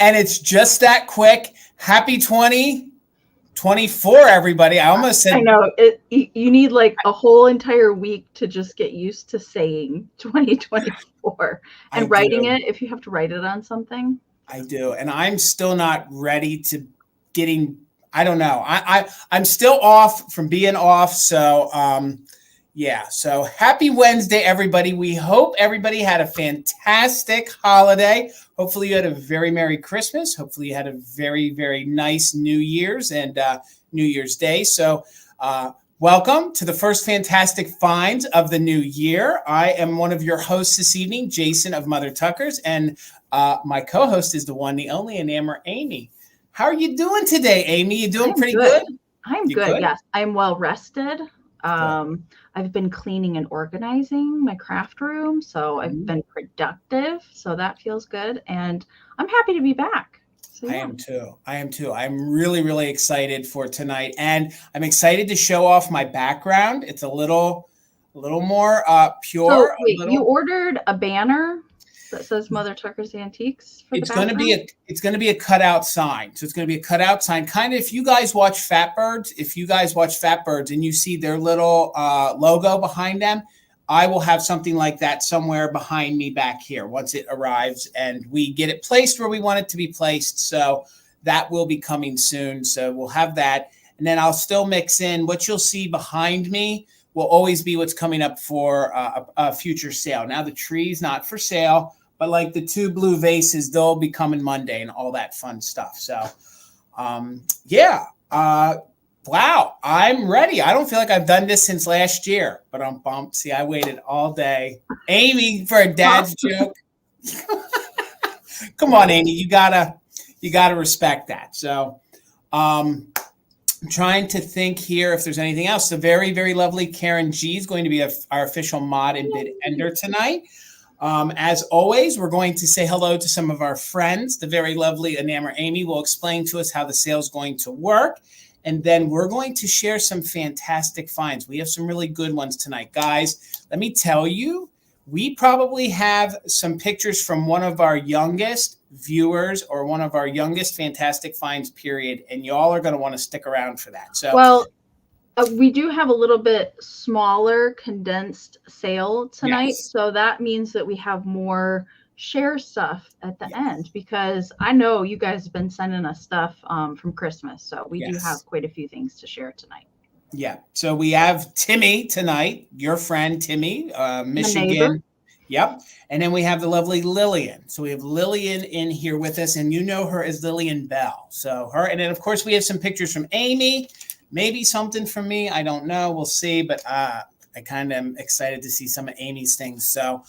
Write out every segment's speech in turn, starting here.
And it's just that quick. Happy 2024, everybody. I almost said. I know. You need like a whole entire week to just get used to saying 2024 and writing it if you have to write it on something. I do. And I'm still not ready to getting, I don't know. I'm still off from being off. So, yeah. So happy Wednesday, everybody. We hope everybody had a fantastic holiday. Hopefully you had a very Merry Christmas. Hopefully you had a very, very nice New Year's and New Year's Day. So, welcome to the first fantastic finds of the new year. I am one of your hosts this evening, Jason of Mother Tuckers, and my co-host is the one, the only Enamor, Amie. How are you doing today, Amie? You doing pretty good? I'm good. Yes, I'm well rested. I've been cleaning and organizing my craft room, so I've been productive. So that feels good, and I'm happy to be back. So, yeah. I am too. I'm really, really excited for tonight, and I'm excited to show off my background. It's a little more pure. So wait, you ordered a banner that says Mother Tucker's Antiques for it's going to be a cutout sign. So it's going to be a cutout sign. Kind of if you guys watch Fatbirds and you see their little logo behind them, I will have something like that somewhere behind me back here once it arrives and we get it placed where we want it to be placed. So that will be coming soon. So we'll have that. And then I'll still mix in what you'll see behind me will always be what's coming up for a future sale. Now the tree's not for sale, but like the 2 blue vases, they'll be coming Monday and all that fun stuff. So yeah. Wow, I'm ready. I don't feel like I've done this since last year, but I'm pumped. See, I waited all day. Amie, for a dad's joke. Come on, Amie, you gotta respect that. So I'm trying to think here if there's anything else. The very, very lovely Karen G is going to be our official mod and bid ender tonight. As always, we're going to say hello to some of our friends. The very lovely Enamor Amie will explain to us how the sale is going to work. And then we're going to share some fantastic finds. We have some really good ones tonight. Guys, let me tell you, we probably have some pictures from one of our youngest viewers or one of our youngest fantastic finds, period. And y'all are going to want to stick around for that. So, well, we do have a little bit smaller condensed sale tonight. Yes. So that means that we have more share stuff at the end, because I know you guys have been sending us stuff from Christmas. So we do have quite a few things to share tonight. Yeah. So we have Timmy tonight, your friend Timmy, Michigan. Yep. And then we have the lovely Lillian. So we have Lillian in here with us, and you know her as Lillian Bell. So her, and then of course we have some pictures from Amie, maybe something from me. I don't know. We'll see. But I kind of am excited to see some of Amie's things. So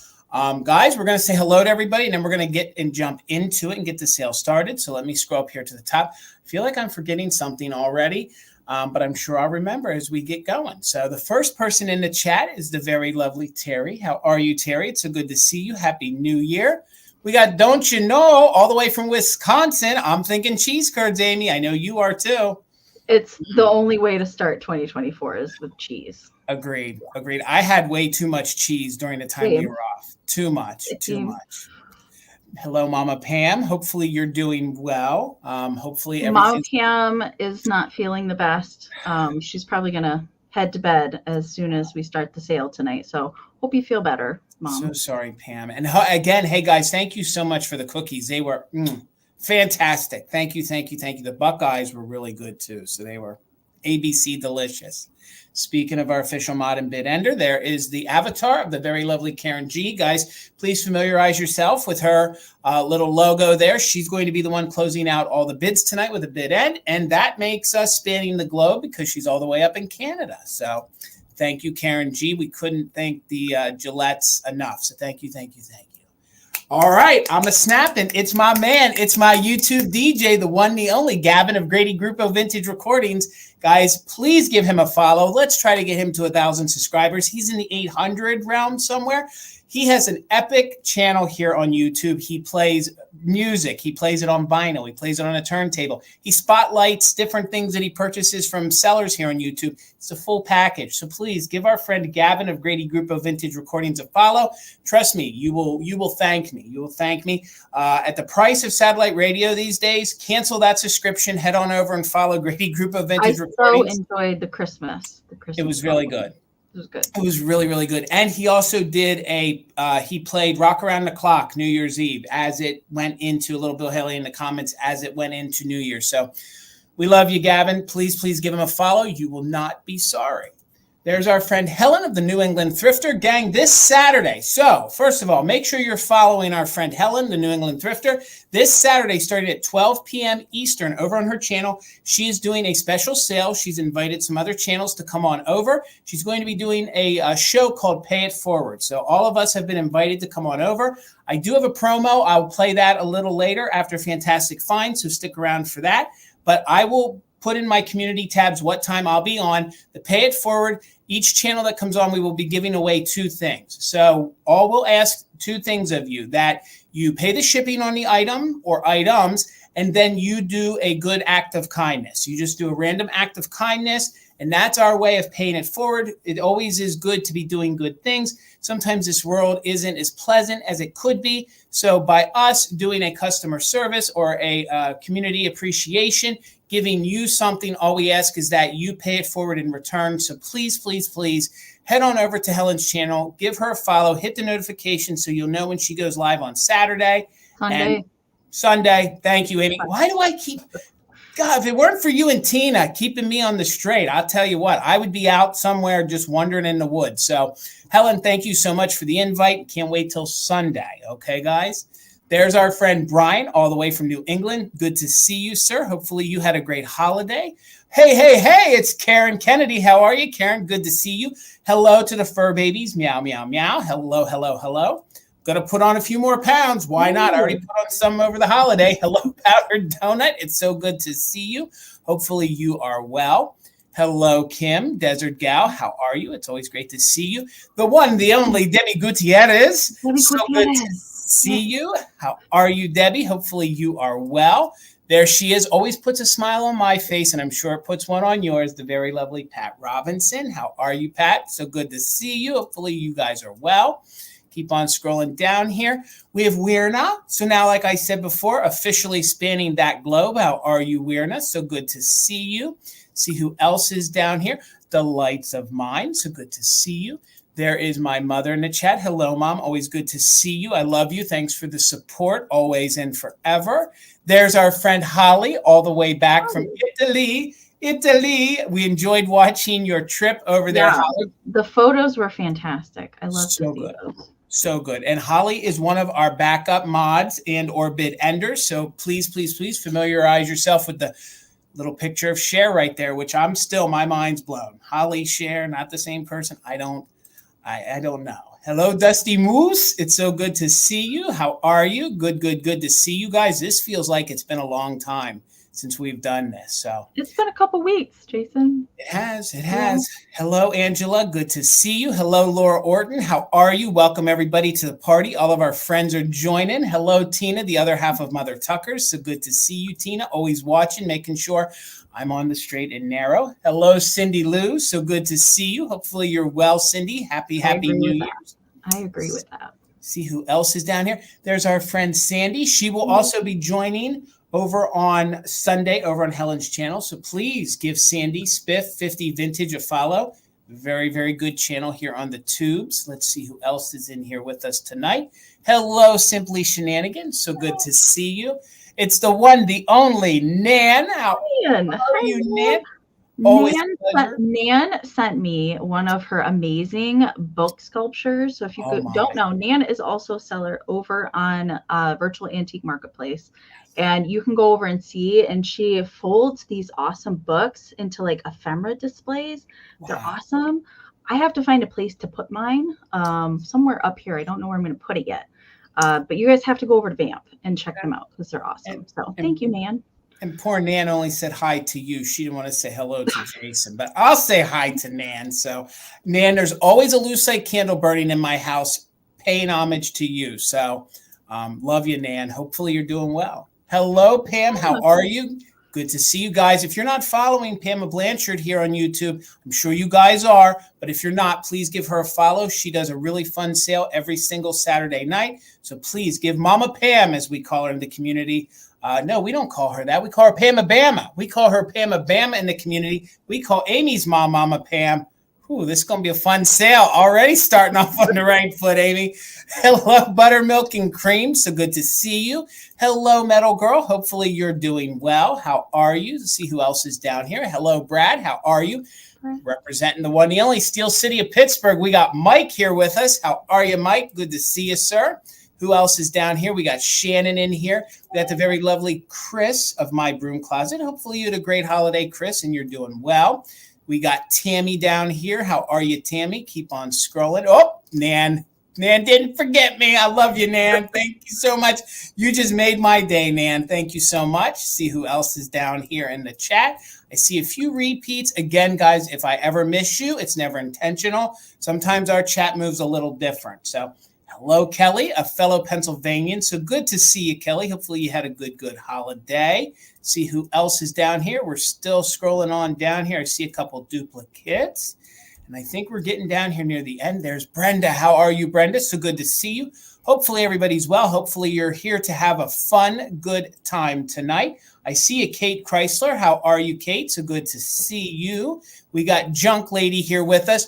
guys, we're going to say hello to everybody, and then we're going to get and jump into it and get the sale started. So let me scroll up here to the top. I feel like I'm forgetting something already, but I'm sure I'll remember as we get going. So the first person in the chat is the very lovely Terry. How are you, Terry? It's so good to see you. Happy New Year. We got Don't You Know all the way from Wisconsin. I'm thinking cheese curds, Amie. I know you are too. It's the only way to start 2024 is with cheese. Agreed. I had way too much cheese during the time we were off. Too much. Hello, Mama Pam. Hopefully you're doing well. Hopefully Mama Pam is not feeling the best. She's probably going to head to bed as soon as we start the sale tonight. So hope you feel better, Mom. So sorry, Pam. And again, hey guys, thank you so much for the cookies. They were fantastic. Thank you. The Buckeyes were really good too. So they were ABC delicious. Speaking of our official mod and bid ender, there is the avatar of the very lovely Karen G. Guys, please familiarize yourself with her little logo there. She's going to be the one closing out all the bids tonight with a bid end, and that makes us spanning the globe because she's all the way up in Canada. So thank you, Karen G. We couldn't thank the Gillettes enough. So thank you. All right, I'm a snapping. It's my man. It's my YouTube DJ, the one, the only Gavin of Grady Grupo Vintage Recordings. Guys, please give him a follow. Let's try to get him to 1,000 subscribers. He's in the 800 realm somewhere. He has an epic channel here on YouTube. He plays music. He plays it on vinyl. He plays it on a turntable. He spotlights different things that he purchases from sellers here on YouTube. It's a full package. So please give our friend Gavin of Grady Group of Vintage Recordings a follow. Trust me, you will thank me. You will thank me. At the price of satellite radio these days, cancel that subscription. Head on over and follow Grady Group of Vintage Recordings. I so enjoyed the Christmas. It was really good. It was good. It was really, really good. And he also did he played Rock Around the Clock New Year's Eve as it went into, a little Bill Haley in the comments, as it went into New Year. So we love you, Gavin. Please give him a follow. You will not be sorry. There's our friend Helen of the New England Thrifter. Gang, this Saturday. So first of all, make sure you're following our friend Helen, the New England Thrifter. This Saturday, starting at 12 p.m. Eastern over on her channel, she is doing a special sale. She's invited some other channels to come on over. She's going to be doing a show called Pay It Forward. So all of us have been invited to come on over. I do have a promo. I'll play that a little later after Fantastic Finds, so stick around for that. But I will put in my community tabs what time I'll be on. The Pay It Forward, each channel that comes on, we will be giving away 2 things. So all we'll ask 2 things of you: that you pay the shipping on the item or items, and then you do a good act of kindness. You just do a random act of kindness, and that's our way of paying it forward. It always is good to be doing good things. Sometimes this world isn't as pleasant as it could be. So by us doing a customer service or a community appreciation, giving you something, all we ask is that you pay it forward in return. So please head on over to Helen's channel, give her a follow, hit the notification so you'll know when she goes live on Saturday. Sunday. Thank you, Amy. Why do I keep... God, if it weren't for you and Tina keeping me on the straight, I'll tell you what, I would be out somewhere just wandering in the woods. So, Helen, thank you so much for the invite. Can't wait till Sunday. Okay, guys? There's our friend Brian, all the way from New England. Good to see you, sir. Hopefully you had a great holiday. Hey, it's Karen Kennedy. How are you, Karen? Good to see you. Hello to the fur babies. Meow, meow, meow. Hello. Going to put on a few more pounds. Why not? I already put on some over the holiday. Hello, Powdered Donut. It's so good to see you. Hopefully you are well. Hello, Kim, Desert Gal. How are you? It's always great to see you. The one, the only, Debbie Gutierrez. So good to see you. How are you, Debbie? Hopefully you are well. There she is. Always puts a smile on my face, and I'm sure it puts one on yours. The very lovely Pat Robinson. How are you, Pat? So good to see you. Hopefully you guys are well. Keep on scrolling down here. We have Weirna. So now, like I said before, officially spanning that globe. How are you, Weirna? So good to see you. See who else is down here. The Lights of Mine. So good to see you. There is my mother in the chat. Hello, Mom. Always good to see you. I love you. Thanks for the support, always and forever. There's our friend Holly, all the way back from Italy. We enjoyed watching your trip over there, Holly. The photos were fantastic. I love to see those. So good. And Holly is one of our backup mods and or bid enders. So please familiarize yourself with the little picture of Cher right there, which my mind's blown. Holly, Cher, not the same person. I don't know. Hello, Dusty Moose. It's so good to see you. How are you? Good to see you guys. This feels like it's been a long time since we've done this. So it's been a couple weeks, Jason. It has. Yeah. Hello, Angela. Good to see you. Hello, Laura Orton. How are you? Welcome everybody to the party. All of our friends are joining. Hello, Tina, the other half of Mother Tucker's. So good to see you, Tina. Always watching, making sure I'm on the straight and narrow. Hello, Cindy Lou. So good to see you. Hopefully you're well, Cindy. Happy New Year. I agree with that. See who else is down here. There's our friend Sandy. She will also be joining over on Sunday over on Helen's channel. So please give Sandy Spiff 50 Vintage a follow. Very, very good channel here on the tubes. Let's see who else is in here with us tonight. Hello, Simply Shenanigans. So good to see you. It's the one, the only Nan. How are you, Nan? Nan sent me one of her amazing book sculptures. So if you don't know, Nan is also a seller over on Virtual Antique Marketplace. And you can go over and see, and she folds these awesome books into like ephemera displays. Wow. They're awesome. I have to find a place to put mine somewhere up here. I don't know where I'm going to put it yet. But you guys have to go over to Vamp and check them out because they're awesome. So thank you, Nan. And poor Nan only said hi to you. She didn't want to say hello to Jason, but I'll say hi to Nan. So Nan, there's always a lucite candle burning in my house. paying homage to you. So love you, Nan. Hopefully you're doing well. Hello, Pam. How are you? Good to see you guys. If you're not following Pamela Blanchard here on YouTube, I'm sure you guys are, but if you're not, please give her a follow. She does a really fun sale every single Saturday night. So please give Mama Pam, as we call her in the community. No, we don't call her that. We call her Pamabama. We call her Pamabama in the community. We call Amy's mom Mama Pam. Ooh, this is going to be a fun sale. Already starting off on the right foot, Amy. Hello, Buttermilk and Cream. So good to see you. Hello, Metal Girl. Hopefully you're doing well. How are you? Let's see who else is down here. Hello, Brad. How are you? Representing the one, the only Steel City of Pittsburgh. We got Mike here with us. How are you, Mike? Good to see you, sir. Who else is down here? We got Shannon in here. We got the very lovely Chris of My Broom Closet. Hopefully you had a great holiday, Chris, and you're doing well. We got Tammy down here. How are you, Tammy? Keep on scrolling. Oh, Nan. Nan didn't forget me. I love you, Nan. Thank you so much. You just made my day, Nan. Thank you so much. See who else is down here in the chat. I see a few repeats. Again, guys, if I ever miss you, it's never intentional. Sometimes our chat moves a little different. So hello, Kelly, a fellow Pennsylvanian. So good to see you, Kelly. Hopefully you had a good holiday. See who else is down here. We're still scrolling on down here. I see a couple duplicates. And I think we're getting down here near the end. There's Brenda. How are you, Brenda? So good to see you. Hopefully everybody's well. Hopefully you're here to have a fun, good time tonight. I see a Kate Chrysler. How are you, Kate? So good to see you. We got Junk Lady here with us.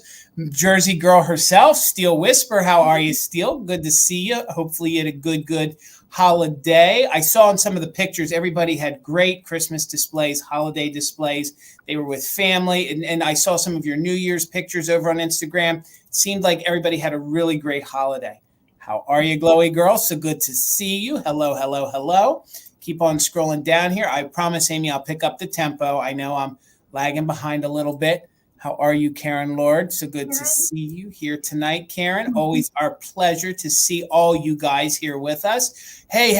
Jersey girl herself, Steel Whisper. How are you, Steel? Good to see you. Hopefully you had a good holiday. I saw in some of the pictures, everybody had great Christmas displays, holiday displays. They were with family. And I saw some of your New Year's pictures over on Instagram. It seemed like everybody had a really great holiday. How are you, Glowy Girl? So good to see you. Hello. Keep on scrolling down here. I promise, Amy, I'll pick up the tempo. I know I'm lagging behind a little bit. How are you, Karen Lord? So good to see you here tonight, Karen. Always our pleasure to see all you guys here with us. Hey,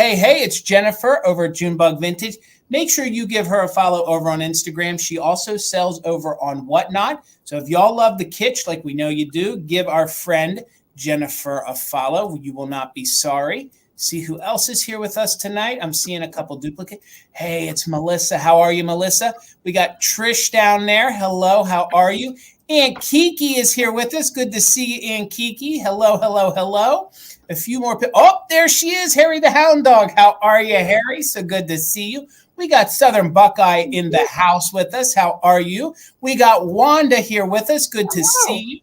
it's Jennifer over at Junebug Vintage. Make sure you give her a follow over on Instagram. She also sells over on Whatnot. So if y'all love the kitsch like we know you do, give our friend Jennifer a follow. You will not be sorry. See who else is here with us tonight. I'm seeing a couple duplicates. Hey, it's Melissa. How are you, Melissa? We got Trish down there. Hello, how are you? Aunt Kiki is here with us. Good to see you, Aunt Kiki. Hello. A few more. Oh, there she is, Harry the Hound Dog. How are you, Harry? So good to see you. We got Southern Buckeye in the house with us. How are you? We got Wanda here with us. Good to see you.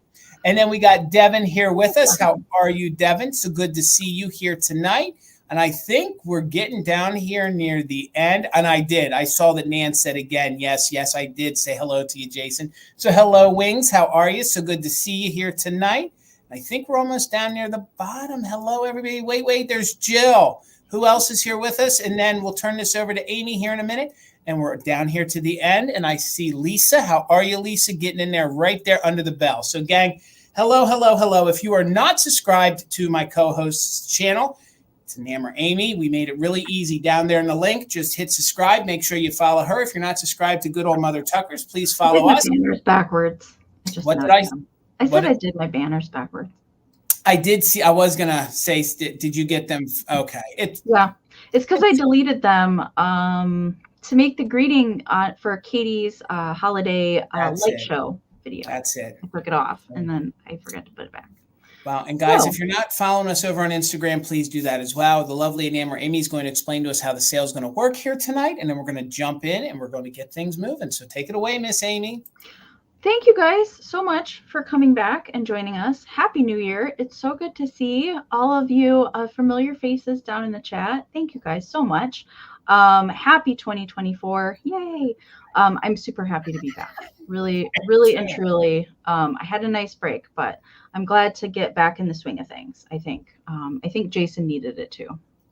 And then we got Devin here with us. How are you, Devin? So good to see you here tonight. And I think we're getting down here near the end. And I did. I saw that Nan said again, yes, I did say hello to you, Jason. So hello, Wings. How are you? So good to see you here tonight. I think we're almost down near the bottom. Hello, everybody. Wait. There's Jill. Who else is here with us? And then we'll turn this over to Amy here in a minute. And we're down here to the end. And I see Lisa. How are you, Lisa? Getting in there right there under the bell. So, gang, hello. If you are not subscribed to my co-host's channel, it's Enamor Amie. We made it really easy down there in the link. Just hit subscribe. Make sure you follow her. If you're not subscribed to good old Mother Tucker's, please follow us. Banners backwards. What did I? I said I did my banners backwards. I did see. I was gonna say, did you get them? Okay. It's because I deleted them to make the greeting for Katie's holiday light show video. That's it. I took it off and then I forgot to put it back. Wow. And guys, if you're not following us over on Instagram, please do that as well. The lovely Enamor Amie is going to explain to us how the sale is going to work here tonight. And then we're going to jump in and we're going to get things moving. So take it away, Miss Amie. Thank you guys so much for coming back and joining us. Happy New Year. It's so good to see all of you familiar faces down in the chat. Thank you guys so much. Happy 2024. Yay. I'm super happy to be back. Really and truly. I had a nice break, but I'm glad to get back in the swing of things. I think Jason needed it too.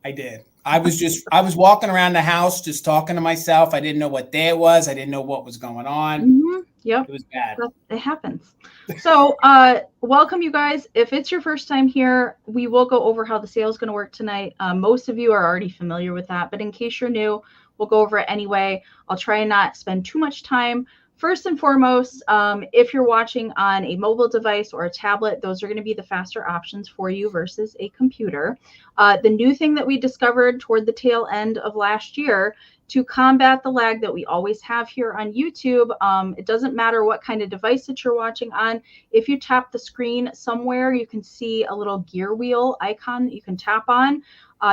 I did. I was walking around the house just talking to myself. I didn't know what day it was. I didn't know what was going on. Mm-hmm. Yep. It was bad. It happens. So welcome, you guys. If it's your first time here, we will go over how the sale is going to work tonight. Most of you are already familiar with that, but in case you're new, we'll go over it anyway. I'll try and not spend too much time first and foremost, if you're watching on a mobile device or a tablet, those are going to be the faster options for you versus a computer. The new thing that we discovered toward the tail end of last year to combat the lag that we always have here on YouTube, it doesn't matter what kind of device that you're watching on. If you tap the screen somewhere, you can see a little gear wheel icon that you can tap on.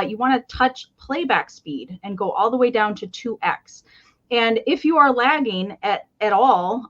You want to touch playback speed and go all the way down to 2x. And if you are lagging at all,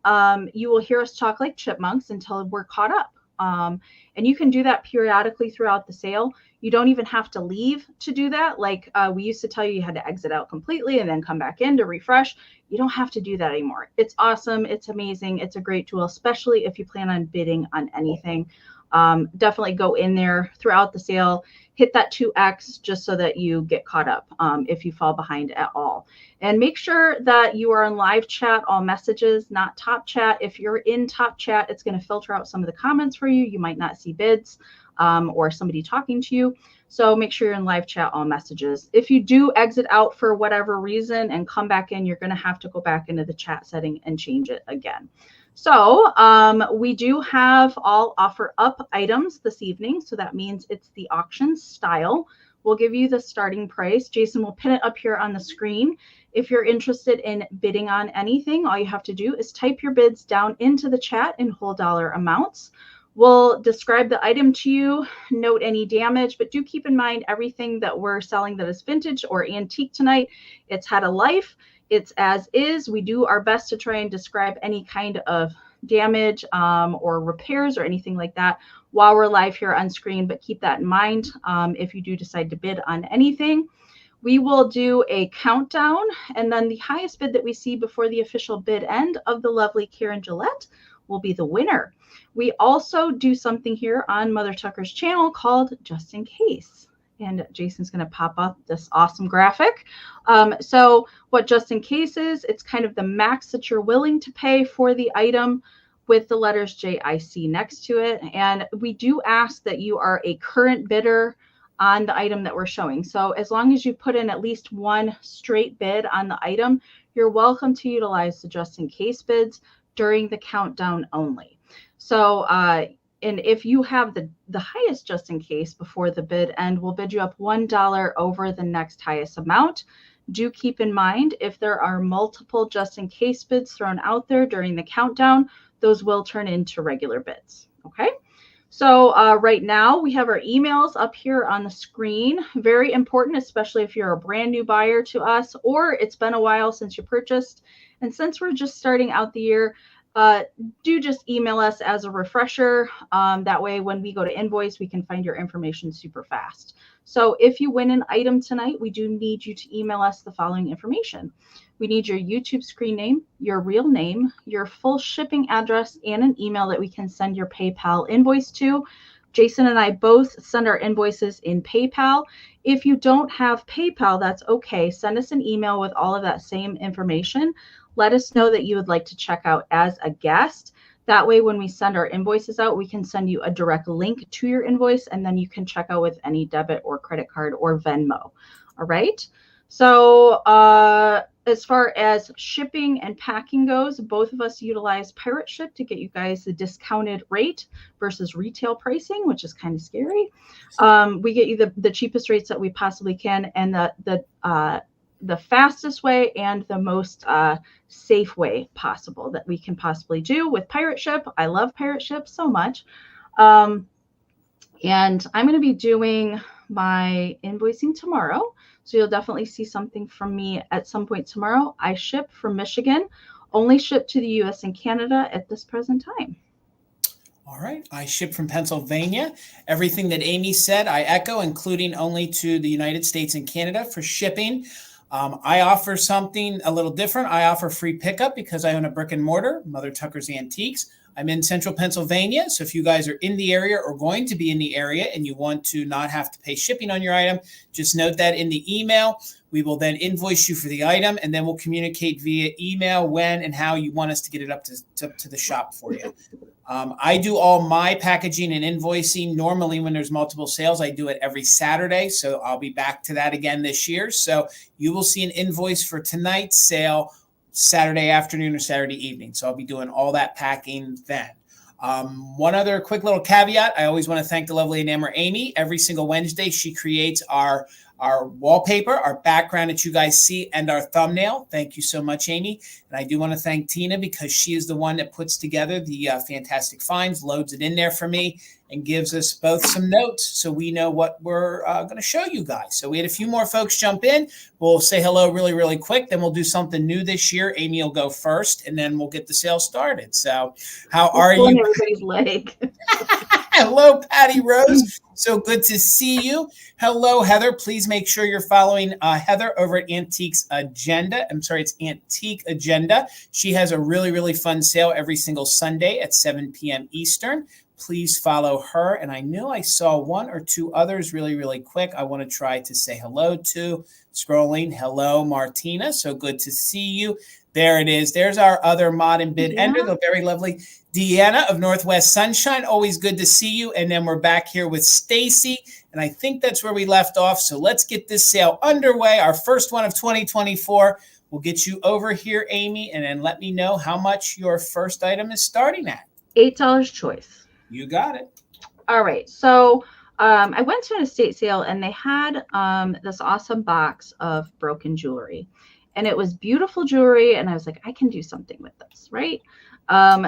you will hear us talk like chipmunks until we're caught up. And you can do that periodically throughout the sale. You don't even have to leave to do that. Like we used to tell you, you had to exit out completely and then come back in to refresh. You don't have to do that anymore. It's awesome. It's amazing. It's a great tool, especially if you plan on bidding on anything. Definitely go in there throughout the sale, hit that 2x just so that you get caught up if you fall behind at all. And make sure that you are in live chat, all messages, not top chat. If you're in top chat, it's going to filter out some of the comments for you. You might not see bids or somebody talking to you. So make sure you're in live chat, all messages. If you do exit out for whatever reason and come back in, you're going to have to go back into the chat setting and change it again. So we do have all offer up items this evening. So that means it's the auction style. We'll give you the starting price. Jason will pin it up here on the screen. If you're interested in bidding on anything, all you have to do is type your bids down into the chat in whole dollar amounts. We'll describe the item to you, note any damage, but do keep in mind everything that we're selling that is vintage or antique tonight, it's had a life. It's as is. We do our best to try and describe any kind of damage or repairs or anything like that while we're live here on screen, but keep that in mind if you do decide to bid on anything. We will do a countdown, and then the highest bid that we see before the official bid end of the lovely Karen Gillette will be the winner. We also do something here on Mother Tucker's channel called Just in Case. And Jason's going to pop up this awesome graphic. So what Just in Case is, it's kind of the max that you're willing to pay for the item with the letters JIC next to it. And we do ask that you are a current bidder on the item that we're showing. So as long as you put in at least one straight bid on the item, you're welcome to utilize the Just in Case bids during the countdown only. So, and if you have the highest Just in Case before the bid end, we'll bid you up $1 over the next highest amount. Do keep in mind, if there are multiple Just in Case bids thrown out there during the countdown, those will turn into regular bids. Okay. So right now we have our emails up here on the screen. Very important, especially if you're a brand new buyer to us, or it's been a while since you purchased. And since we're just starting out the year, do just email us as a refresher. That way, when we go to invoice, we can find your information super fast. So if you win an item tonight, we do need you to email us the following information. We need your YouTube screen name, your real name, your full shipping address, and an email that we can send your PayPal invoice to. Jason and I both send our invoices in PayPal. If you don't have PayPal, that's okay. Send us an email with all of that same information. Let us know that you would like to check out as a guest. That way, when we send our invoices out, we can send you a direct link to your invoice, and then you can check out with any debit or credit card or Venmo. All right. So as far as shipping and packing goes, both of us utilize Pirate Ship to get you guys the discounted rate versus retail pricing, which is kind of scary. We get you the cheapest rates that we possibly can, and the fastest way and the most safe way possible that we can possibly do with Pirate Ship. I love Pirate Ship so much. And I'm going to be doing my invoicing tomorrow. So you'll definitely see something from me at some point tomorrow. I ship from Michigan, only ship to the US and Canada at this present time. All right. I ship from Pennsylvania. Everything that Amie said, I echo, including only to the United States and Canada for shipping. I offer something a little different. I offer free pickup because I own a brick and mortar, Mother Tucker's Antiques. I'm in central Pennsylvania. So if you guys are in the area or going to be in the area and you want to not have to pay shipping on your item, just note that in the email. We will then invoice you for the item, and then we'll communicate via email when and how you want us to get it up to the shop for you. I do all my packaging and invoicing. Normally when there's multiple sales, I do it every Saturday. So I'll be back to that again this year. So you will see an invoice for tonight's sale Saturday afternoon or Saturday evening. So I'll be doing all that packing then. One other quick little caveat. I always want to thank the lovely Enamor Amie. Every single Wednesday, she creates our wallpaper, our background that you guys see, and our thumbnail. Thank you so much, Amie. And I do want to thank Tina because she is the one that puts together the fantastic finds, loads it in there for me, and gives us both some notes so we know what we're going to show you guys. So we had a few more folks jump in. We'll say hello really, really quick. Then we'll do something new this year. Amie will go first, and then we'll get the sale started. So how are you? Everybody's leg. Hello, Patty Rose. So good to see you. Hello, Heather. Please make sure you're following Heather over at Antiques Agenda. I'm sorry, it's Antique Agenda. She has a really, really fun sale every single Sunday at 7 p.m. Eastern. Please follow her. And I know I saw one or two others really, really quick. I want to try to say hello to. Scrolling. Hello, Martina. So good to see you. There it is. There's our other mod and bid ender, the very lovely Deanna of Northwest Sunshine. Always good to see you. And then we're back here with Stacy. And I think that's where we left off. So let's get this sale underway. Our first one of 2024. We'll get you over here, Amie, and then let me know how much your first item is starting at. $8 choice. You got it. All right. So I went to an estate sale and they had this awesome box of broken jewelry. And it was beautiful jewelry. And I was like, I can do something with this, right?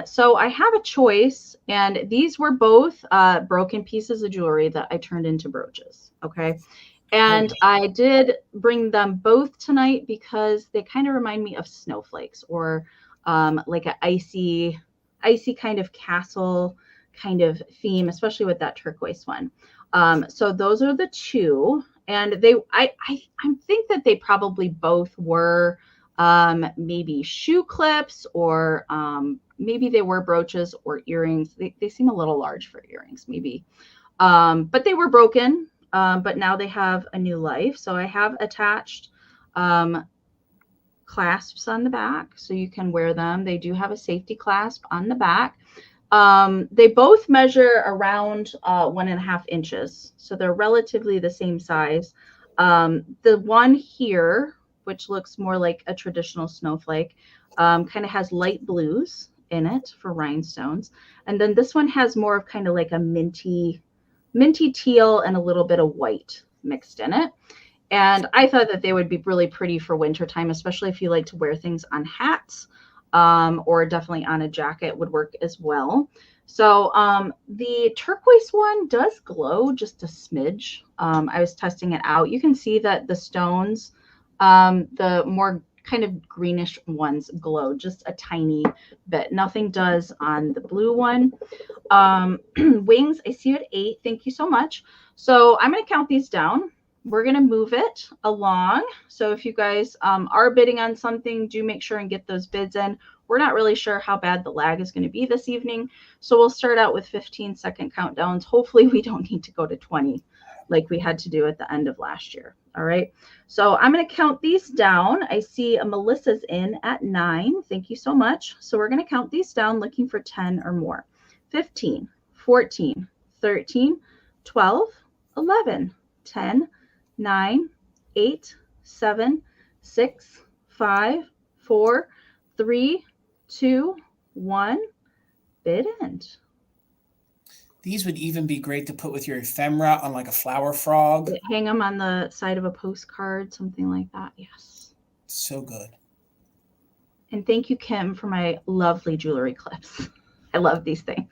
So I have a choice. And these were both broken pieces of jewelry that I turned into brooches. Okay. And I did bring them both tonight because they kind of remind me of snowflakes or like an icy kind of castle kind of theme, especially with that turquoise one. So those are the two. And I think that they probably both were maybe shoe clips or maybe they were brooches or earrings. They seem a little large for earrings, maybe. But they were broken, but now they have a new life. So I have attached clasps on the back so you can wear them. They do have a safety clasp on the back. They both measure around 1.5 inches. So they're relatively the same size. The one here, which looks more like a traditional snowflake, kind of has light blues in it for rhinestones. And then this one has more of kind of like a minty teal and a little bit of white mixed in it. And I thought that they would be really pretty for wintertime, especially if you like to wear things on hats. Or definitely on a jacket would work as well. So the turquoise one does glow just a smidge. I was testing it out. You can see that the stones, the more kind of greenish ones glow just a tiny bit. Nothing does on the blue one. Wings, I see you at 8. Thank you so much. So I'm going to count these down. We're going to move it along. So if you guys are bidding on something, do make sure and get those bids in. We're not really sure how bad the lag is going to be this evening. So we'll start out with 15-second countdowns. Hopefully we don't need to go to 20 like we had to do at the end of last year. All right. So I'm going to count these down. I see a Melissa's in at 9. Thank you so much. So we're going to count these down looking for 10 or more. 15, 14, 13, 12, 11, 10, 9, 8, 7, 6, 5, 4, 3, 2, 1. Bid end. These would even be great to put with your ephemera on like a flower frog. Hang them on the side of a postcard, something like that. Yes. So good. And thank you, Kim, for my lovely jewelry clips. I love these things.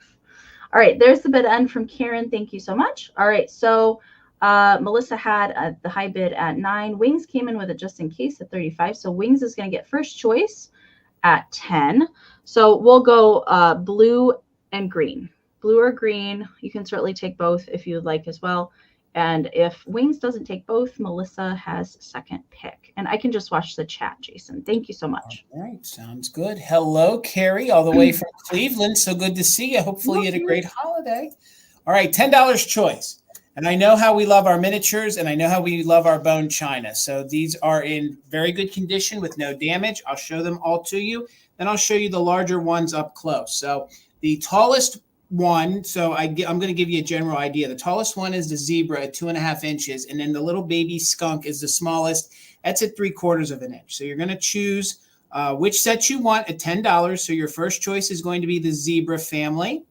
All right. There's the bid end from Karen. Thank you so much. All right. So Melissa had the high bid at 9. Wings came in with it just in case at 35. So Wings is going to get first choice at 10. So we'll go blue and green. Blue or green. You can certainly take both if you'd like as well. And if Wings doesn't take both, Melissa has second pick. And I can just watch the chat, Jason. Thank you so much. All right. Sounds good. Hello, Carrie, all the way from Cleveland. So good to see you. Hopefully you had a great holiday. All right. $10 choice. And I know how we love our miniatures and I know how we love our bone china. So these are in very good condition with no damage. I'll show them all to you. Then I'll show you the larger ones up close. So the tallest one, so I'm going to give you a general idea. The tallest one is the zebra at 2.5 inches. And then the little baby skunk is the smallest. That's at 3/4 of an inch. So you're going to choose which set you want at $10. So your first choice is going to be the zebra family.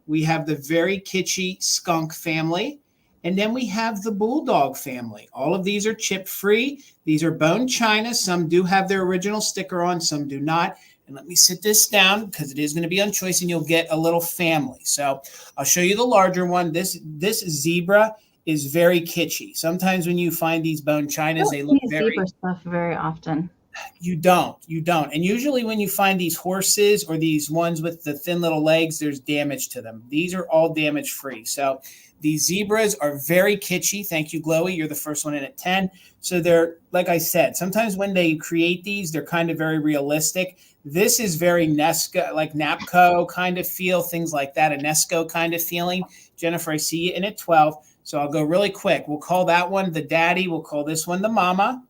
We have the very kitschy skunk family. And then we have the bulldog family. All of these are chip free. These are bone china. Some do have their original sticker on, some do not. And let me sit this down because it is going to be on choice and you'll get a little family. So I'll show you the larger one. This zebra is very kitschy. Sometimes when you find these bone chinas, they look very zebra stuff very often. You don't. And usually when you find these horses or these ones with the thin little legs, there's damage to them. These are all damage free. So these zebras are very kitschy. Thank you, Glowy. You're the first one in at 10. So they're, like I said, sometimes when they create these, they're kind of very realistic. This is very Nesco, like Napco kind of feel, things like that, a Nesco kind of feeling. Jennifer, I see you in at 12. So I'll go really quick. We'll call that one the daddy. We'll call this one the mama.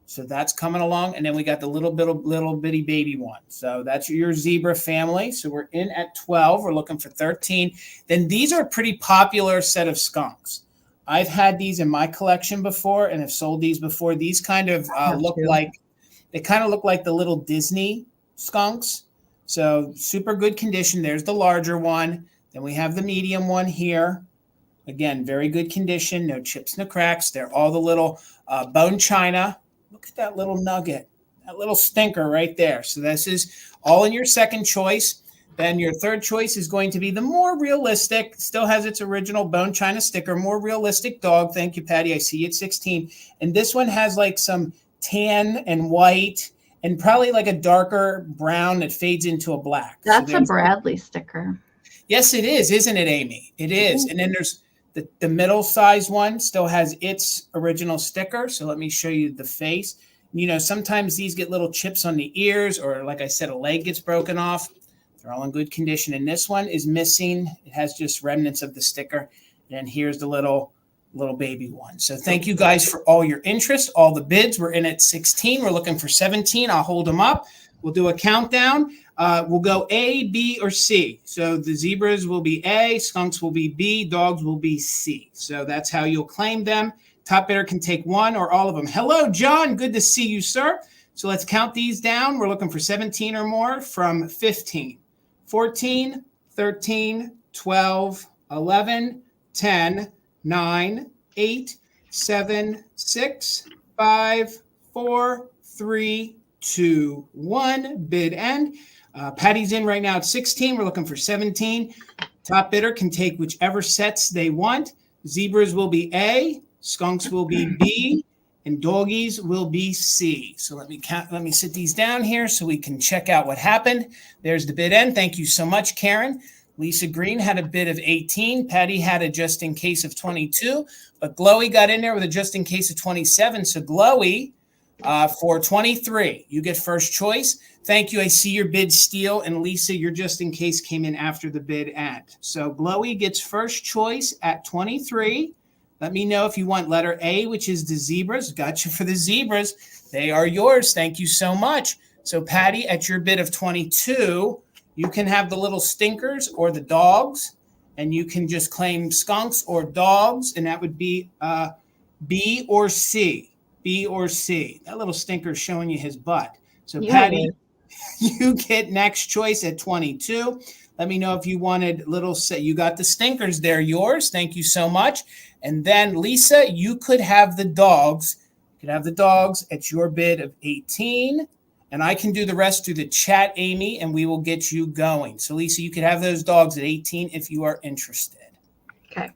So that's coming along. And then we got the little bitty baby one. So that's your zebra family. So we're in at 12. We're looking for 13. Then these are a pretty popular set of skunks. I've had these in my collection before and have sold these before. These kind of look like the little Disney skunks. So super good condition. There's the larger one. Then we have the medium one here. Again, very good condition. No chips, no cracks. They're all the little bone china. Look at that little nugget, that little stinker right there. So this is all in your second choice. Then your third choice is going to be the more realistic, still has its original bone china sticker, more realistic dog. Thank you, Patty. I see you at 16. And this one has like some tan and white and probably like a darker brown that fades into a black. That's a Bradley sticker. Yes, it is, isn't it, Amy? It is. And then there's the middle size one still has its original sticker. So let me show you the face. You know, sometimes these get little chips on the ears or like I said, a leg gets broken off. They're all in good condition. And this one is missing. It has just remnants of the sticker. And here's the little baby one. So thank you guys for all your interest, all the bids. We're in at 16. We're looking for 17. I'll hold them up. We'll do a countdown. We'll go A, B, or C. So the zebras will be A, skunks will be B, dogs will be C. So that's how you'll claim them. Top bidder can take one or all of them. Hello, John. Good to see you, sir. So let's count these down. We're looking for 17 or more from 15, 14, 13, 12, 11, 10, 9, 8, 7, 6, 5, 4, 3, 2, 1. Bid end. Patty's in right now at 16. We're looking for 17. Top bidder can take whichever sets they want. Zebras will be A, skunks will be B, and doggies will be C. So let me sit these down here so we can check out what happened. There's the bid end. Thank you so much, Karen. Lisa Green had a bid of 18. Patty had a just in case of 22, but Glowy got in there with a just in case of 27. So Glowy, for 23, you get first choice. Thank you. I see your bid steal. And Lisa, your just in case came in after the bid end. So Glowy gets first choice at 23. Let me know if you want letter A, which is the zebras. Got you for the zebras. They are yours. Thank you so much. So Patty, at your bid of 22, you can have the little stinkers or the dogs, and you can just claim skunks or dogs, and that would be B or C. B or C. That little stinker is showing you his butt. So Patty, you get next choice at 22. Let me know if you wanted you got the stinkers. They're yours. Thank you so much. And then Lisa, you could have the dogs. You could have the dogs at your bid of 18. And I can do the rest through the chat, Amy, and we will get you going. So Lisa, you could have those dogs at 18 if you are interested. Okay.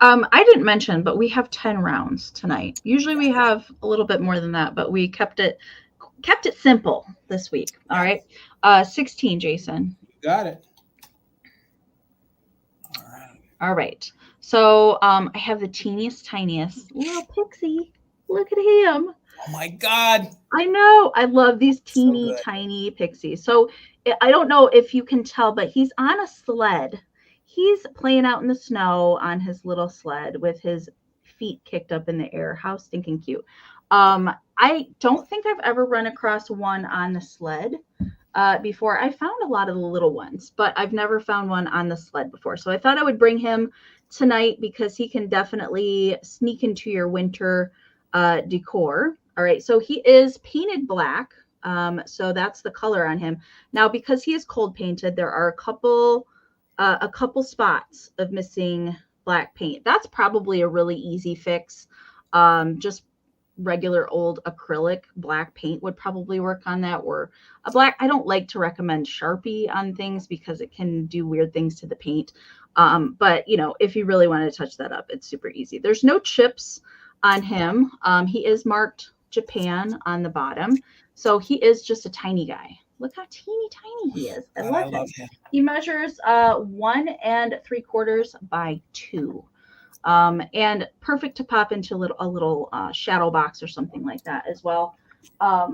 I didn't mention, but we have 10 rounds tonight. Usually we have a little bit more than that, but we kept it simple this week. All right. 16, Jason. You got it. All right. So I have the teeniest, tiniest little pixie. Look at him. Oh my God. I know. I love these teeny, tiny pixies. So I don't know if you can tell, but he's on a sled. He's playing out in the snow on his little sled with his feet kicked up in the air. How stinking cute. I don't think I've ever run across one on the sled before. I found a lot of the little ones, but I've never found one on the sled before. So I thought I would bring him tonight because he can definitely sneak into your winter decor. All right. So he is painted black. So that's the color on him. Now, because he is cold painted, there are a couple spots of missing black paint. That's probably a really easy fix. Just regular old acrylic black paint would probably work on that, or a black. I don't like to recommend Sharpie on things because it can do weird things to the paint. But if you really want to touch that up, it's super easy. There's no chips on him. He is marked Japan on the bottom. So he is just a tiny guy. Look how teeny tiny he is. I love him. He measures 1 3/4 by 2. And perfect to pop into a little shadow box or something like that as well. I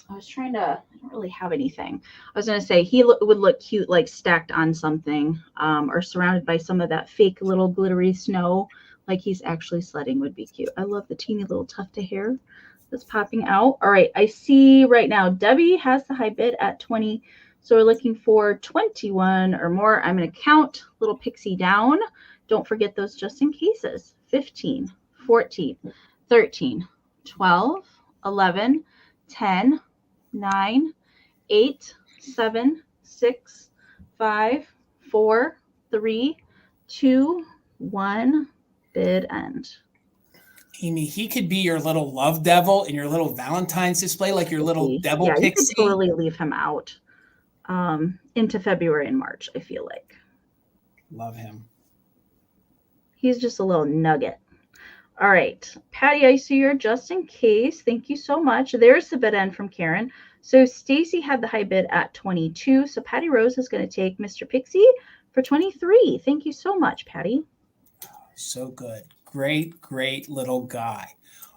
don't really have anything. I was going to say he would look cute, like stacked on something, or surrounded by some of that fake little glittery snow, like he's actually sledding would be cute. I love the teeny little tuft of hair that's popping out. All right. I see right now, Debbie has the high bid at 20. So we're looking for 21 or more. I'm going to count little pixie down. Don't forget those just in cases. 15, 14, 13, 12, 11, 10, 9, 8, 7, 6, 5, 4, 3, 2, 1. Bid end. Amie, he could be your little love devil in your little Valentine's display, like your little devil pixie. You could totally leave him out into February and March, I feel like. Love him. He's just a little nugget. All right. Patty, I see your just in case. Thank you so much. There's the bid end from Karen. So Stacy had the high bid at 22. So Patty Rose is going to take Mr. Pixie for 23. Thank you so much, Patty. So good. Great little guy.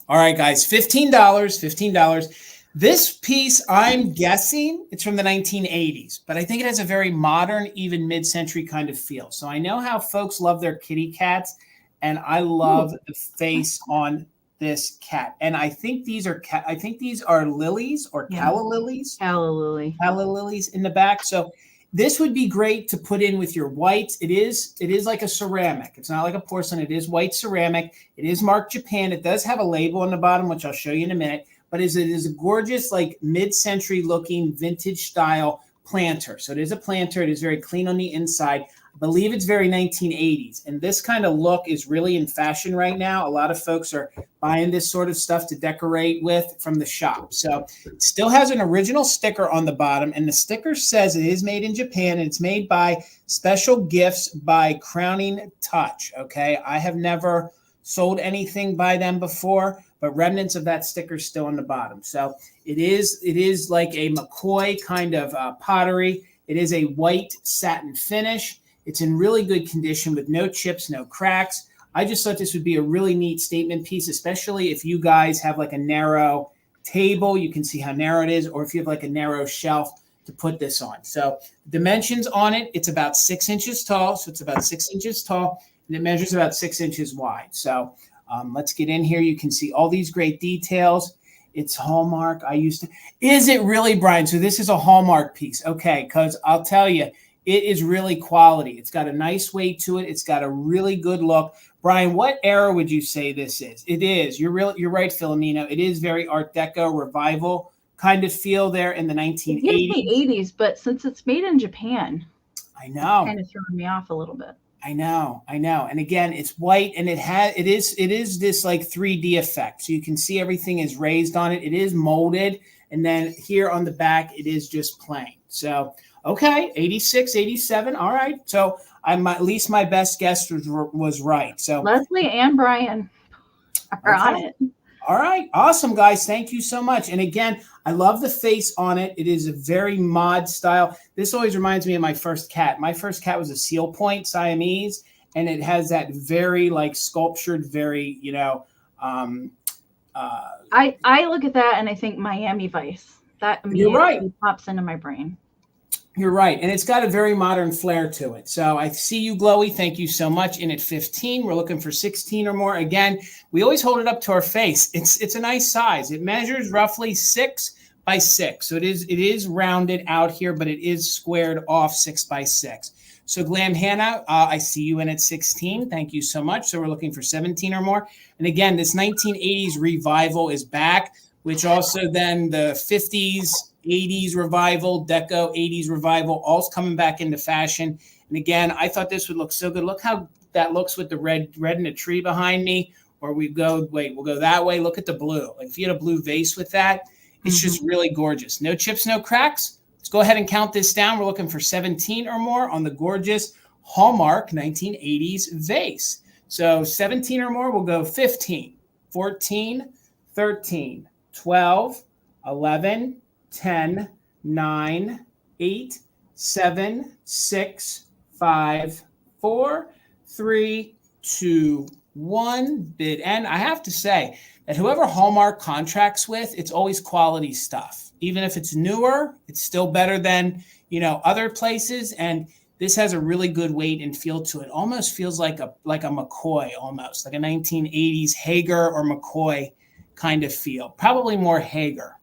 All right, guys, $15. This piece, I'm guessing it's from the 1980s, but I think it has a very modern, even mid-century kind of feel. So I know how folks love their kitty cats, and I love the face on this cat. And I think these are lilies or calla lilies. Calla lilies in the back. So this would be great to put in with your whites. It is like a ceramic. It's not like a porcelain. It is white ceramic. It is marked Japan. It does have a label on the bottom, which I'll show you in a minute. But it is a gorgeous, like mid-century looking vintage style planter. So it is a planter. It is very clean on the inside. I believe it's very 1980s. And this kind of look is really in fashion right now. A lot of folks are buying this sort of stuff to decorate with from the shop. So it still has an original sticker on the bottom. And the sticker says it is made in Japan. And it's made by Special Gifts by Crowning Touch. Okay. I have never sold anything by them before, but remnants of that sticker still on the bottom. So it is like a McCoy kind of pottery. It is a white satin finish. It's in really good condition with no chips, no cracks. I just thought this would be a really neat statement piece, especially if you guys have like a narrow table. You can see how narrow it is, or if you have like a narrow shelf to put this on. So dimensions on it, it's about 6 inches tall. So it's about 6 inches tall, and it measures about 6 inches wide. So let's get in here. You can see all these great details. It's Hallmark. Is it really, Brian? So this is a Hallmark piece. Okay, because I'll tell you, it is really quality. It's got a nice weight to it. It's got a really good look. Brian, what era would you say this is? It is. You're right, Filomeno. It is very Art Deco revival kind of feel there in the 1980s. It's the 80s, but since it's made in Japan, I know. It's kind of throwing me off a little bit. I know. And again, it's white, and it is this like 3D effect. So you can see everything is raised on it. It is molded, and then here on the back, it is just plain. So okay, 86, 87. All right. So at least my best guess was right. So Leslie and Brian are on it. All right. Awesome, guys. Thank you so much. And again, I love the face on it. It is a very mod style. This always reminds me of my first cat. My first cat was a seal point Siamese, and it has that very like sculptured, very, I look at that and I think Miami Vice. That immediately pops into my brain. You're right. And it's got a very modern flair to it. So I see you, Glowy. Thank you so much. In at 15, we're looking for 16 or more. Again, we always hold it up to our face. It's a nice size. It measures roughly 6 by 6. So it is rounded out here, but it is squared off 6 by 6. So Glam Hannah, I see you in at 16. Thank you so much. So we're looking for 17 or more. And again, this 1980s revival is back, which also then the 50s 80s revival, deco 80s revival, all's coming back into fashion. And again, I thought this would look so good. Look how that looks with the red in the tree behind me. Or we'll go that way. Look at the blue. Like if you had a blue vase with that, it's just really gorgeous. No chips, no cracks. Let's go ahead and count this down. We're looking for 17 or more on the gorgeous Hallmark 1980s vase. So 17 or more, we'll go 15, 14, 13, 12, 11, 10, 9, 8, 7, 6, 5, 4, 3, 2, 1. Bid end. I have to say that whoever Hallmark contracts with, it's always quality stuff. Even if it's newer, it's still better than, other places. And this has a really good weight and feel to it. Almost feels like a McCoy, almost like a 1980s Hager or McCoy kind of feel. Probably more Hager.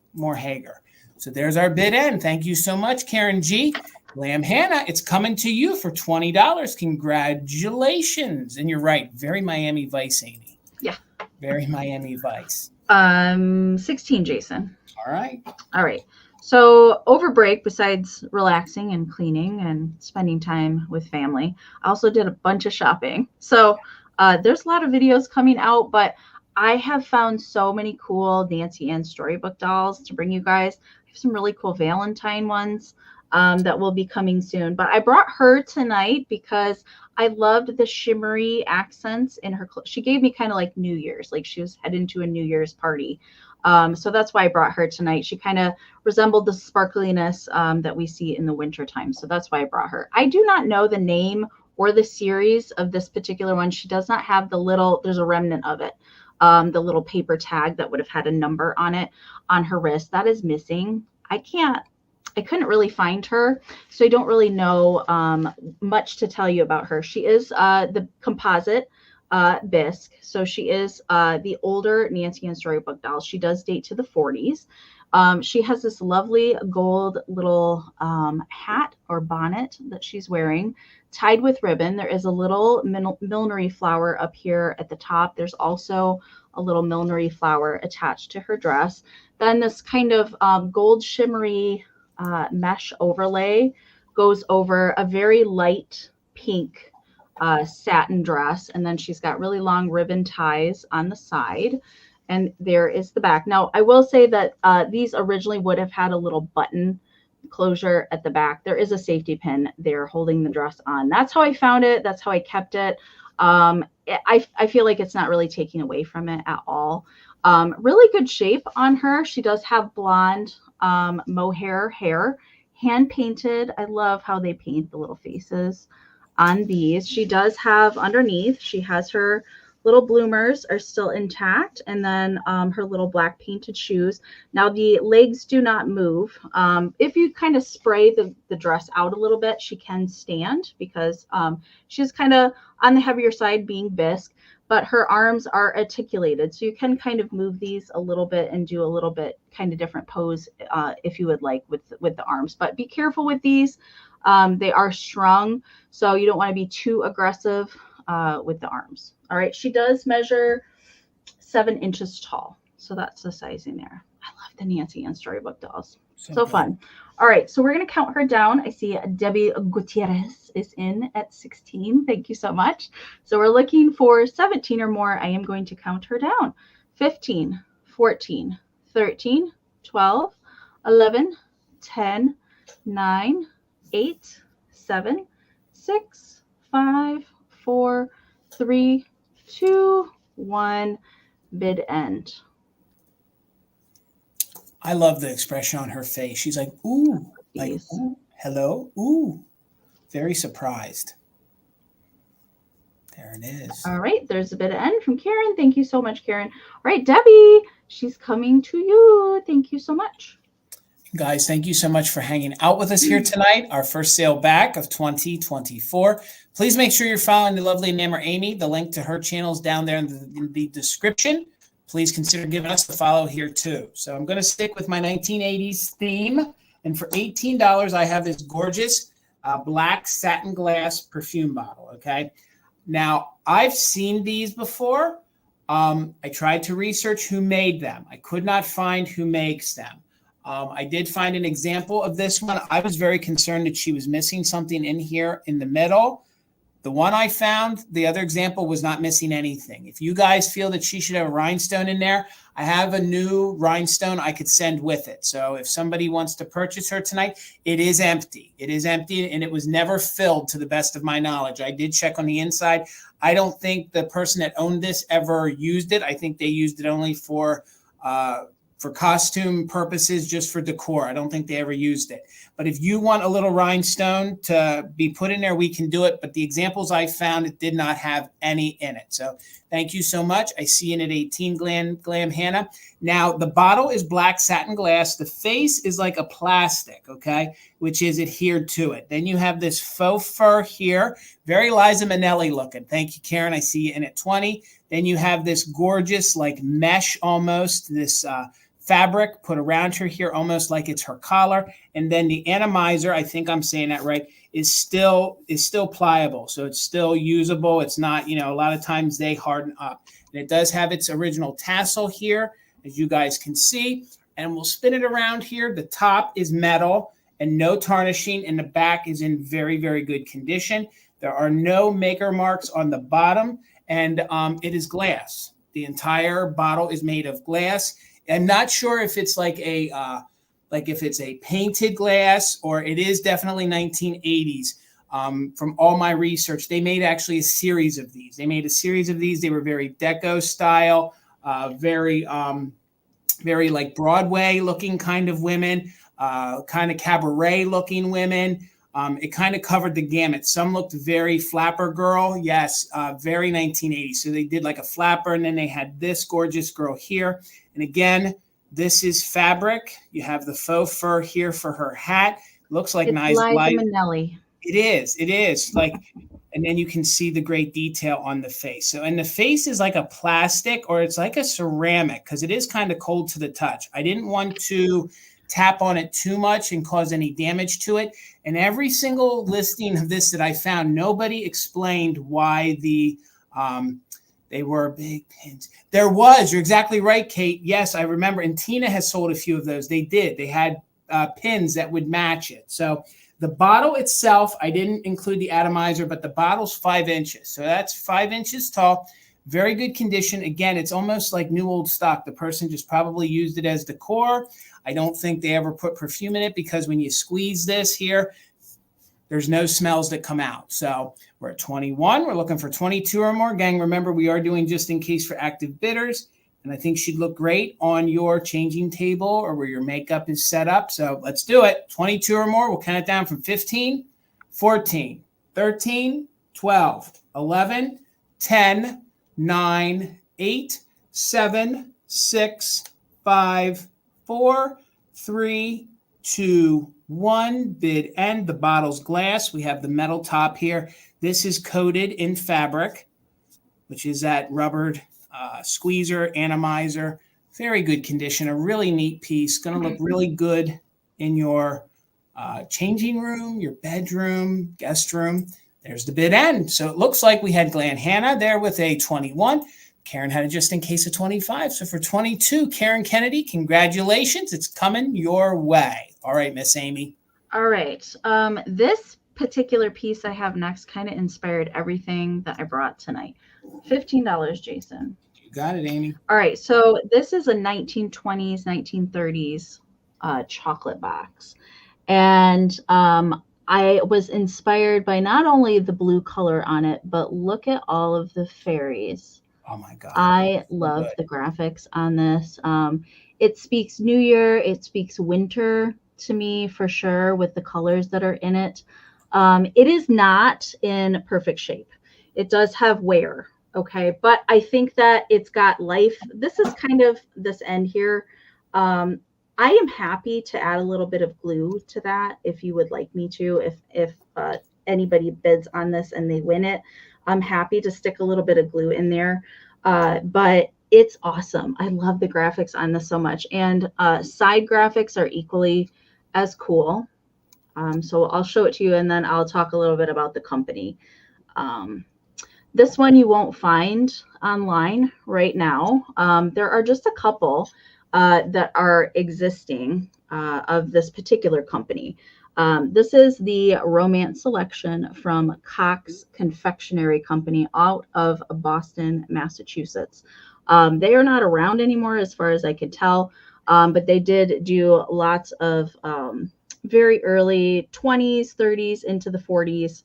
So there's our bid end. Thank you so much, Karen G. Lamb Hannah, it's coming to you for $20. Congratulations. And you're right. Very Miami Vice, Amy. Yeah. Very Miami Vice. 16, Jason. All right. So over break, besides relaxing and cleaning and spending time with family, I also did a bunch of shopping. So there's a lot of videos coming out, but I have found so many cool Nancy Ann storybook dolls to bring you guys. I have some really cool Valentine ones that will be coming soon. But I brought her tonight because I loved the shimmery accents in her clothes. She gave me kind of like New Year's, like she was heading to a New Year's party. So that's why I brought her tonight. She kind of resembled the sparkliness that we see in the wintertime. So that's why I brought her. I do not know the name or the series of this particular one. She does not have there's a remnant of it. The little paper tag that would have had a number on it on her wrist. That is missing. I couldn't really find her, so I don't really know much to tell you about her. She is the composite bisque, so she is the older Nancy Ann storybook doll. She does date to the 40s. She has this lovely gold little hat or bonnet that she's wearing, tied with ribbon. There is a little millinery flower up here at the top. There's also a little millinery flower attached to her dress. Then this kind of gold shimmery mesh overlay goes over a very light pink satin dress. And then she's got really long ribbon ties on the side. And there is the back. Now, I will say that these originally would have had a little button closure at the back. There is a safety pin there holding the dress on. That's how I found it. That's how I kept it. I feel like it's not really taking away from it at all. Really good shape on her. She does have blonde mohair hair, hand painted. I love how they paint the little faces on these. She does have underneath, she has her little bloomers are still intact, and then her little black painted shoes. Now the legs do not move. If you kind of spray the dress out a little bit, she can stand because she's kind of on the heavier side being bisque, but her arms are articulated. So you can kind of move these a little bit and do a little bit kind of different pose if you would like with the arms. But be careful with these. They are strung, so you don't want to be too aggressive with the arms. All right, she does measure 7 inches tall, so that's the sizing there. I love the Nancy Ann storybook dolls. So fun. All right, so we're going to count her down. I see Debbie Gutierrez is in at 16. Thank you so much. So we're looking for 17 or more. I am going to count her down. 15, 14, 13, 12, 11, 10, 9, 8, 7, 6, 5, 4, 3, 2, 1. Bid end. I love the expression on her face. She's like, ooh, like, ooh, hello, ooh, very surprised. There it is. All right, there's a bit of end from Karen. Thank you so much, Karen. All right, Debbie, she's coming to you. Thank you so much. Guys, thank you so much for hanging out with us here tonight. Our first sale back of 2024. Please make sure you're following the lovely Enamor Amie. The link to her channel is down there in the description. Please consider giving us a follow here too. So I'm going to stick with my 1980s theme. And for $18, I have this gorgeous black satin glass perfume bottle. Okay. Now, I've seen these before. I tried to research who made them. I could not find who makes them. I did find an example of this one. I was very concerned that she was missing something in here in the middle. The one I found, the other example, was not missing anything. If you guys feel that she should have a rhinestone in there, I have a new rhinestone I could send with it. So if somebody wants to purchase her tonight, it is empty. It is empty, and it was never filled to the best of my knowledge. I did check on the inside. I don't think the person that owned this ever used it. I think they used it only for costume purposes, just for decor. I don't think they ever used it. But if you want a little rhinestone to be put in there, we can do it. But the examples I found, it did not have any in it. So thank you so much. I see in at 18 Glam Hannah. Now, the bottle is black satin glass. The face is like a plastic, okay, which is adhered to it. Then you have this faux fur here, very Liza Minnelli looking. Thank you, Karen. I see you in at 20. Then you have this gorgeous, like mesh almost, this fabric put around her here, almost like it's her collar. And then the atomizer, I think I'm saying that right, is still pliable. So it's still usable. It's not, a lot of times they harden up. And it does have its original tassel here, as you guys can see. And we'll spin it around here. The top is metal and no tarnishing, and the back is in very, very good condition. There are no maker marks on the bottom, and it is glass. The entire bottle is made of glass. I'm not sure if it's like if it's a painted glass, or it is definitely 1980s. From all my research, they made actually a series of these. They were very deco style, very like Broadway looking kind of women, kind of cabaret looking women. It kind of covered the gamut. Some looked very flapper girl. Yes, very 1980s. So they did like a flapper, and then they had this gorgeous girl here. And again, this is fabric. You have the faux fur here for her hat. Looks like nice light. Minnelli. It is like, and then you can see the great detail on the face. So, and the face is like a plastic, or it's like a ceramic, because it is kind of cold to the touch. I didn't want to tap on it too much and cause any damage to it. And every single listing of this that I found, nobody explained why they were big pins. You're exactly right, Kate. Yes, I remember. And Tina has sold a few of those. They did. They had pins that would match it. So the bottle itself, I didn't include the atomizer, but the bottle's 5 inches. So that's 5 inches tall. Very good condition. Again, it's almost like new old stock. The person just probably used it as decor. I don't think they ever put perfume in it, because when you squeeze this here, there's no smells that come out. So we're at 21. We're looking for 22 or more. Gang, remember, we are doing just in case for active bidders. And I think she'd look great on your changing table or where your makeup is set up. So let's do it. 22 or more. We'll count it down from 15, 14, 13, 12, 11, 10, 9, 8, 7, 6, 5, 4, 3, 2, 1. Bid end. The bottle's glass. We have the metal top here. This is coated in fabric, which is that rubbered squeezer, atomizer. Very good condition. A really neat piece. Going to look really good in your changing room, your bedroom, guest room. There's the bid end. So it looks like we had Glam Hannah there with a 21. Karen had a just in case of 25. So for 22, Karen Kennedy, congratulations. It's coming your way. All right, Miss Amie. All right. This particular piece I have next kind of inspired everything that I brought tonight. $15, Jason. You got it, Amie. All right. So this is a 1920s, 1930s chocolate box. And I was inspired by not only the blue color on it, but look at all of the fairies. Oh my God. I love the graphics on this. It speaks New Year. It speaks winter to me for sure with the colors that are in it. It is not in perfect shape. It does have wear. Okay. But I think that it's got life. This is kind of this end here. I am happy to add a little bit of glue to that if you would like me to. If anybody bids on this and they win it, I'm happy to stick a little bit of glue in there. But it's awesome. I love the graphics on this so much. And side graphics are equally as cool. So I'll show it to you, and then I'll talk a little bit about the company. This one you won't find online right now. There are just a couple that are existing. of this particular company. This is the romance selection from Cox Confectionery Company out of Boston, Massachusetts. They are not around anymore as far as I could tell, but they did do lots of very early 20s, 30s into the 40s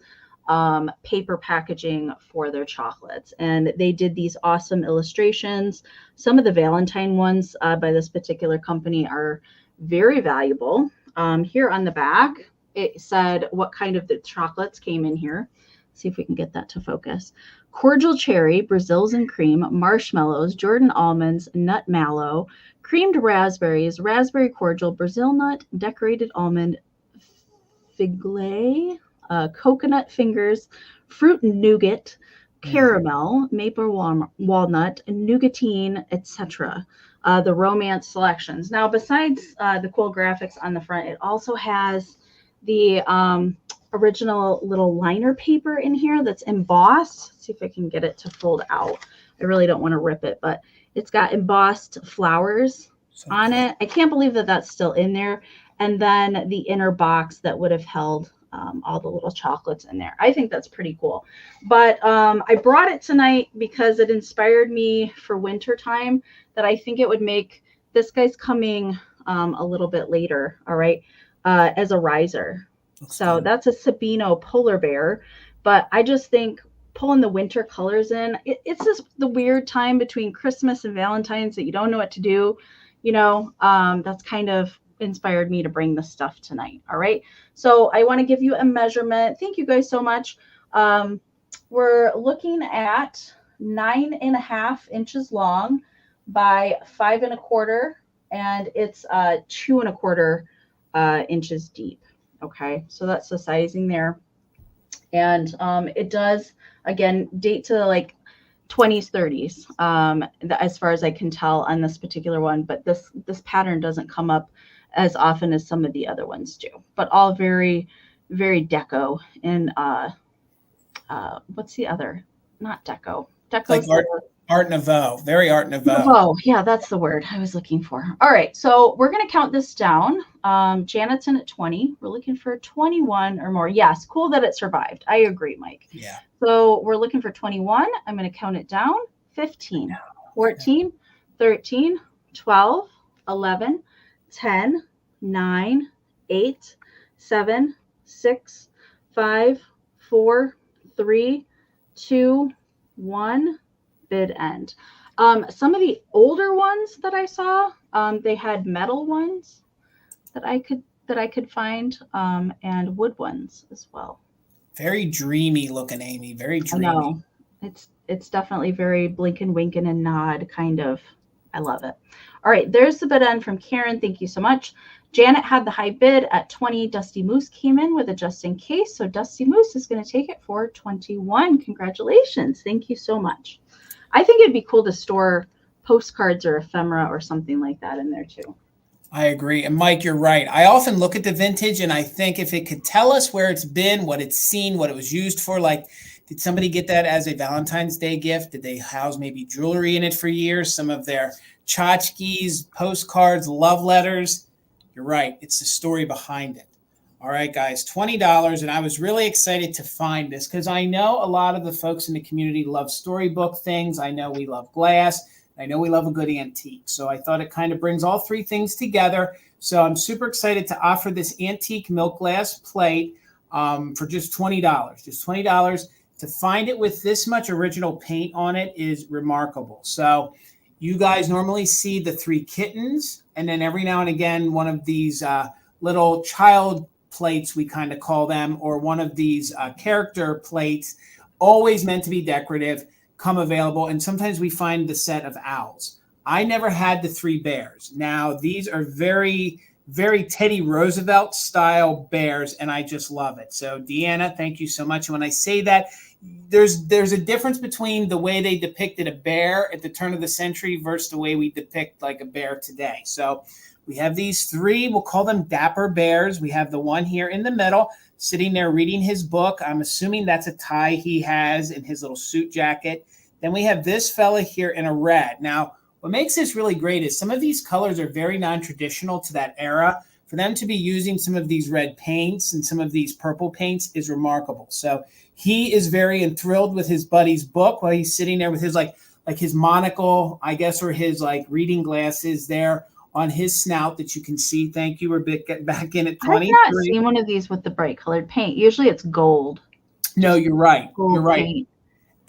paper packaging for their chocolates. And they did these awesome illustrations. Some of the Valentine ones by this particular company are very valuable. Here on the back, it said what kind of the chocolates came in here. See if we can get that to focus. Cordial cherry, Brazils and cream, marshmallows, Jordan almonds, nut mallow, creamed raspberries, raspberry cordial, Brazil nut, decorated almond, figle, coconut fingers, fruit nougat, caramel, maple walnut, nougatine, etc. The romance selections. Now, besides the cool graphics on the front, it also has the original little liner paper in here that's embossed. Let's see if I can get it to fold out. I really don't want to rip it, but it's got embossed flowers on it. I can't believe that that's still in there. And then the inner box that would have held all the little chocolates in there. I think that's pretty cool. But I brought it tonight because it inspired me for winter time, that I think it would make this guy's coming a little bit later, all right, as a riser. So that's a Sabino polar bear. But I just think pulling the winter colors in, it's just the weird time between Christmas and Valentine's that you don't know what to do. You know, that's kind of inspired me to bring this stuff tonight. All right. So I want to give you a measurement. Thank you guys so much. We're looking at 9.5 inches long by 5 1/4, and it's 2 1/4 inches deep. Okay. So that's the sizing there. And it does, again, date to like 20s, 30s, as far as I can tell on this particular one. But this pattern doesn't come up as often as some of the other ones do, but all very, very deco. And what's the other? Not deco. Deco's like Art Nouveau, very Art Nouveau. Oh, yeah, that's the word I was looking for. All right, so we're going to count this down. Janet's in at 20. We're looking for 21 or more. Yes, cool that it survived. I agree, Mike. Yeah. So we're looking for 21. I'm going to count it down. 15, 14, 13, 12, 11, 10, 9, 8, 7, 6, 5, 4, 3, 2, 1. Bid end. Some of the older ones that I saw, they had metal ones that I could find, and wood ones as well. Very dreamy looking, Amie. Very dreamy. I know. It's definitely very blink and wink and a nod kind of. I love it. All right, there's the bid end from Karen. Thank you so much. Janet had the high bid at 20. Dusty Moose came in with a just in case. So Dusty Moose is going to take it for 21. Congratulations. Thank you so much. I think it'd be cool to store postcards or ephemera or something like that in there too. I agree. And Mike, you're right. I often look at the vintage and I think if it could tell us where it's been, what it's seen, what it was used for, like, did somebody get that as a Valentine's Day gift? Did they house maybe jewelry in it for years? Some of their tchotchkes, postcards, love letters. You're right. It's the story behind it. All right, guys, $20. And I was really excited to find this because I know a lot of the folks in the community love storybook things. I know we love glass. I know we love a good antique. So I thought it kind of brings all three things together. So I'm super excited to offer this antique milk glass plate for just $20. Just $20. To find it with this much original paint on it is remarkable. So you guys normally see the three kittens, and then every now and again, one of these little child plates, we kind of call them, or one of these character plates, always meant to be decorative, come available. And sometimes we find the set of owls. I never had the three bears. Now, these are very, very Teddy Roosevelt style bears, and I just love it. So Deanna, thank you so much. And when I say that, there's a difference between the way they depicted a bear at the turn of the century versus the way we depict like a bear today. So we have these three, we'll call them dapper bears. We have the one here in the middle sitting there reading his book. I'm assuming that's a tie he has in his little suit jacket. Then we have this fella here in a red. Now, what makes this really great is some of these colors are very non-traditional to that era. for them to be using some of these red paints and some of these purple paints is remarkable. So he is very enthralled with his buddy's book while he's sitting there with his like his monocle, I guess, or his like reading glasses there on his snout that you can see. Thank you. We're getting back in at 23. I've not seen one of these with the bright colored paint. Usually it's gold. No, you're right. You're right. Paint.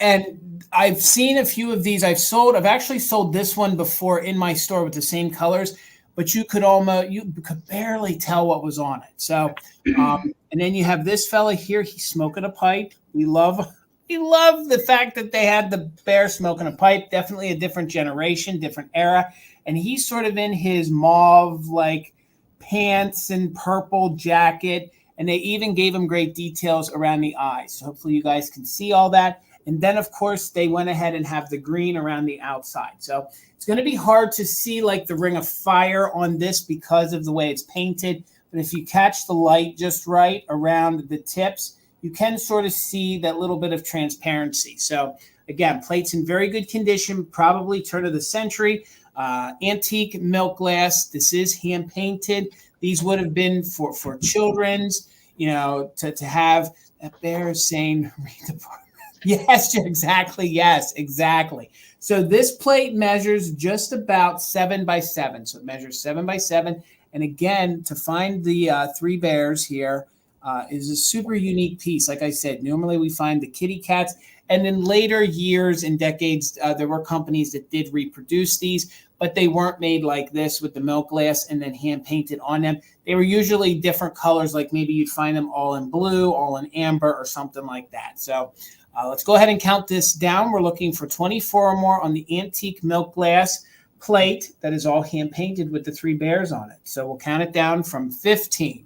And I've seen a few of these. I've actually sold this one before in my store with the same colors, but you could barely tell what was on it. So, and then you have this fella here. He's smoking a pipe. We love the fact that they had the bear smoking a pipe. Definitely a different generation, different era. And he's sort of in his mauve like pants and purple jacket. And they even gave him great details around the eyes. So hopefully you guys can see all that. And then, of course, they went ahead and have the green around the outside. So it's going to be hard to see like the ring of fire on this because of the way it's painted. But if you catch the light just right around the tips, you can sort of see that little bit of transparency. So again, plates in very good condition, probably turn of the century, antique milk glass. This is hand painted. These would have been for children's, to have. That bear is saying, read the part. Yes, exactly. Yes, exactly. So this plate measures just about 7 by 7. So it measures 7 by 7. And again, to find the 3 bears here is a super unique piece. Like I said, normally we find the kitty cats. And in later years and decades, there were companies that did reproduce these, but they weren't made like this with the milk glass and then hand painted on them. They were usually different colors, like maybe you'd find them all in blue, all in amber, or something like that. So let's go ahead and count this down. We're looking for 24 or more on the antique milk glass plate that is all hand painted with the 3 bears on it. So we'll count it down from 15,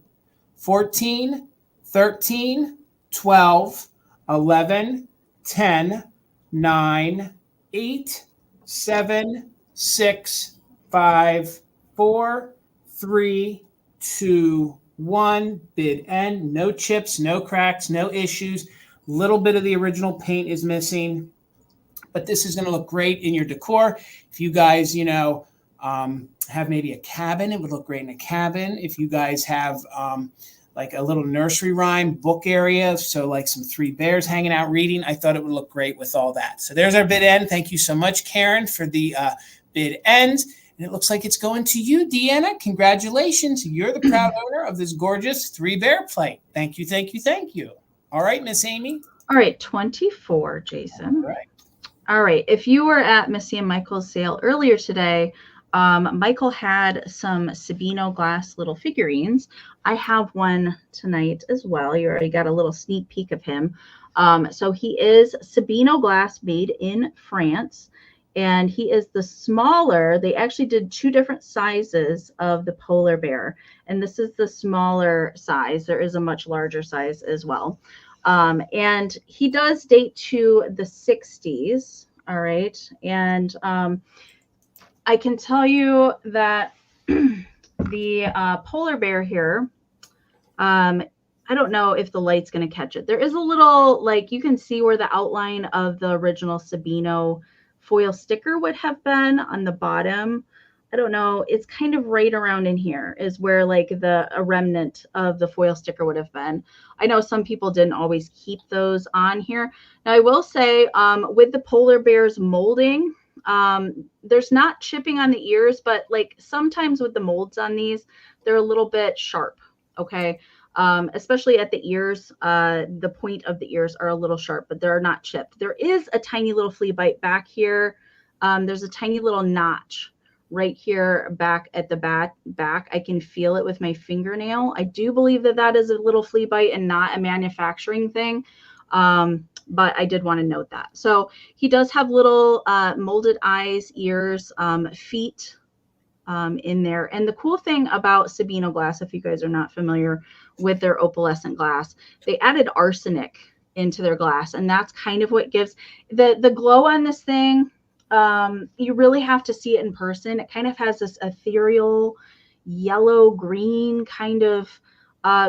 14, 13, 12, 11, 10, 9, 8, 7, 6, 5, 4, 3, 2, 1. Bid end. No chips, no cracks, no issues. Little bit of the original paint is missing, but this is going to look great in your decor. If you guys, have maybe a cabin, it would look great in a cabin. If you guys have like a little nursery rhyme book area, so like some 3 bears hanging out reading, I thought it would look great with all that. So there's our bid end. Thank you so much, Karen, for the bid end. And it looks like it's going to you, Deanna. Congratulations. You're the proud owner of this gorgeous 3 bear plate. Thank you, thank you, thank you. All right, Miss Amie. All right, 24, Jason. All right. All right. If you were at Missy and Michael's sale earlier today, Michael had some Sabino glass little figurines. I have one tonight as well. You already got a little sneak peek of him. So he is Sabino glass made in France, and he is the smaller. They actually did 2 different sizes of the polar bear, and this is the smaller size. There is a much larger size as well. And he does date to the 60s. All right. And I can tell you that the polar bear here, I don't know if the light's going to catch it. There is a little, like, you can see where the outline of the original Sabino foil sticker would have been on the bottom. I don't know. It's kind of right around in here is where like a remnant of the foil sticker would have been. I know some people didn't always keep those on here. Now I will say with the polar bear's molding, there's not chipping on the ears, but like sometimes with the molds on these, they're a little bit sharp. Okay. Especially at the ears, the point of the ears are a little sharp, but they're not chipped. There is a tiny little flea bite back here. There's a tiny little notch right here back at the back. I can feel it with my fingernail. I do believe that that is a little flea bite and not a manufacturing thing. But I did want to note that. So he does have little molded eyes, ears, feet in there. And the cool thing about Sabino glass, if you guys are not familiar with their opalescent glass, they added arsenic into their glass. And that's kind of what gives the glow on this thing. You really have to see it in person. It kind of has this ethereal yellow green kind of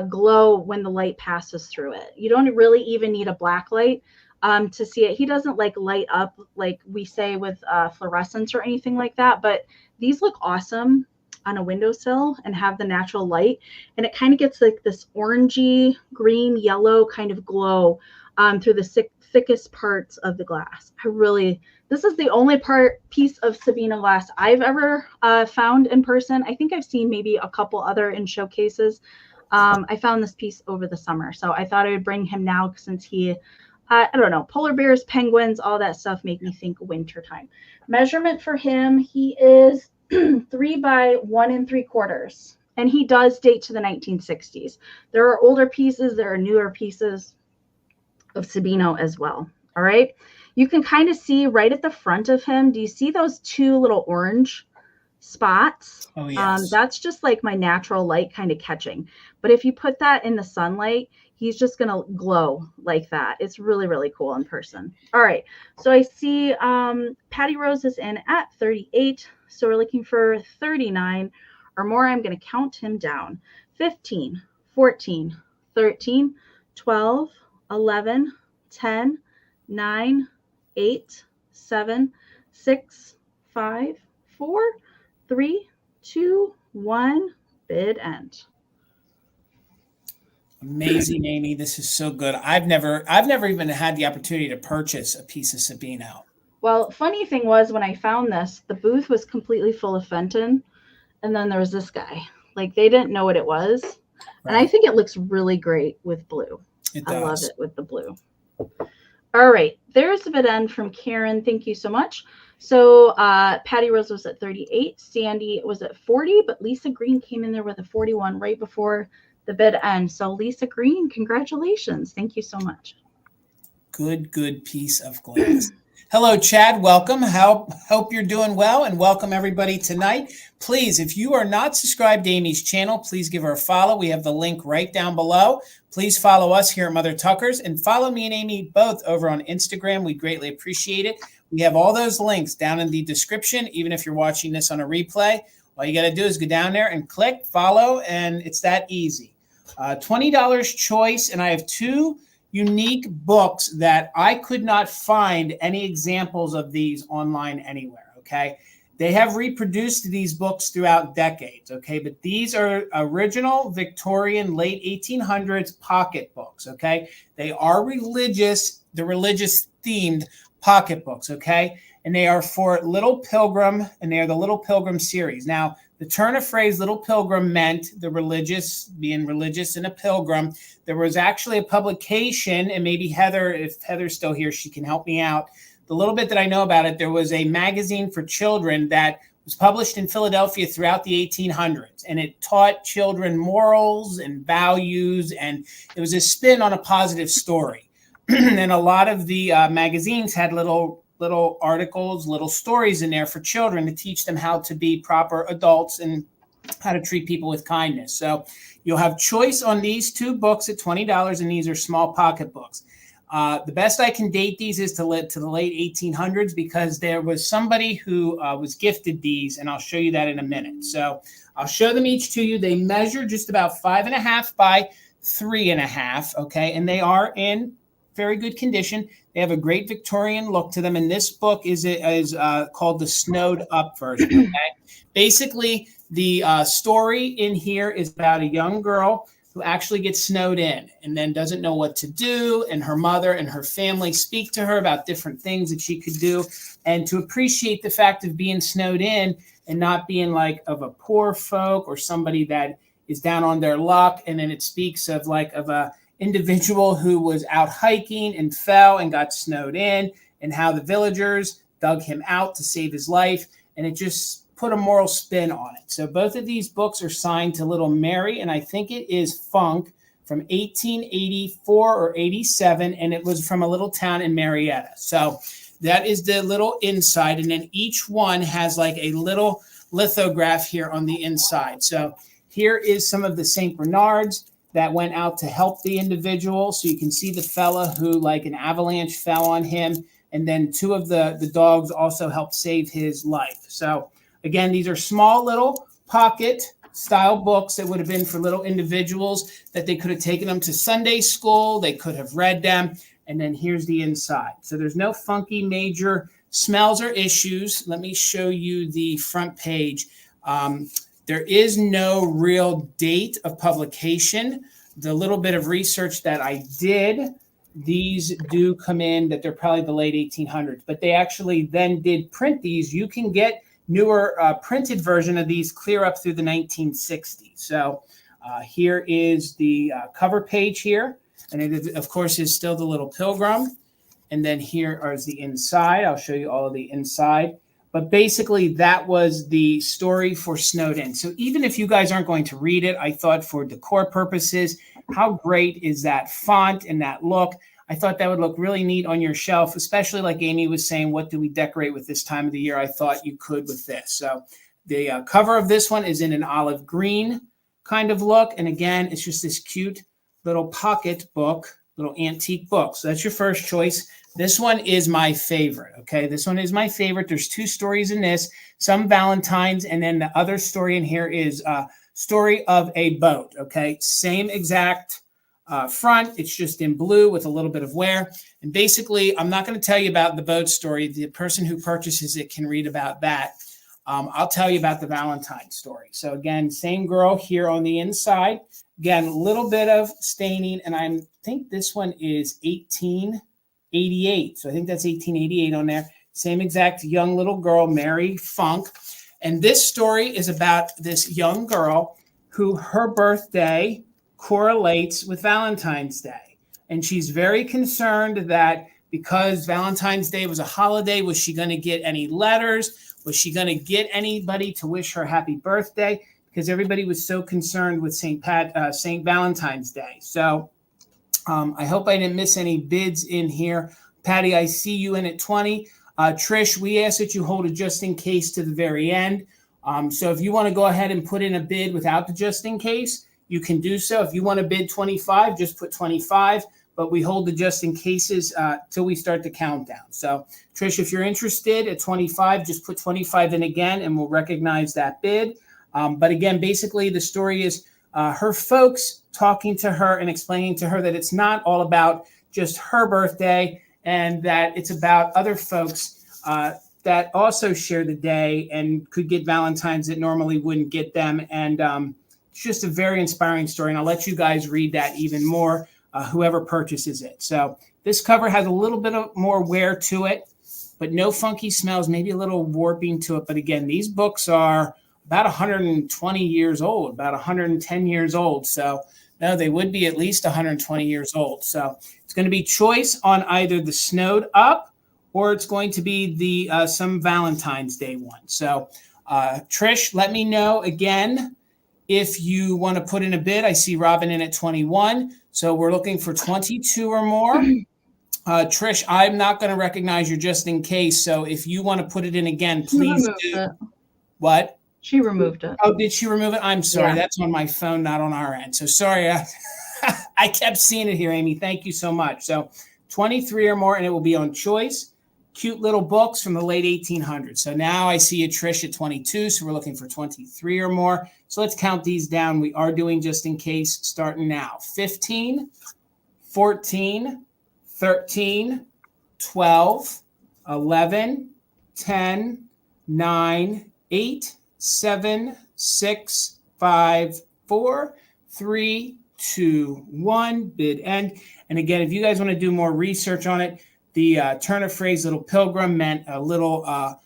glow when the light passes through it. You don't really even need a black light to see it. He doesn't like light up like we say with fluorescence or anything like that, but these look awesome. on a windowsill and have the natural light, and it kind of gets like this orangey, green, yellow kind of glow through the thickest parts of the glass. This is the only piece of Sabino glass I've ever found in person. I think I've seen maybe a couple other in showcases. I found this piece over the summer, so I thought I would bring him now since he, I don't know, polar bears, penguins, all that stuff make me think wintertime. Measurement for him, he is 3 by 1 3/4, and he does date to the 1960s. There are older pieces, there are newer pieces of Sabino as well. All right. You can kind of see right at the front of him. Do you see those 2 little orange spots? Oh, yes. That's just like my natural light kind of catching. But if you put that in the sunlight, he's just going to glow like that. It's really, really cool in person. All right. So I see Patty Rose is in at 38. So we're looking for 39 or more. I'm going to count him down. 15, 14, 13, 12, 11, 10, 9, 8, 7, 6, 5, 4, 3, 2, 1. Bid end. Amazing, Amie. This is so good. I've never even had the opportunity to purchase a piece of Sabino. Well, funny thing was when I found this, the booth was completely full of Fenton, and then there was this guy. Like they didn't know what it was, and I think it looks really great with blue. I love it with the blue. All right, there's the bid end from Karen. Thank you so much. So Patty Rose was at 38, Sandy was at 40, but Lisa Green came in there with a 41 right before the bid end. So Lisa Green, congratulations. Thank you so much. Good piece of glass. Hello, Chad. Welcome. Hope you're doing well, and welcome everybody tonight. Please, if you are not subscribed to Amie's channel, please give her a follow. We have the link right down below. Please follow us here at Mother Tuckers, and follow me and Amie both over on Instagram. We greatly appreciate it. We have all those links down in the description, even if you're watching this on a replay. All you got to do is go down there and click follow, and it's that easy. $20 choice, and I have 2 unique books that I could not find any examples of these online anywhere, okay? They have reproduced these books throughout decades, okay? But these are original Victorian late 1800s pocket books, okay? They are religious, the religious themed pocket books, okay? And they are for Little Pilgrim, and they are the Little Pilgrim series. Now, the turn of phrase Little Pilgrim meant the religious, being religious and a pilgrim. There was actually a publication, and maybe Heather, if Heather's still here, she can help me out. The little bit that I know about it, there was a magazine for children that was published in Philadelphia throughout the 1800s, and it taught children morals and values, and it was a spin on a positive story. And a lot of the magazines had little articles, little stories in there for children to teach them how to be proper adults and how to treat people with kindness. So you'll have choice on these 2 books at $20, and these are small pocket books. The best I can date these is to the late 1800s, because there was somebody who was gifted these, and I'll show you that in a minute. So I'll show them each to you. They measure just about 5.5 by 3.5, okay, and they are in very good condition. They have a great Victorian look to them, and this book is called the Snowed Up version. Okay? Basically, the story in here is about a young girl who actually gets snowed in and then doesn't know what to do, and her mother and her family speak to her about different things that she could do, and to appreciate the fact of being snowed in and not being like of a poor folk or somebody that is down on their luck. And then it speaks of a individual who was out hiking and fell and got snowed in, and how the villagers dug him out to save his life, and it just put a moral spin on it. So both of these books are signed to Little Mary, and I think it is Funk from 1884 or 87, and it was from a little town in Marietta. So that is the little inside, and then each one has like a little lithograph here on the inside. So here is some of the St. Bernards that went out to help the individual. So you can see the fella who, like, an avalanche fell on him. And then 2 of the dogs also helped save his life. So again, these are small little pocket style books that would have been for little individuals that they could have taken them to Sunday school. They could have read them. And then here's the inside. So there's no funky major smells or issues. Let me show you the front page. There is no real date of publication. The little bit of research that I did, these do come in that they're probably the late 1800s, but they actually then did print these. You can get newer printed version of these clear up through the 1960s. So here is the cover page here. And it, of course, is still the little pilgrim. And then here is the inside. I'll show you all of the inside. But basically, that was the story for Snowed In. So even if you guys aren't going to read it, I thought for decor purposes, how great is that font and that look? I thought that would look really neat on your shelf, especially like Amie was saying, what do we decorate with this time of the year? I thought you could with this. So the cover of this one is in an olive green kind of look. And again, it's just this cute little pocket book, little antique book. So that's your first choice. This one is my favorite, okay? This one is my favorite. There's two stories in this, some Valentine's, and then the other story in here is a story of a boat, okay? Same exact front. It's just in blue with a little bit of wear. And basically, I'm not going to tell you about the boat story. The person who purchases it can read about that. I'll tell you about the Valentine story. So again, same girl here on the inside. Again, a little bit of staining, and I think this one is 1888. So I think that's 1888 on there. Same exact young little girl, Mary Funk. And this story is about this young girl who her birthday correlates with Valentine's Day. And she's very concerned that because Valentine's Day was a holiday, was she going to get any letters? Was she going to get anybody to wish her happy birthday? Because everybody was so concerned with St. Valentine's Day. So I hope I didn't miss any bids in here. Patty, I see you in at 20. Trish, we ask that you hold a just in case to the very end. So if you want to go ahead and put in a bid without the just in case, you can do so. If you want to bid 25, just put 25. But we hold the just in cases till we start the countdown. So Trish, if you're interested at 25, just put 25 in again and we'll recognize that bid. But again, basically the story is her folks talking to her and explaining to her that it's not all about just her birthday and that it's about other folks that also share the day and could get Valentines that normally wouldn't get them. And it's just a very inspiring story. And I'll let you guys read that even more, whoever purchases it. So this cover has a little bit of more wear to it, but no funky smells, maybe a little warping to it. But again, these books are about 120 years old, about 110 years old. So no, they would be at least 120 years old. So it's going to be choice on either the Snowed Up or it's going to be the some Valentine's Day one. So Trish, let me know again if you want to put in a bid. I see Robin in at 21. So we're looking for 22 or more. Trish, I'm not going to recognize you just in case. So if you want to put it in again, please do. It. What? She removed it. Oh, did she remove it? I'm sorry. Yeah. That's on my phone, not on our end. So sorry. I kept seeing it here, Amie. Thank you so much. So 23 or more, and it will be on choice. Cute little books from the late 1800s. So now I see a Trish at 22. So we're looking for 23 or more. So let's count these down. We are doing just in case starting now. 15, 14, 13, 12, 11, 10, 9, 8, 7, 6, 5, 4, 3, 2, 1. Bid end. And again, if you guys want to do more research on it, the turn of phrase "little pilgrim" meant a little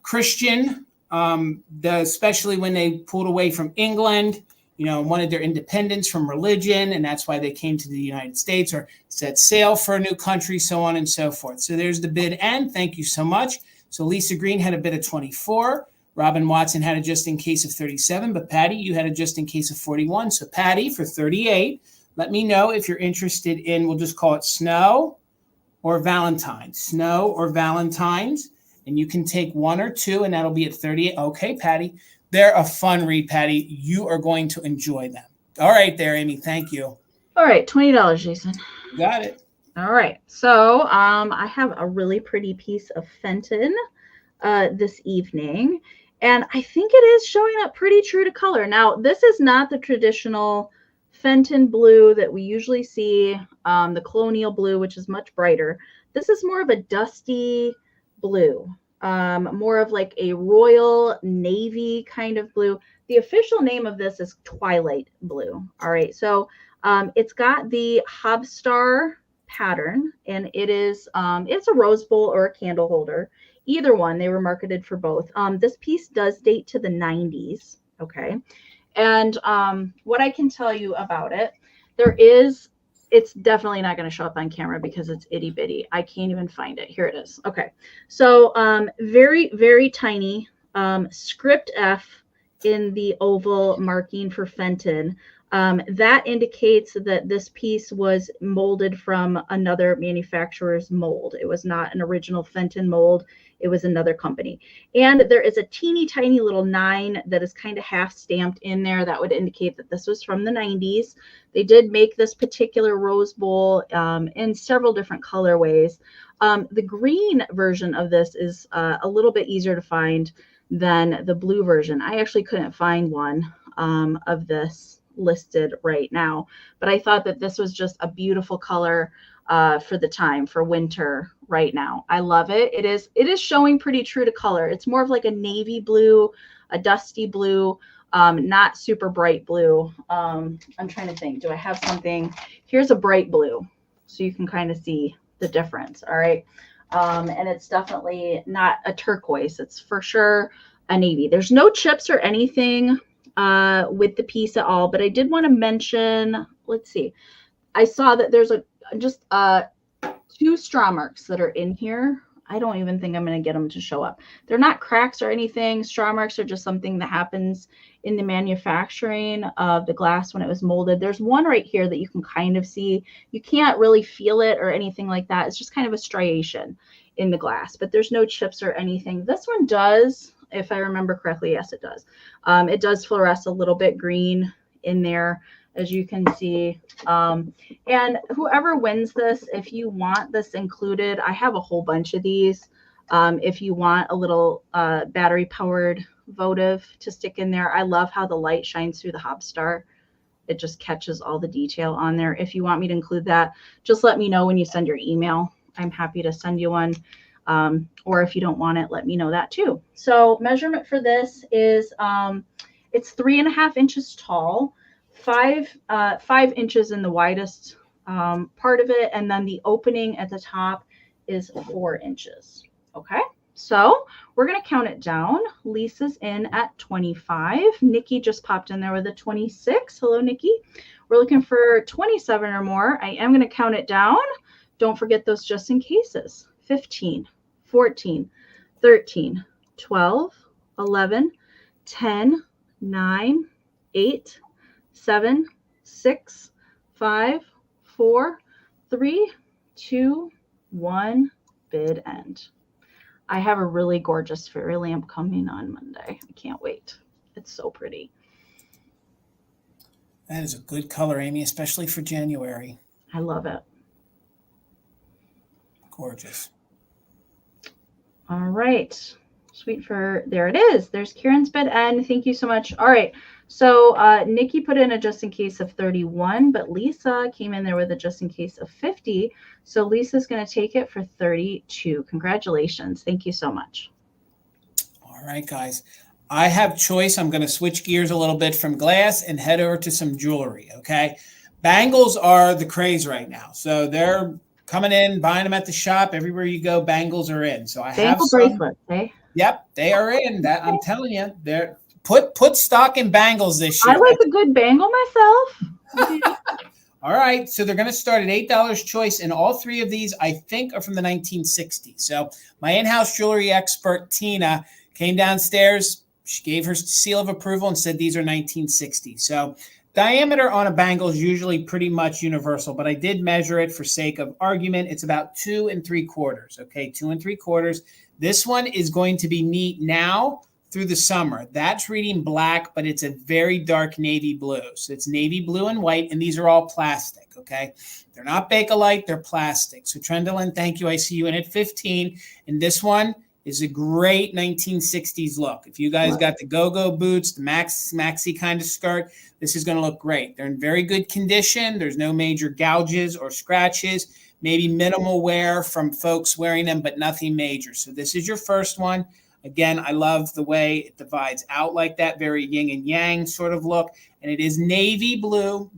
Christian, especially when they pulled away from England, wanted their independence from religion, and that's why they came to the United States or set sail for a new country, so on and so forth. So there's the bid end. Thank you so much. So Lisa Green had a bid of 24. Robin Watson had a just in case of 37, but Patty, you had a just in case of 41. So Patty, for 38, let me know if you're interested in, we'll just call it Snow or Valentine's. Snow or Valentine's. And you can take one or two, and that'll be at 38. Okay, Patty. They're a fun read, Patty. You are going to enjoy them. All right there, Amie. Thank you. All right, $20, Jason. You got it. All right. So I have a really pretty piece of Fenton this evening. And I think it is showing up pretty true to color. Now, this is not the traditional Fenton blue that we usually see, the colonial blue, which is much brighter. This is more of a dusty blue, more of like a royal navy kind of blue. the official name of this is Twilight Blue. All right. So it's got the Hobstar pattern, and it is it's a rose bowl or a candle holder. Either one, they were marketed for both. This piece does date to the 90s. Okay. And what I can tell you about it, it's definitely not going to show up on camera because it's itty bitty. I can't even find it. Here it is. Okay. So very, very tiny script F in the oval marking for Fenton. That indicates that this piece was molded from another manufacturer's mold. It was not an original Fenton mold. It was another company. And there is a teeny tiny little 9 that is kind of half stamped in there. That would indicate that this was from the 90s. They did make this particular rose bowl in several different colorways. The green version of this is a little bit easier to find than the blue version. I actually couldn't find one of this listed right now, but I thought that this was just a beautiful color for the time, for winter right now. I love it. It is showing pretty true to color. It's more of like a navy blue, a dusty blue, not super bright blue. I'm trying to think, do I have something? Here's a bright blue, so you can kind of see the difference. All right. And it's definitely not a turquoise. It's for sure a navy. There's no chips or anything with the piece at all, but I did want to mention, let's see, I saw that there's just 2 straw marks that are in here. I don't even think I'm going to get them to show up. They're not cracks or anything. Straw marks are just something that happens in the manufacturing of the glass when it was molded. There's one right here that you can kind of see. You can't really feel it or anything like that. It's just kind of a striation in the glass, but there's no chips or anything. This one does, if I remember correctly. Yes, it does. It does fluoresce a little bit green in there, as you can see. And whoever wins this, if you want this included, I have a whole bunch of these. If you want a little battery powered votive to stick in there, I love how the light shines through the Hobstar. It just catches all the detail on there. If you want me to include that, just let me know when you send your email. I'm happy to send you one. Or if you don't want it, let me know that too. So measurement for this is, it's 3.5 inches tall, 5 inches in the widest part of it. And then the opening at the top is 4 inches. Okay. So we're going to count it down. Lisa's in at 25. Nikki just popped in there with a 26. Hello, Nikki. We're looking for 27 or more. I am going to count it down. Don't forget those just in cases. 15, 14, 13, 12, 11, 10, 9, 8, 7, 6, 5, 4, 3, 2, 1, bid end. I have a really gorgeous fairy lamp coming on Monday. I can't wait. It's so pretty. That is a good color, Amie, especially for January. I love it. Gorgeous. All right. Sweet for, there it is. There's Kieran's bid end. Thank you so much. All right. So Nikki put in a just in case of 31, but Lisa came in there with a just in case of 50. So Lisa's going to take it for 32. Congratulations. Thank you so much. All right, guys. I have choice. I'm going to switch gears a little bit from glass and head over to some jewelry. Okay. Bangles are the craze right now. So they're coming in, buying them at the shop. Everywhere you go, bangles are in. So I have some bracelets, eh? Yep, they are in. That I'm telling you, they're put stock in bangles this year. I like a good bangle myself. All right, so they're going to start at $8 choice, and all 3 of these I think are from the 1960s. So my in-house jewelry expert Tina came downstairs. She gave her seal of approval and said these are 1960s. So diameter on a bangle is usually pretty much universal, but I did measure it for sake of argument. It's about 2 3/4. Okay, 2 3/4. This one is going to be neat now through the summer. That's reading black, but it's a very dark navy blue. So it's navy blue and white, and these are all plastic, okay? They're not Bakelite, they're plastic. So Trendalyn, thank you. I see you in at 15. And this one is a great 1960s look. If you guys got the go-go boots, the maxi kind of skirt, this is going to look great. They're in very good condition. There's no major gouges or scratches. Maybe minimal wear from folks wearing them, but nothing major. So this is your first one. Again, I love the way it divides out like that, very yin and yang sort of look. And it is navy blue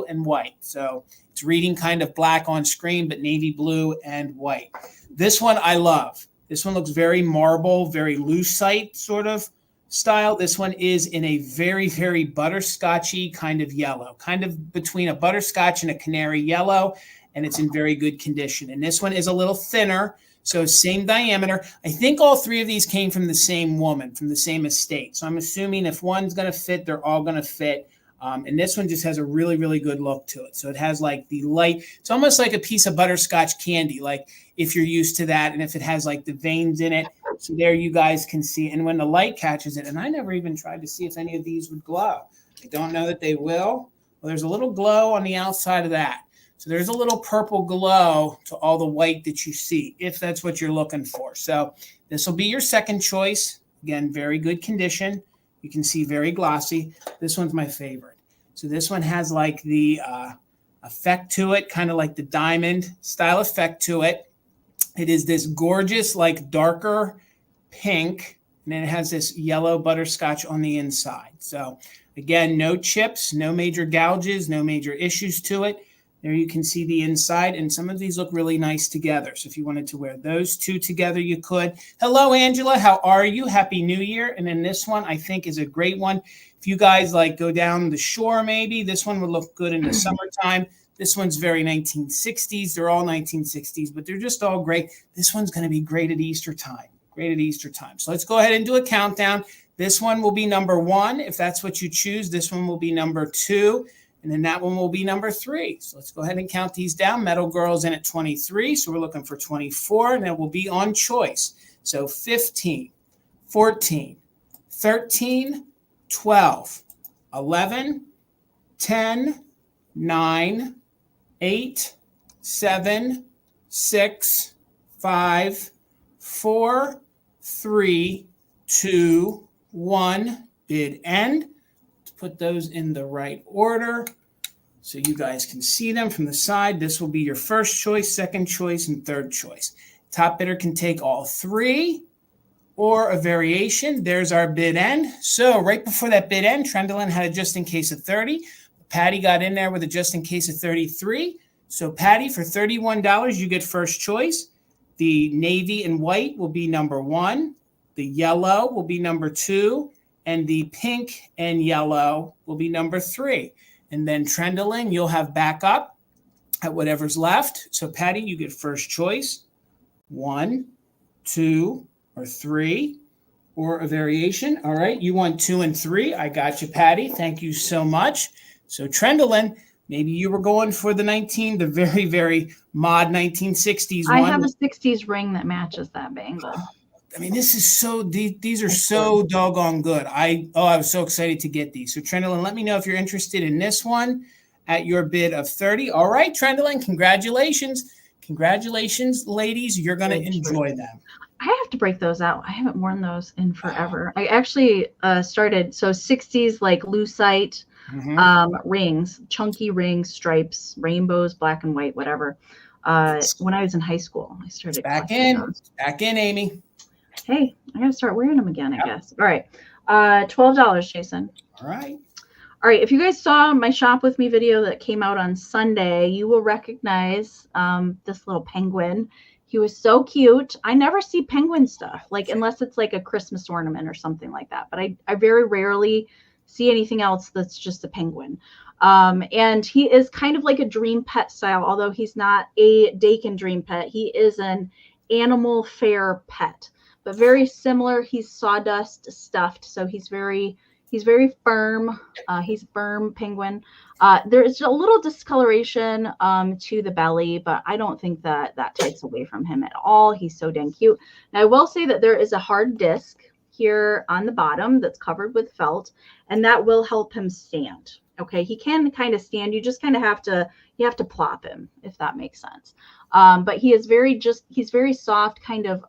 and white. So it's reading kind of black on screen, but navy blue and white. This one I love. This one looks very marble, very lucite sort of style. This one is in a very, very butterscotchy kind of yellow, kind of between a butterscotch and a canary yellow, and it's in very good condition. And this one is a little thinner, so same diameter. I think all three of these came from the same woman, from the same estate. So I'm assuming if one's going to fit, they're all going to fit. And this one just has a really, really good look to it. So it has like the light, it's almost like a piece of butterscotch candy, like if you're used to that, and if it has like the veins in it. So there you guys can see. And when the light catches it, and I never even tried to see if any of these would glow. I don't know that they will. Well, there's a little glow on the outside of that. So there's a little purple glow to all the white that you see, if that's what you're looking for. So this will be your second choice. Again, very good condition. You can see very glossy. This one's my favorite. So this one has like the effect to it, kind of like the diamond style effect to it. It is this gorgeous, like darker pink, and then it has this yellow butterscotch on the inside. So again, no chips, no major gouges, no major issues to it. There you can see the inside, and some of these look really nice together. So if you wanted to wear those two together, you could. Hello, Angela. How are you? Happy New Year. And then this one I think is a great one. If you guys like go down the shore, maybe this one would look good in the summertime. This one's very 1960s. They're all 1960s, but they're just all great. This one's going to be great at Easter time. Great at Easter time. So let's go ahead and do a countdown. This one will be number 1, if that's what you choose. This one will be number 2. And then that one will be number 3. So let's go ahead and count these down. Metal Girl's in at 23. So we're looking for 24, and it will be on choice. So 15, 14, 13, 12, 11, 10, 9, 8, 7, 6, 5, 4, 3, 2, 1. Bid end. Put those in the right order so you guys can see them from the side. This will be your first choice, second choice, and third choice. Top bidder can take all 3 or a variation. There's our bid end. So right before that bid end, Trendolin had a just in case of 30. Patty got in there with a just in case of 33. So Patty, for $31, you get first choice. The navy and white will be number 1. The yellow will be number 2. And the pink and yellow will be number 3. And then Trendolin, you'll have backup at whatever's left. So Patty, you get first choice, 1, 2, or 3, or a variation. All right, you want 2 and 3. I got you, Patty. Thank you so much. So Trendolin, maybe you were going for the very, very mod 1960s one. I have a 60s ring that matches that bangle. I mean, this is so, these are so doggone good. I was so excited to get these. So Trendolin, let me know if you're interested in this one at your bid of 30. All right, Trendolin, congratulations. Congratulations, ladies. You're going to enjoy them. I have to break those out. I haven't worn those in forever. I actually started, so 60s, like lucite rings, chunky rings, stripes, rainbows, black and white, whatever. When I was in high school, I started back in, Amie. Hey, I gotta start wearing them again, I guess. All right. $12, Jason. All right. All right. If you guys saw my shop with me video that came out on Sunday, you will recognize this little penguin. He was so cute. I never see penguin stuff, like unless it's like a Christmas ornament or something like that. But I very rarely see anything else that's just a penguin. And he is kind of like a dream pet style, although he's not a Dakin dream pet. He is an animal fair pet. But very similar. He's sawdust stuffed, so he's very firm. He's firm penguin. There's a little discoloration to the belly, but I don't think that takes away from him at all. He's so dang cute. Now I will say that there is a hard disc here on the bottom that's covered with felt, and that will help him stand. Okay, he can kind of stand. You just kind of have to plop him, if that makes sense. But he is he's very soft, kind of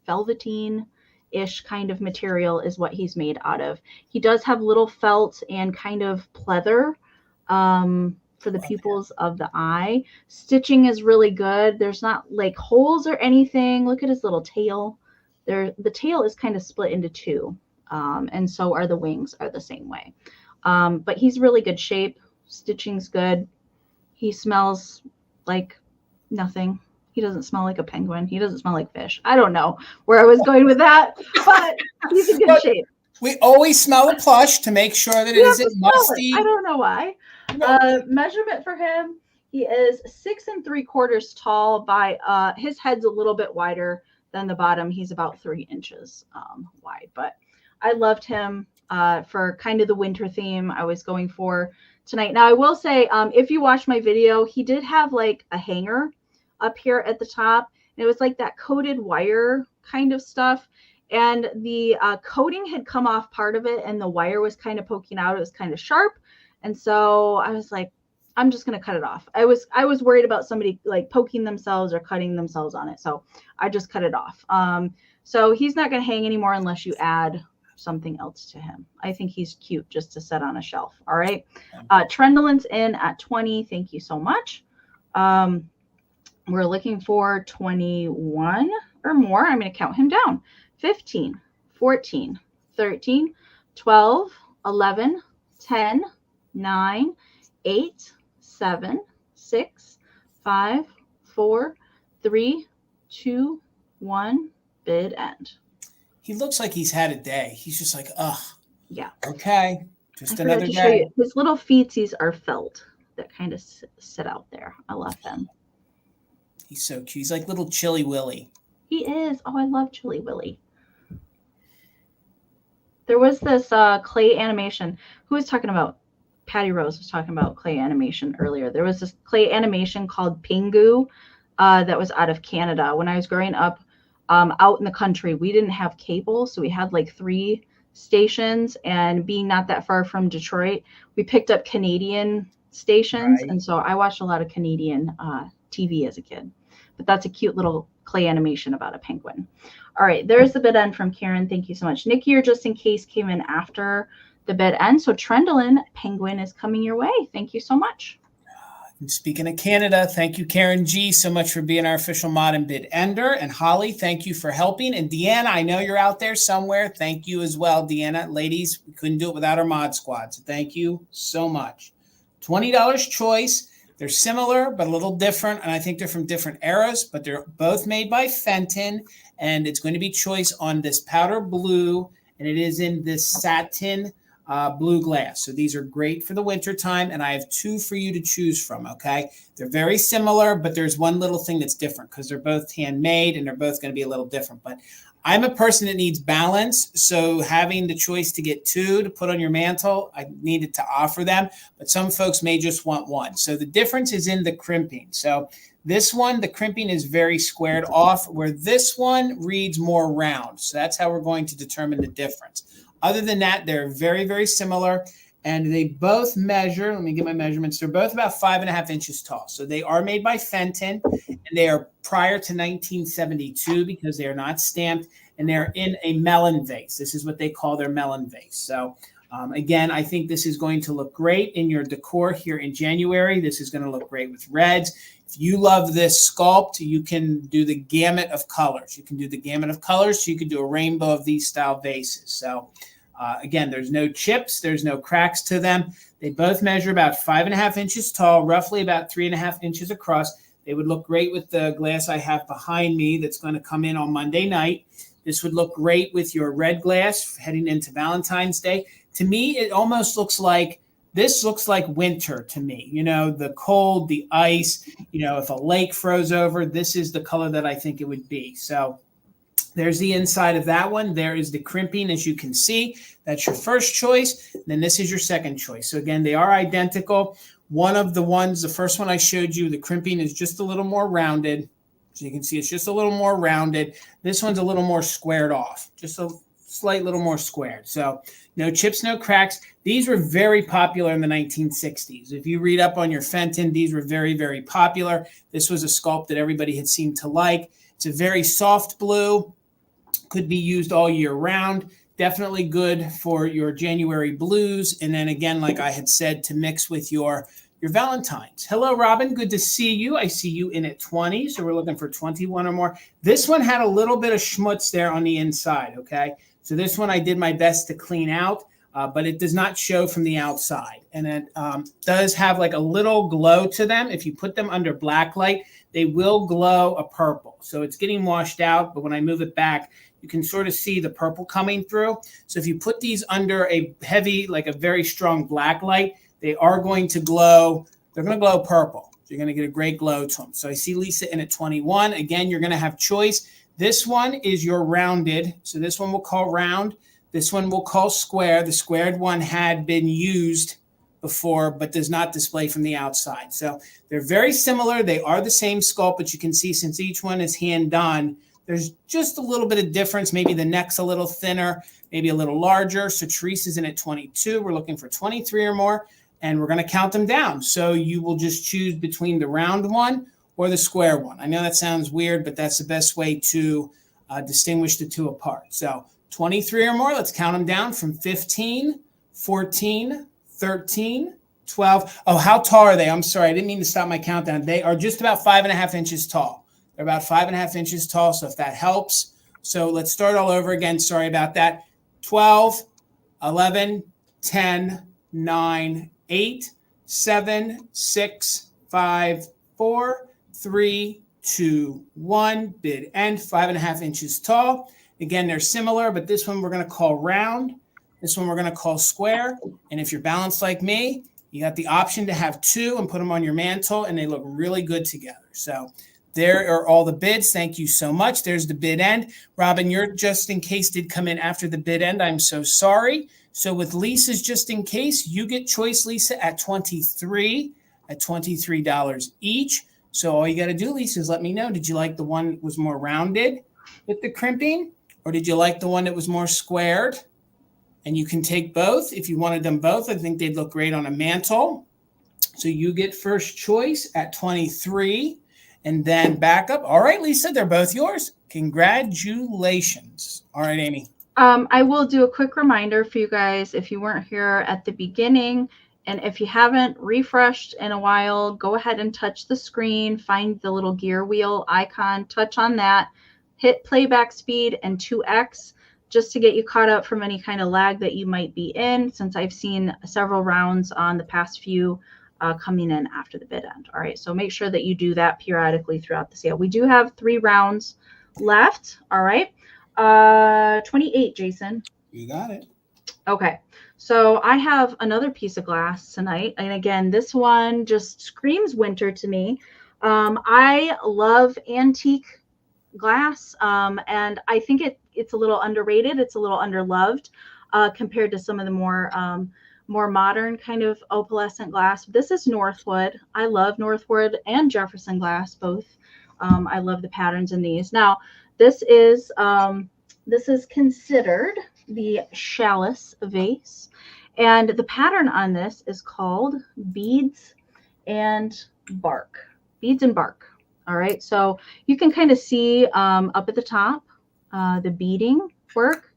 velveteen-ish kind of material is what he's made out of. He does have little felt and kind of pleather for the pupils of the eye. Stitching is really good. There's not like holes or anything. Look at his little tail. the tail is kind of split into two. And so are the wings are the same way. But he's really good shape. Stitching's good. He smells like nothing. He doesn't smell like a penguin. He doesn't smell like fish. I don't know where I was going with that, but he's in good shape. We always smell the plush to make sure that it isn't musty. I don't know why. Measurement for him, he is 6 3/4 tall by his head's a little bit wider than the bottom. He's about 3 inches wide, but I loved him for kind of the winter theme I was going for tonight. Now I will say, if you watch my video, he did have like a hanger up here at the top. And it was like that coated wire kind of stuff. And the coating had come off part of it and the wire was kind of poking out. It was kind of sharp. And so I was like, I'm just going to cut it off. I was worried about somebody like poking themselves or cutting themselves on it. So I just cut it off. So he's not going to hang anymore unless you add something else to him. I think he's cute just to set on a shelf. All right. Trendolin's in at 20. Thank you so much. We're looking for 21 or more. I'm going to count him down. 15, 14, 13, 12, 11, 10, 9, 8, 7, 6, 5, 4, 3, 2, 1. Bid end. He looks like he's had a day. He's just like, ugh. Yeah. Okay. Just another day. His little feetsies are felt that kind of sit out there. I love them. He's so cute. He's like little Chilly Willy. He is. Oh, I love Chilly Willy. There was this clay animation. Who was talking about? Patty Rose was talking about clay animation earlier. There was this clay animation called Pingu that was out of Canada. When I was growing up out in the country, we didn't have cable. So we had like 3 stations. And being not that far from Detroit, we picked up Canadian stations. Right. And so I watched a lot of Canadian TV as a kid. But that's a cute little clay animation about a penguin. All right, there's the bid end from Karen. Thank you so much. Nikki, or just in case, came in after the bid end. So Trendolin Penguin is coming your way. Thank you so much. And speaking of Canada, thank you, Karen G, so much for being our official mod and bid ender. And Holly, thank you for helping. And Deanna, I know you're out there somewhere. Thank you as well, Deanna. Ladies, we couldn't do it without our mod squad. So thank you so much. $20 choice. They're similar, but a little different. And I think they're from different eras, but they're both made by Fenton. And it's going to be choice on this powder blue. And it is in this satin blue glass. So these are great for the winter time. And I have 2 for you to choose from. Okay. They're very similar, but there's one little thing that's different because they're both handmade and they're both going to be a little different. But I'm a person that needs balance. So having the choice to get 2 to put on your mantle, I needed to offer them, but some folks may just want 1. So the difference is in the crimping. So this one, the crimping is very squared off, where this one reads more round. So that's how we're going to determine the difference. Other than that, they're very, very similar. And they both measure, let me get my measurements. They're both about 5.5 inches tall. So they are made by Fenton, and they are prior to 1972 because they are not stamped, and they're in a melon vase. This is what they call their melon vase. So again, I think this is going to look great in your decor here in January. This is going to look great with reds. If you love this sculpt, you can do the gamut of colors. You can do the gamut of colors. So you can do a rainbow of these style vases. So again, there's no chips, there's no cracks to them. They both measure about 5.5 inches tall, roughly about 3.5 inches across. They would look great with the glass I have behind me that's going to come in on Monday night. This would look great with your red glass heading into Valentine's Day. To me, it almost looks like, this looks like winter to me. You know, the cold, the ice, you know, if a lake froze over, this is the color that I think it would be. So there's the inside of that one. There is the crimping, as you can see. That's your first choice. Then this is your second choice. So again, they are identical. One of the ones, the first one I showed you, the crimping is just a little more rounded. So you can see it's just a little more rounded. This one's a little more squared off, just a slight little more squared. So no chips, no cracks. These were very popular in the 1960s. If you read up on your Fenton, these were very, very popular. This was a sculpt that everybody had seemed to like. It's a very soft blue. Could be used all year round. Definitely good for your January blues. And then again, like I had said, to mix with your your Valentines. Hello, Robin. Good to see you. I see you in at 20, so we're looking for 21 or more. This one had a little bit of schmutz there on the inside, okay? So this one I did my best to clean out, but it does not show from the outside. And it does have like a little glow to them. If you put them under black light, they will glow a purple. So it's getting washed out, but when I move it back, you can sort of see the purple coming through. So if you put these under a heavy, like a very strong black light, they are going to glow. They're going to glow purple. So you're going to get a great glow to them. So I see Lisa in at 21. Again, you're going to have choice. This one is your rounded. So this one we'll call round. This one we'll call square. The squared one had been used before, but does not display from the outside. So they're very similar. They are the same sculpt, but you can see since each one is hand done, there's just a little bit of difference. Maybe the neck's a little thinner, maybe a little larger. So Therese is in at 22. We're looking for 23 or more, and we're going to count them down. So you will just choose between the round one or the square one. I know that sounds weird, but that's the best way to distinguish the two apart. So 23 or more, let's count them down from 15, 14, 13, 12. Oh, how tall are they? I'm sorry. I didn't mean to stop my countdown. They are just about 5.5 inches tall. They're about 5.5 inches tall. So if that helps. So let's start all over again. Sorry about that. 12, 11, 10, 9, 8, 7, 6, 5, 4, 3, 2, 1. Bid end. 5.5 inches tall. Again, they're similar, but this one we're going to call round. This one we're going to call square. And if you're balanced like me, you got the option to have two and put them on your mantle, and they look really good together. So there are all the bids. Thank you so much. There's the bid end. Robin, your just in case did come in after the bid end. I'm so sorry. So with Lisa's just in case, you get choice, Lisa, at 23, at $23 each. So all you got to do, Lisa, is let me know. Did you like the one that was more rounded with the crimping, or did you like the one that was more squared? And you can take both. If you wanted them both, I think they'd look great on a mantle. So you get first choice at 23 and then back up. All right, Lisa, they're both yours. Congratulations. All right, Amy. I will do a quick reminder for you guys if you weren't here at the beginning. And if you haven't refreshed in a while, go ahead and touch the screen, find the little gear wheel icon, touch on that, hit playback speed and 2x. Just to get you caught up from any kind of lag that you might be in, since I've seen several rounds on the past few coming in after the bid end. All right, so make sure that you do that periodically throughout the sale. We do have 3 rounds left. All right, 28, Jason. You got it. Okay, so I have another piece of glass tonight. And again, this one just screams winter to me. I love antique glass, and I think it's a little underrated. It's a little underloved compared to some of the more modern kind of opalescent glass. This is Northwood. I love Northwood and Jefferson glass both. I love the patterns in these. Now this is considered the chalice vase, and the pattern on this is called beads and bark. Beads and bark. All right, so you can kind of see up at the top the beading work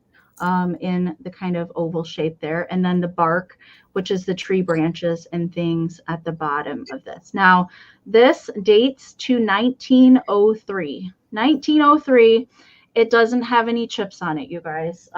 in the kind of oval shape there, and then the bark, which is the tree branches and things at the bottom of this. Now, this dates to 1903. 1903. It doesn't have any chips on it, you guys.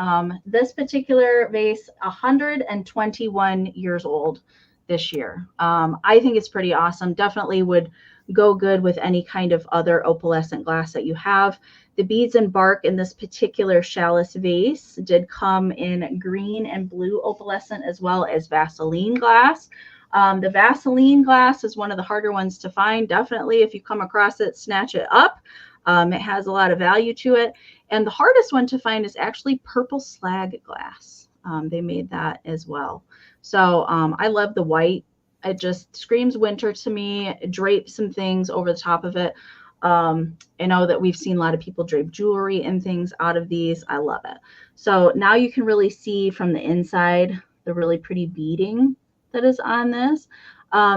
This particular vase, 121 years old this year. I think it's pretty awesome. Definitely would go good with any kind of other opalescent glass that you have. The beads and bark in this particular chalice vase did come in green and blue opalescent, as well as Vaseline glass. The Vaseline glass is one of the harder ones to find. Definitely, if you come across it, snatch it up. It has a lot of value to it. And the hardest one to find is actually purple slag glass. They made that as well. So I love the white. It just screams winter to me. Drape some things over the top of it. I know that we've seen a lot of people drape jewelry and things out of these. I love it. So now you can really see from the inside the really pretty beading that is on this.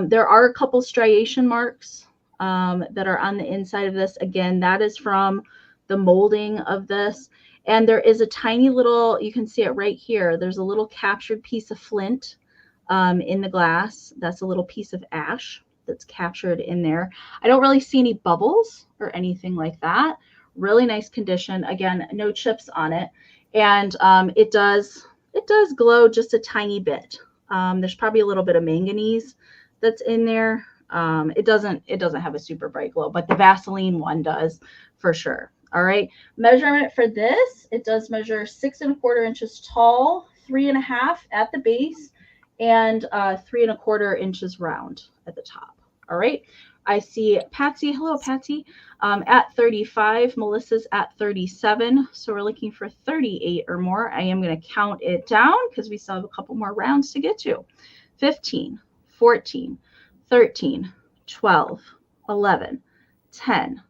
There are a couple striation marks that are on the inside of this. Again, that is from the molding of this. And there is a tiny little, you can see it right here. There's a little captured piece of flint in the glass. That's a little piece of ash that's captured in there. I don't really see any bubbles or anything like that. Really nice condition. Again, no chips on it. And it does glow just a tiny bit. There's probably a little bit of manganese that's in there. It doesn't have a super bright glow, but the Vaseline one does for sure. All right. Measurement for this, it does measure 6 1/4 inches tall, 3 1/2 at the base, and 3 1/4 inches round at the top. All right. I see Patsy. Hello, Patsy. At 35. Melissa's at 37. So we're looking for 38 or more. I am going to count it down because we still have a couple more rounds to get to. 15, 14, 13, 12, 11, 10,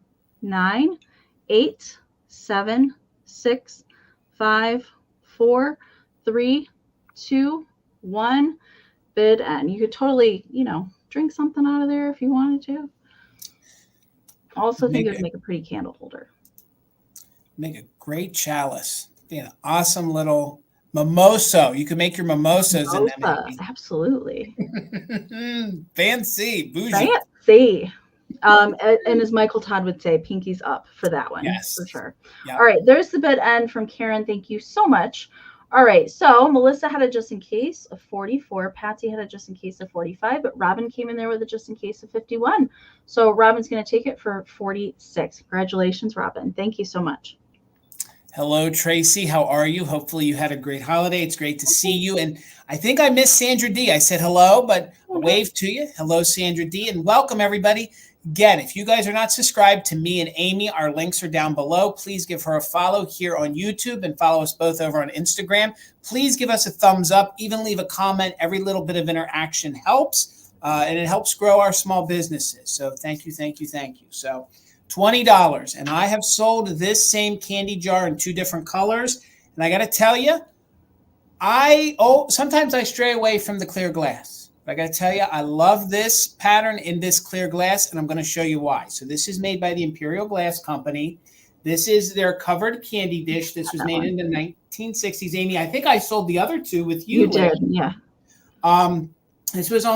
9, 8, 7, 6, 5, 4, 3, 2, 1. Bid end. You could totally, drink something out of there if you wanted to. Also think it would make a pretty candle holder. Make a great chalice. Be an awesome little mimosa. You can make your mimosas in them. Absolutely. Fancy, bougie. Fancy. And as Michael Todd would say, pinkies up for that one. Yes. For sure. Yep. All right. There's the bid end from Karen. Thank you so much. All right. So Melissa had a just in case of 44. Patsy had a just in case of 45. But Robin came in there with a just in case of 51. So Robin's going to take it for 46. Congratulations, Robin. Thank you so much. Hello, Tracy. How are you? Hopefully you had a great holiday. It's great to see you. And I think I missed Sandra D. I said hello, but a wave to you. Hello, Sandra D. And welcome, everybody. Again, if you guys are not subscribed to me and Amie, our links are down below. Please give her a follow here on YouTube and follow us both over on Instagram. Please give us a thumbs up. Even leave a comment. Every little bit of interaction helps, and it helps grow our small businesses. So thank you, thank you, thank you. So $20. And I have sold this same candy jar in 2 different colors. And I got to tell you, sometimes I stray away from the clear glass. But I got to tell you, I love this pattern in this clear glass, and I'm going to show you why. So this is made by the Imperial Glass Company. This is their covered candy dish. This was made in the 1960s. Amie, I think I sold the other 2 with you. You did, yeah. This was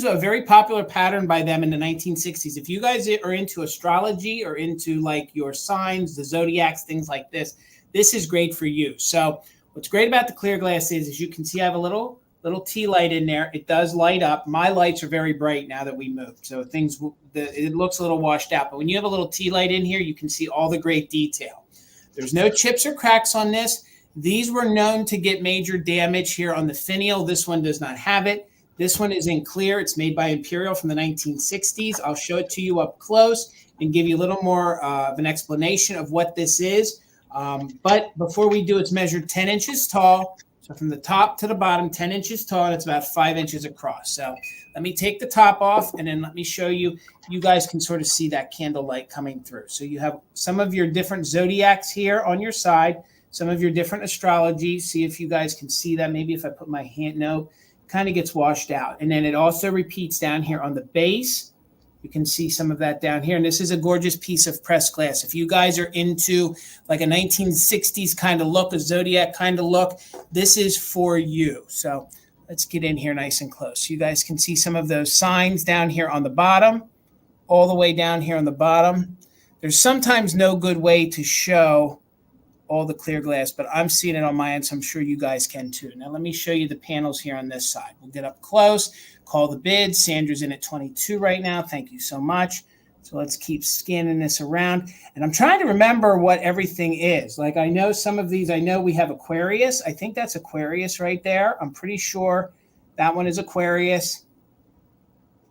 a very popular pattern by them in the 1960s. If you guys are into astrology or into like your signs, the zodiacs, things like this, this is great for you. So what's great about the clear glass is, as you can see, I have a little tea light in there. It does light up. My lights are very bright now that we moved. So it looks a little washed out. But when you have a little tea light in here, you can see all the great detail. There's no chips or cracks on this. These were known to get major damage here on the finial. This one does not have it. This one is in clear. It's made by Imperial from the 1960s. I'll show it to you up close and give you a little more of an explanation of what this is. But before we do, it's measured 10 inches tall. So from the top to the bottom, 10 inches tall, and it's about 5 inches across. So let me take the top off, and then let me show you. You guys can sort of see that candle light coming through. So you have some of your different zodiacs here on your side, some of your different astrology. See if you guys can see that. Maybe if I put my hand, no, kind of gets washed out. And then it also repeats down here on the base. You can see some of that down here. And this is a gorgeous piece of pressed glass. If you guys are into like a 1960s kind of look, a Zodiac kind of look, this is for you. So let's get in here nice and close. You guys can see some of those signs down here on the bottom, all the way down here on the bottom. There's sometimes no good way to show all the clear glass, but I'm seeing it on my end, so I'm sure you guys can too. Now let me show you the panels here on this side. We'll get up close, call the bid. Sandra's in at 22 right now. Thank you so much. So let's keep scanning this around. And I'm trying to remember what everything is. Like I know some of these, I know we have Aquarius. I think that's Aquarius right there. I'm pretty sure that one is Aquarius.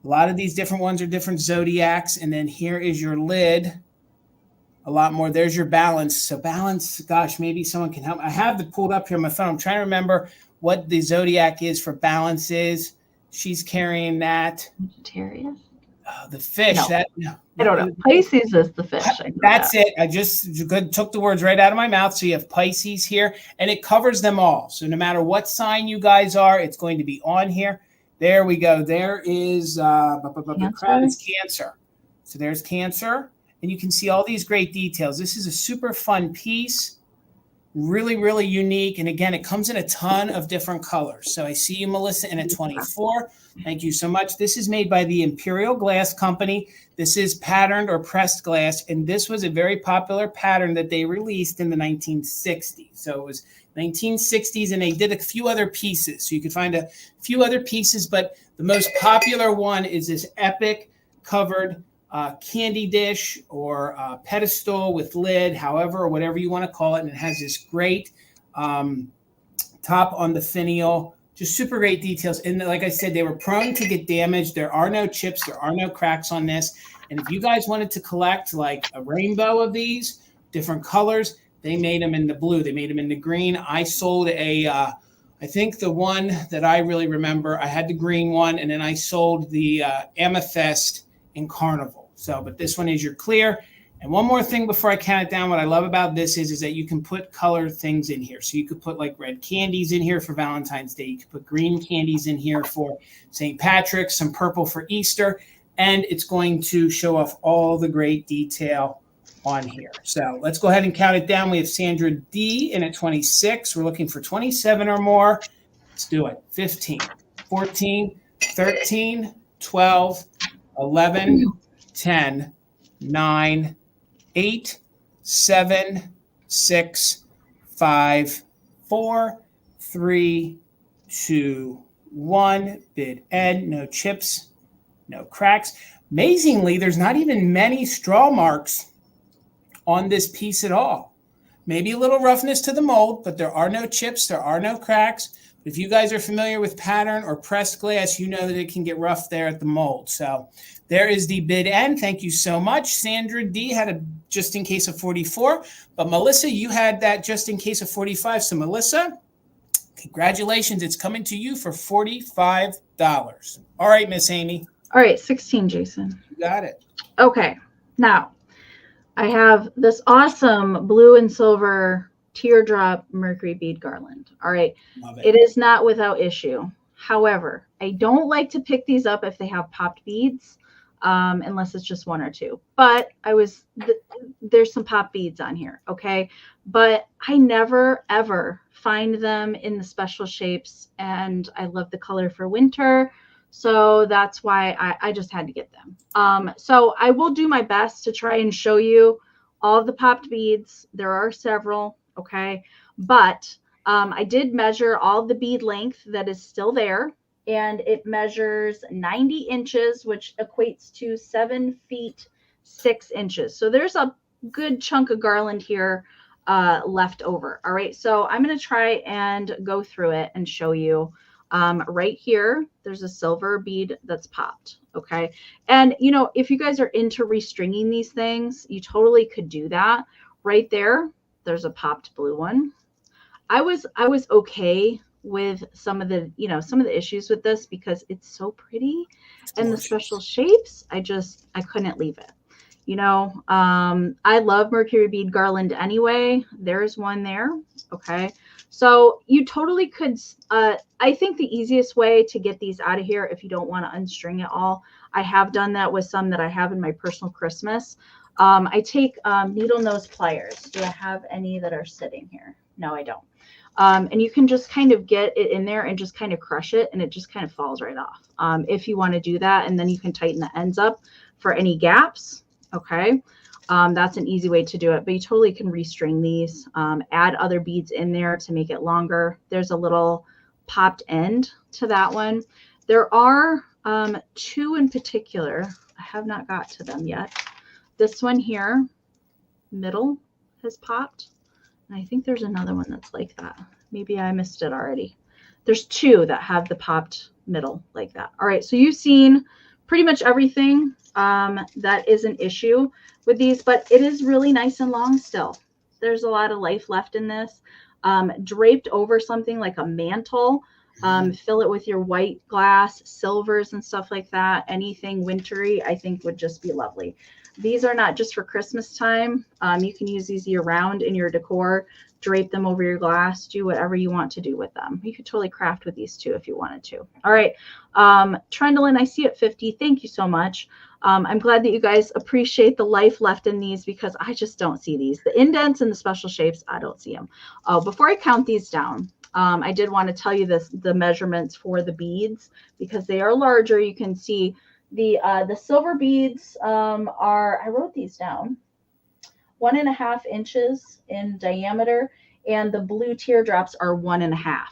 A lot of these different ones are different zodiacs. And then here is your lid. A lot more. There's your balance. So balance, gosh, maybe someone can help. I have it pulled up here on my phone. I'm trying to remember what the zodiac is for balances. She's carrying that. Sagittarius. The fish. No. I don't know. Pisces is the fish. That's it. I just took the words right out of my mouth. So you have Pisces here, and it covers them all. So no matter what sign you guys are, it's going to be on here. There we go. There is Cancer. So there's Cancer. And you can see all these great details. This is a super fun piece. Really, really unique. And again, it comes in a ton of different colors. So I see you, Melissa, in a 24. Thank you so much. This is made by the Imperial Glass Company. This is patterned or pressed glass. And this was a very popular pattern that they released in the 1960s. So it was 1960s, and they did a few other pieces. So you could find a few other pieces, but the most popular one is this epic covered candy dish or pedestal with lid, however, or whatever you want to call it. And it has this great top on the finial, just super great details. And like I said, they were prone to get damaged. There are no chips, there are no cracks on this. And if you guys wanted to collect like a rainbow of these, different colors, they made them in the blue, they made them in the green. I sold I think the one that I really remember, I had the green one, and then I sold the amethyst in Carnival. So, but this one is your clear. And one more thing before I count it down, what I love about this is that you can put color things in here. So you could put like red candies in here for Valentine's Day. You could put green candies in here for St. Patrick's, some purple for Easter, and it's going to show off all the great detail on here. So let's go ahead and count it down. We have Sandra D in at 26. We're looking for 27 or more. Let's do it. 15, 14, 13, 12, 11, 10, 9, 8, 7, 6, 5, 4, 3, 2, 1. Bid end. No chips, no cracks. Amazingly, there's not even many straw marks on this piece at all. Maybe a little roughness to the mold, but there are no chips, there are no cracks. If you guys are familiar with pattern or pressed glass, you know that it can get rough there at the mold. So there is the bid end. Thank you so much. Sandra D had a just in case of 44, but Melissa, you had that just in case of 45. So Melissa, congratulations. It's coming to you for $45. All right, Miss Amy. All right, 16, Jason. You got it. Okay, now I have this awesome blue and silver teardrop Mercury bead garland. All right. Love it. It is not without issue. However, I don't like to pick these up if they have popped beads, unless it's just one or two. But there's some pop beads on here. Okay. But I never, ever find them in the special shapes. And I love the color for winter. So that's why I just had to get them. So I will do my best to try and show you all of the popped beads. There are several. Okay. But I did measure all the bead length that is still there, and it measures 90 inches, which equates to 7 feet 6 inches. So there's a good chunk of garland here left over. All right. So I'm going to try and go through it and show you. Right here, there's a silver bead that's popped. Okay. And, you know, if you guys are into restringing these things, you totally could do that. Right there, there's a popped blue one. I was okay with some of the issues with this because it's so pretty and the special shapes. I couldn't leave it. You know, I love Mercury bead garland anyway. There's one there. Okay. So you totally could, I think the easiest way to get these out of here, if you don't want to unstring it all, I have done that with some that I have in my personal Christmas. I take needle nose pliers. Do I have any that are sitting here? No, I don't. And you can just kind of get it in there and just kind of crush it, and it just kind of falls right off. If you want to do that, and then you can tighten the ends up for any gaps. Okay. That's an easy way to do it, but you totally can restring these, add other beads in there to make it longer. There's a little popped end to that one. There are two in particular. I have not got to them yet. This one here, middle, has popped. And I think there's another one that's like that. Maybe I missed it already. There's two that have the popped middle like that. All right, so you've seen pretty much everything that is an issue with these, but it is really nice and long still. There's a lot of life left in this. Draped over something like a mantle, fill it with your white glass, silvers and stuff like that. Anything wintry, I think would just be lovely. These are not just for Christmas time. You can use these year round in your decor, drape them over your glass, do whatever you want to do with them. You could totally craft with these too if you wanted to. All right. Trendlin, I see at 50. Thank you so much. I'm glad that you guys appreciate the life left in these because I just don't see these. The indents and the special shapes, I don't see them. Oh, before I count these down, I did want to tell you the measurements for the beads because they are larger. You can see the silver beads are, I wrote these down, 1.5 inches in diameter, and the blue teardrops are 1.5.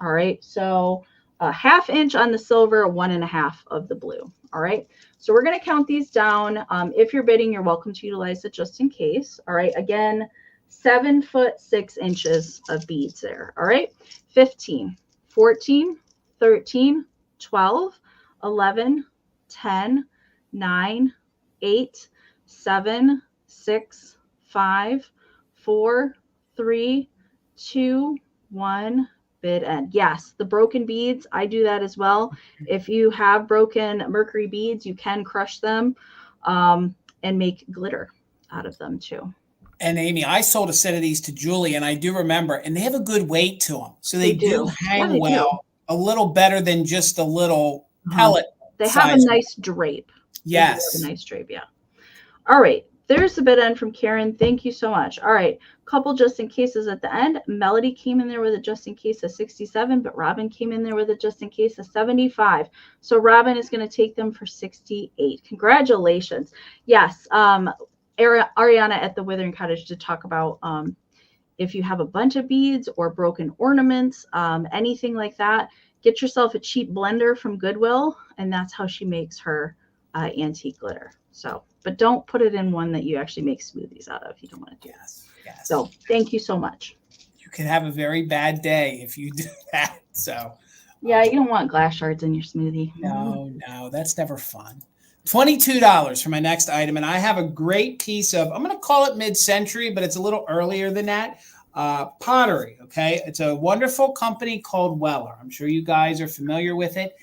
All right, so a 1/2 inch on the silver, 1.5 of the blue. All right, so we're going to count these down. If you're bidding, you're welcome to utilize it just in case. All right, again, 7 foot 6 inches of beads there. All right, 15, 14, 13, 12, 11, 10, 9, 8, 7, 6, 5, 4, 3, 2, 1. Bid end. Yes, the broken beads, I do that as well. If you have broken Mercury beads, you can crush them and make glitter out of them too. And Amy, I sold a set of these to Julie, and I do remember, and they have a good weight to them. So they do hang well, a little better than just a little pellet. They have a nice drape. Yes. A nice drape, yeah. All right. There's the bid end from Karen. Thank you so much. All right. Couple just in cases at the end. Melody came in there with a just in case of 67, but Robin came in there with a just in case of 75. So Robin is going to take them for 68. Congratulations. Yes. Ariana at the Withering Cottage did talk about if you have a bunch of beads or broken ornaments, anything like that, get yourself a cheap blender from Goodwill, and that's how she makes her antique glitter. So, but don't put it in one that you actually make smoothies out of. You don't want to do that. Yes. So thank you so much. You can have a very bad day if you do that. So yeah, you don't want glass shards in your smoothie. No, that's never fun. $22 for my next item. And I have a great piece of, I'm going to call it mid-century, but it's a little earlier than that. Pottery. Okay. It's a wonderful company called Weller. I'm sure you guys are familiar with it.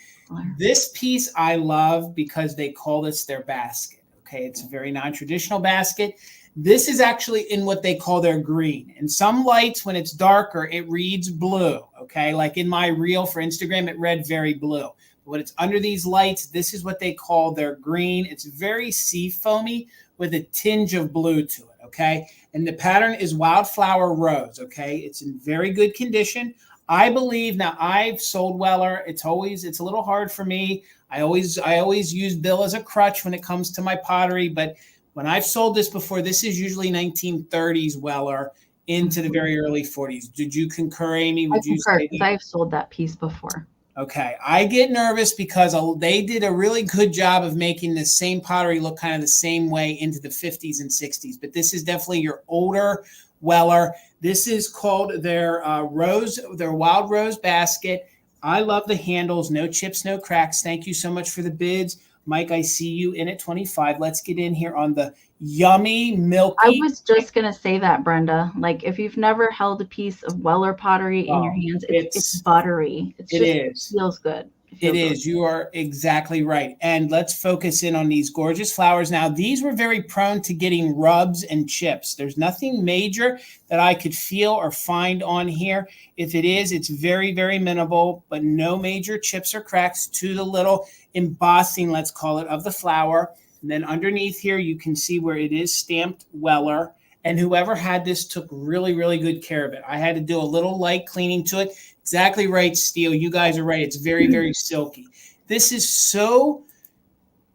This piece I love because they call this their basket. Okay. It's a very non-traditional basket. This is actually in what they call their green. In some lights, when it's darker, it reads blue. Okay. Like in my reel for Instagram, it read very blue. But when it's under these lights, this is what they call their green. It's very sea foamy with a tinge of blue to it. Okay. And the pattern is wildflower rose. Okay. It's in very good condition. I believe now I've sold Weller. It's a little hard for me. I always use Bill as a crutch when it comes to my pottery, but when I've sold this before, this is usually 1930s Weller into the very early 40s. Did you concur, Amy? I concur because I've sold that piece before. Okay. I get nervous because they did a really good job of making the same pottery look kind of the same way into the 50s and 60s. But this is definitely your older Weller. This is called their wild rose basket. I love the handles. No chips, no cracks. Thank you so much for the bids. Mike, I see you in at 25. Let's get in here on the yummy, milky. I was just going to say that, Brenda. Like, if you've never held a piece of Weller pottery in your hands, it's buttery. It feels good. It is. You are exactly right. And let's focus in on these gorgeous flowers. Now, these were very prone to getting rubs and chips. There's nothing major that I could feel or find on here. If it is, it's very, very minimal, but no major chips or cracks to the little embossing, let's call it, of the flower. And then underneath here, you can see where it is stamped Weller. And whoever had this took really, really good care of it. I had to do a little light cleaning to it. Exactly right, Steele. You guys are right. It's very, very silky. This is so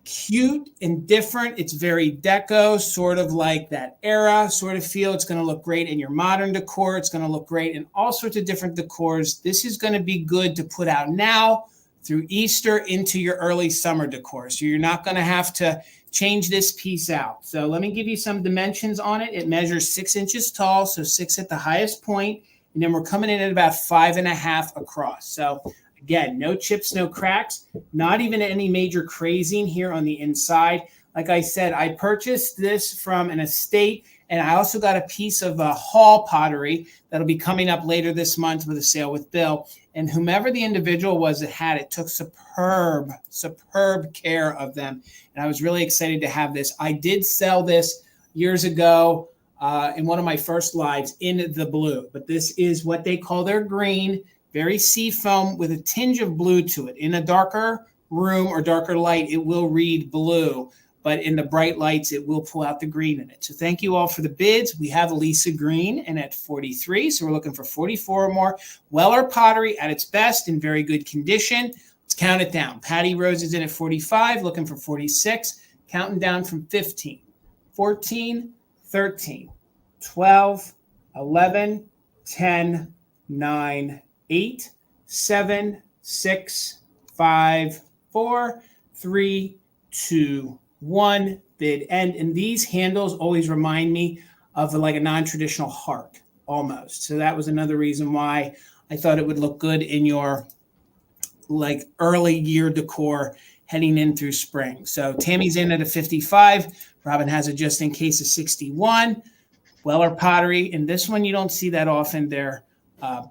cute and different. It's very deco, sort of like that era sort of feel. It's going to look great in your modern decor. It's going to look great in all sorts of different decors. This is going to be good to put out now through Easter into your early summer decor. So you're not going to have to change this piece out. So let me give you some dimensions on it. It measures 6 inches tall, so 6 at the highest point, and then we're coming in at about 5.5 across. So again, no chips, no cracks, not even any major crazing here on the inside. Like I said, I purchased this from an estate, and I also got a piece of hall pottery that'll be coming up later this month with a sale with Bill. And whomever the individual was that had it took superb care of them. And I was really excited to have this. I did sell this years ago in one of my first lives in the blue, but this is what they call their green, very sea foam with a tinge of blue to it. In a darker room or darker light, it will read blue, but in the bright lights, it will pull out the green in it. So thank you all for the bids. We have Lisa Green and at 43. So we're looking for 44 or more. Weller Pottery at its best in very good condition. Let's count it down. Patty Rose is in at 45, looking for 46. Counting down from 15, 14, 13, 12, 11, 10, 9, 8, 7, 6, 5, 4, 3, 2, 1. Bid end. And these handles always remind me of like a non-traditional heart almost. So that was another reason why I thought it would look good in your like early year decor heading in through spring. So Tammy's in at a 55. Robin has a just in case of 61. Weller Pottery. And this one, you don't see that often. Their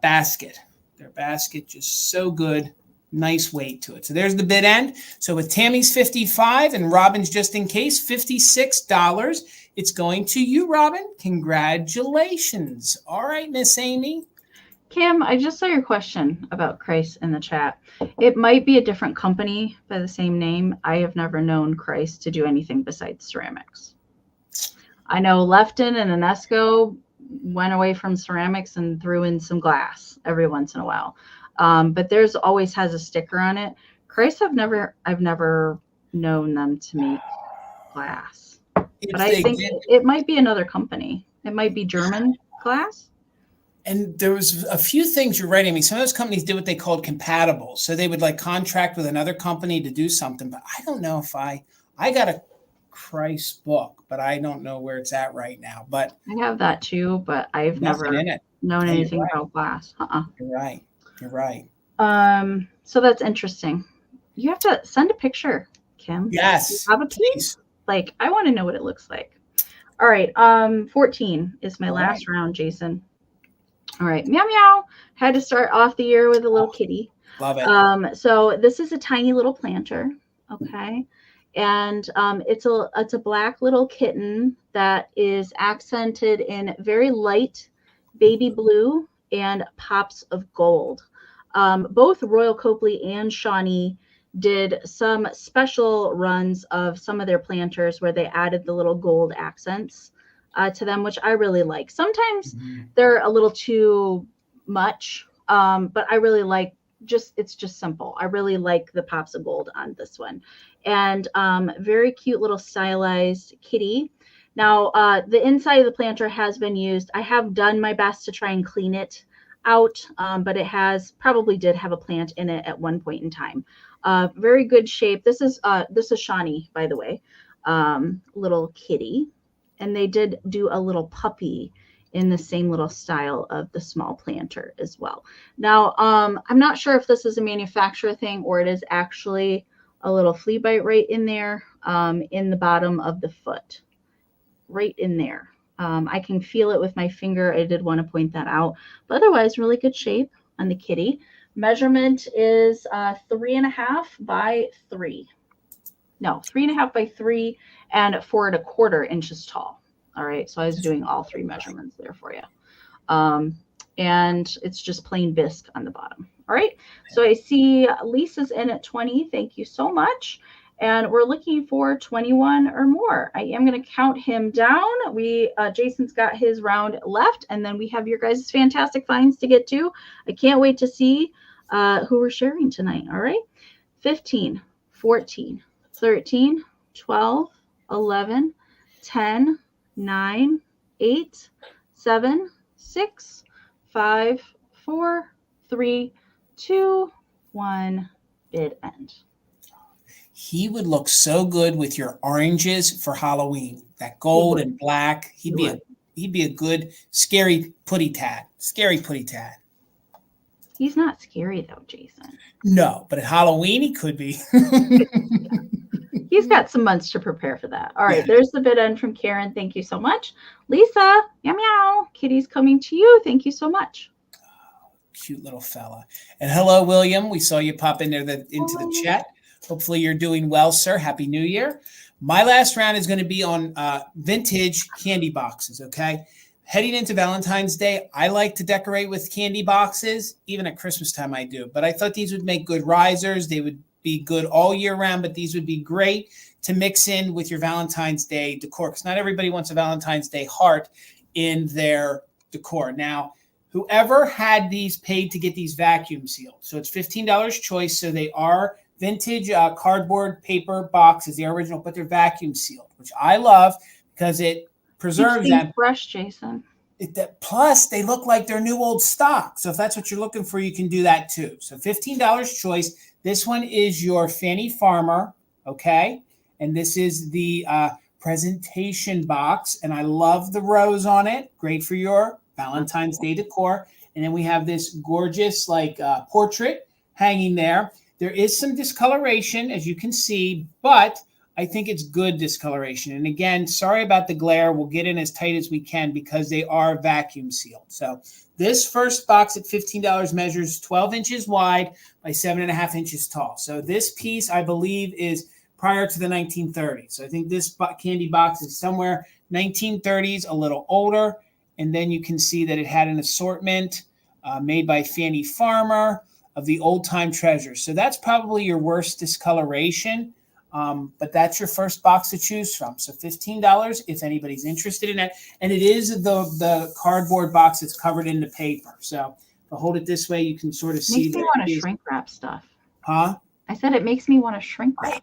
basket. Their basket just so good. Nice weight to it. So there's the bid end. So with Tammy's 55 and Robin's just in case, $56. It's going to you, Robin. Congratulations. All right, Miss Amy. Kim, I just saw your question about Christ in the chat. It might be a different company by the same name. I have never known Christ to do anything besides ceramics. I know Lefton and Enesco went away from ceramics and threw in some glass every once in a while. But theirs always has a sticker on it. Christ, I've never known them to make glass. But I think it might be another company. It might be German glass. And there was a few things you're writing me. Some of those companies did what they called compatible. So they would like contract with another company to do something. But I don't know if I got a Christ book, but I don't know where it's at right now. But I have that too, but I've never known anything about glass. You're right. You're right. So that's interesting. You have to send a picture, Kim. Yes. You have a piece? Like, I want to know what it looks like. All right. 14 is my last round, Jason. All right, meow meow. Had to start off the year with a little kitty. Love it. So this is a tiny little planter, okay, and it's a black little kitten that is accented in very light baby blue and pops of gold. Both Royal Copley and Shawnee did some special runs of some of their planters where they added the little gold accents to them, which I really like. Sometimes they're a little too much, but I really like it's just simple. I really like the pops of gold on this one. And very cute little stylized kitty. Now, the inside of the planter has been used. I have done my best to try and clean it out, but it probably did have a plant in it at one point in time. Very good shape. This is Shawnee, by the way, little kitty. And they did do a little puppy in the same little style of the small planter as well. Now, I'm not sure if this is a manufacturer thing or it is actually a little flea bite right in there in the bottom of the foot, right in there. I can feel it with my finger. I did want to point that out. But otherwise, really good shape on the kitty. Measurement is 3.5 by 3. No, 3.5 by 3 and 4 1/4 inches tall. All right, so I was doing all 3 measurements there for you. And it's just plain bisque on the bottom. All right, so I see Lisa's in at 20. Thank you so much. And we're looking for 21 or more. I am going to count him down. Jason's got his round left, and then we have your guys' fantastic finds to get to. I can't wait to see who we're sharing tonight. All right, 15, 14, 13, 12, 11, 10, 9, 8, 7, 6, 5, 4, 3, 2, 1. Bid end. He would look so good with your oranges for Halloween. That gold and black. He'd be a good scary putty tat. Scary putty tat. He's not scary though, Jason. No, but at Halloween he could be. He's got some months to prepare for that. All right, there's the bid end from Karen. Thank you so much. Lisa, meow meow. Kitty's coming to you. Thank you so much. Oh, cute little fella. And hello, William. We saw you pop in there into the chat. Hopefully you're doing well, sir. Happy New Year. My last round is going to be on vintage candy boxes, okay? Heading into Valentine's Day, I like to decorate with candy boxes. Even at Christmas time I do. But I thought these would make good risers. They would be good all year round, but these would be great to mix in with your Valentine's Day decor, because not everybody wants a Valentine's Day heart in their decor. Now, whoever had these paid to get these vacuum sealed. So it's $15 choice. So they are vintage cardboard paper boxes, the original, but they're vacuum sealed, which I love because it preserves them fresh, Jason. Plus, they look like they're new old stock. So if that's what you're looking for, you can do that too. So $15 choice. This one is your Fanny Farmer, okay? And this is the presentation box, and I love the rose on it. Great for your Valentine's Day decor. And then we have this gorgeous portrait hanging there. There is some discoloration, as you can see, but I think it's good discoloration. And again, sorry about the glare. We'll get in as tight as we can because they are vacuum sealed. So this first box at $15 measures 12 inches wide by 7.5 inches tall. So this piece, I believe, is prior to the 1930s. So I think this candy box is somewhere 1930s, a little older. And then you can see that it had an assortment made by Fanny Farmer of the old time treasures. So that's probably your worst discoloration. But that's your first box to choose from. So $15 if anybody's interested in that. And it is the cardboard box that's covered in the paper. So if I hold it this way, you can sort of see. Makes me want to shrink wrap stuff. Huh? I said it makes me want to shrink wrap.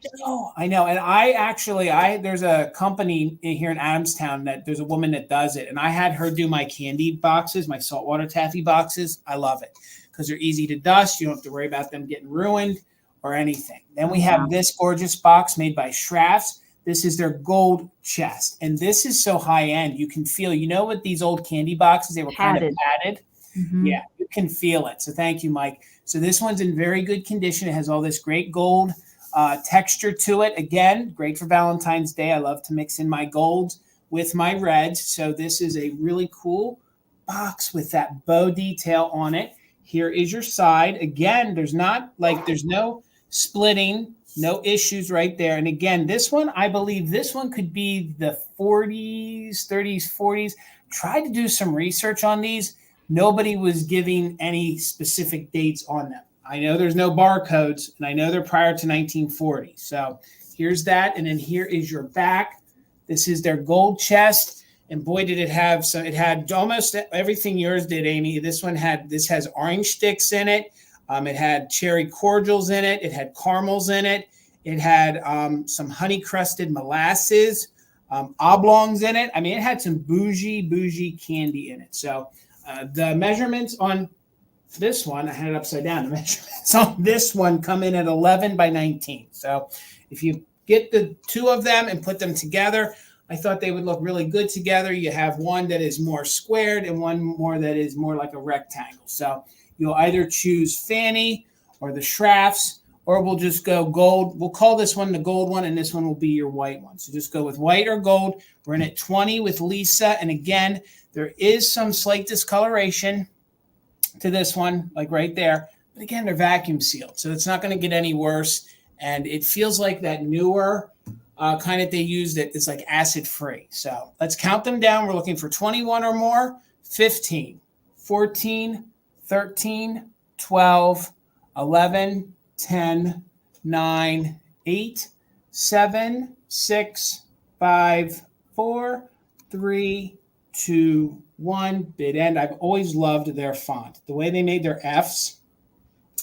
I know. And there's a company here in Adamstown that there's a woman that does it. And I had her do my candy boxes, my saltwater taffy boxes. I love it because they're easy to dust. You don't have to worry about them getting ruined or anything. Then we have this gorgeous box made by Schrafft's. This is their gold chest. And this is so high end. You can feel, with these old candy boxes, they were kind of padded. Mm-hmm. Yeah, you can feel it. So thank you, Mike. So this one's in very good condition. It has all this great gold texture to it. Again, great for Valentine's Day. I love to mix in my golds with my reds. So this is a really cool box with that bow detail on it. Here is your side. Again, there's no splitting, no issues right there. And again, this one, I believe this one could be the 40s, 30s, 40s. Tried to do some research on these. Nobody was giving any specific dates on them. I know there's no barcodes, and I know they're prior to 1940. So here's that. And then here is your back. This is their gold chest. And boy, did it have some, it had almost everything yours did, Amie. This has orange sticks in it. It had cherry cordials in it. It had caramels in it. It had some honey crusted molasses, oblongs in it. I mean, it had some bougie candy in it. So the measurements on this one, I had it upside down. The measurements on this one come in at 11 by 19. So if you get the two of them and put them together, I thought they would look really good together. You have one that is more squared and one more that is more like a rectangle. So you'll either choose Fanny or the Schrafft's, or we'll just go gold. We'll call this one the gold one, and this one will be your white one. So just go with white or gold. We're in at 20 with Lisa. And again, there is some slight discoloration to this one, like right there. But again, they're vacuum sealed, so it's not going to get any worse. And it feels like that newer kind that they use that is like acid free. So let's count them down. We're looking for 21 or more, 15, 14, 13, 12, 11, 10, 9, 8, 7, 6, 5, 4, 3, 2, 1. Bid end. I've always loved their font. The way they made their F's,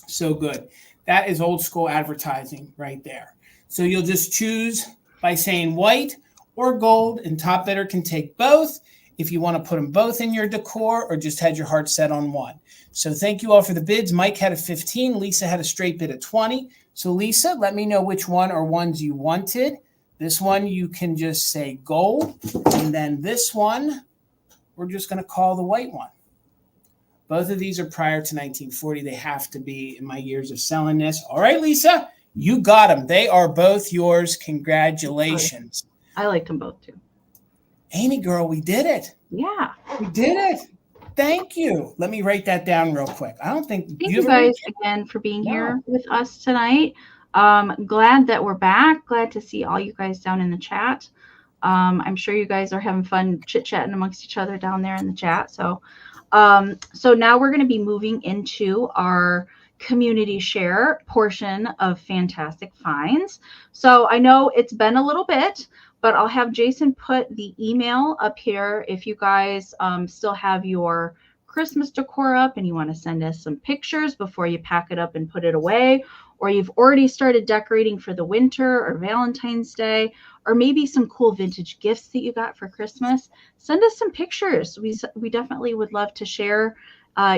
so good. That is old school advertising right there. So you'll just choose by saying white or gold, and top bidder can take both if you want to put them both in your decor or just had your heart set on one. So thank you all for the bids. Mike had a 15. Lisa had a straight bid of 20. So Lisa, let me know which one or ones you wanted. This one, you can just say gold. And then this one, we're just going to call the white one. Both of these are prior to 1940. They have to be in my years of selling this. All right, Lisa, you got them. They are both yours. Congratulations. I liked them both too. Amie, girl, we did it. Yeah. We did it. Thank you. Let me write that down real quick. I don't think Thank you guys again for being here with us tonight. Glad that we're back. Glad to see all you guys down in the chat. I'm sure you guys are having fun chit-chatting amongst each other down there in the chat. So now we're going to be moving into our community share portion of Fantastic Finds. So I know it's been a little bit, but I'll have Jason put the email up here if you guys still have your Christmas decor up and you want to send us some pictures before you pack it up and put it away, or you've already started decorating for the winter or Valentine's Day, or maybe some cool vintage gifts that you got for Christmas. Send us some pictures. We definitely would love to share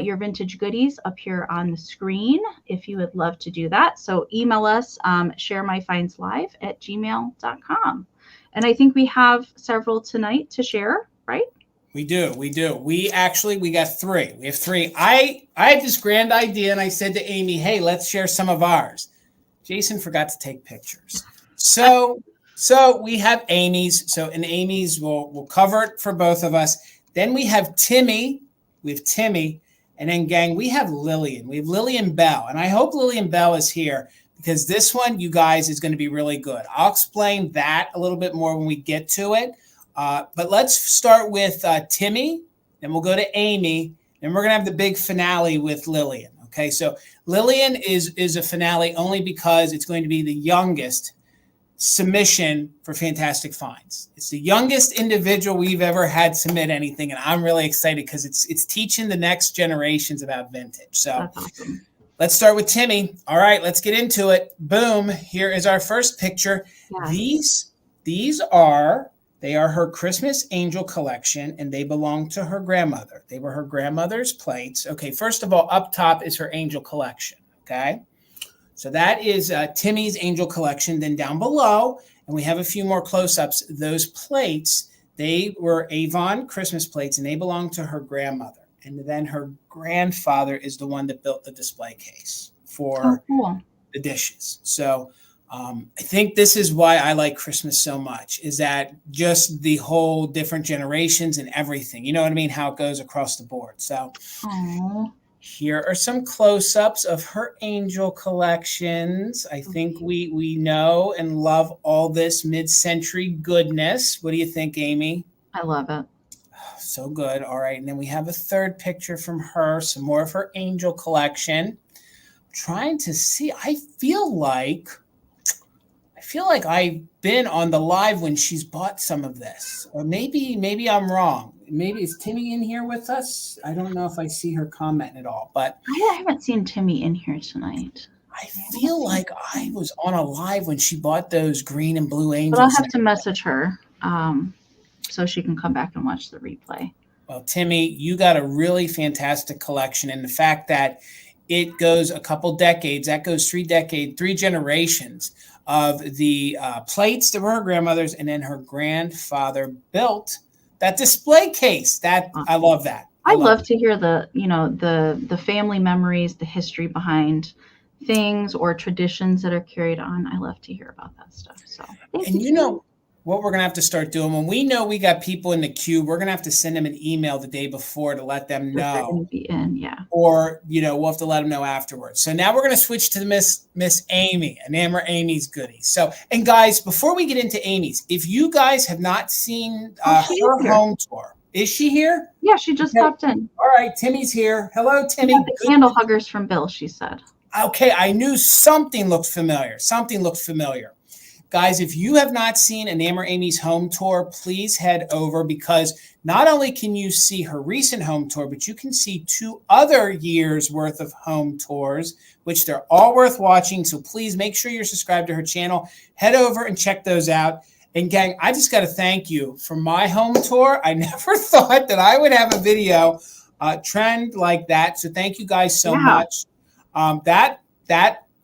your vintage goodies up here on the screen if you would love to do that. So email us, sharemyfindslive@gmail.com. And I think we have several tonight to share, right? We do. We got 3. We have 3. I had this grand idea and I said to Amie, hey, let's share some of ours. Jason forgot to take pictures. So we have Amy's. So in Amy's, we'll cover it for both of us. Then we have Timmy. And then gang, we have Lillian. We have Lillian Bell. And I hope Lillian Bell is here because this one, you guys, is going to be really good. I'll explain that a little bit more when we get to it. But let's start with Timmy, then we'll go to Amie, and we're going to have the big finale with Lillian. Okay, so Lillian is a finale only because it's going to be the youngest submission for Fantastic Finds. It's the youngest individual we've ever had submit anything, and I'm really excited because it's teaching the next generations about vintage. So awesome. Let's start with Timmy. All right, let's get into it. Boom, here is our first picture. Yeah. They are her Christmas angel collection, and they belong to her grandmother. They were her grandmother's plates. Okay, first of all, up top is her angel collection, okay? So that is Timmy's angel collection. Then down below, and we have a few more close-ups, those plates, they were Avon Christmas plates, and they belong to her grandmother. And then her grandfather is the one that built the display case for the dishes. So I think this is why I like Christmas so much, is that just the whole different generations and everything. You know what I mean? How it goes across the board. So here are some close-ups of her angel collections. I think we know and love all this mid-century goodness. What do you think, Amie? I love it. So good. All right. And then we have a third picture from her, some more of her angel collection. I'm trying to see. I feel like I've been on the live when she's bought some of this. Or maybe I'm wrong. Maybe is Timmy in here with us? I don't know if I see her comment at all, but I haven't seen Timmy in here tonight. I feel like I was on a live when she bought those green and blue angels. But I'll have to message her so she can come back and watch the replay. Well, Timmy, you got a really fantastic collection. And the fact that it goes a couple decades, that goes 3 generations of the plates that were her grandmother's, and then her grandfather built that display case. That I love that. I love to hear the family memories, the history behind things or traditions that are carried on. I love to hear about that stuff. So you know what we're going to have to start doing when we know we got people in the queue, we're going to have to send them an email the day before to let them know. They're going to be in, yeah. Or, we'll have to let them know afterwards. So now we're going to switch to Miss Amie, Enamor Amie's goodies. So, and guys, before we get into Amie's, if you guys have not seen her home tour, is she here? Yeah, she just popped in. All right, Timmy's here. Hello, Timmy. The candle huggers from Bill, she said. Okay, I knew something looked familiar. Guys, if you have not seen Enamor Amie's home tour, please head over, because not only can you see her recent home tour, but you can see 2 other years worth of home tours, which they're all worth watching. So please make sure you're subscribed to her channel. Head over and check those out. And gang, I just got to thank you for my home tour. I never thought that I would have a video trend like that. So thank you guys so much.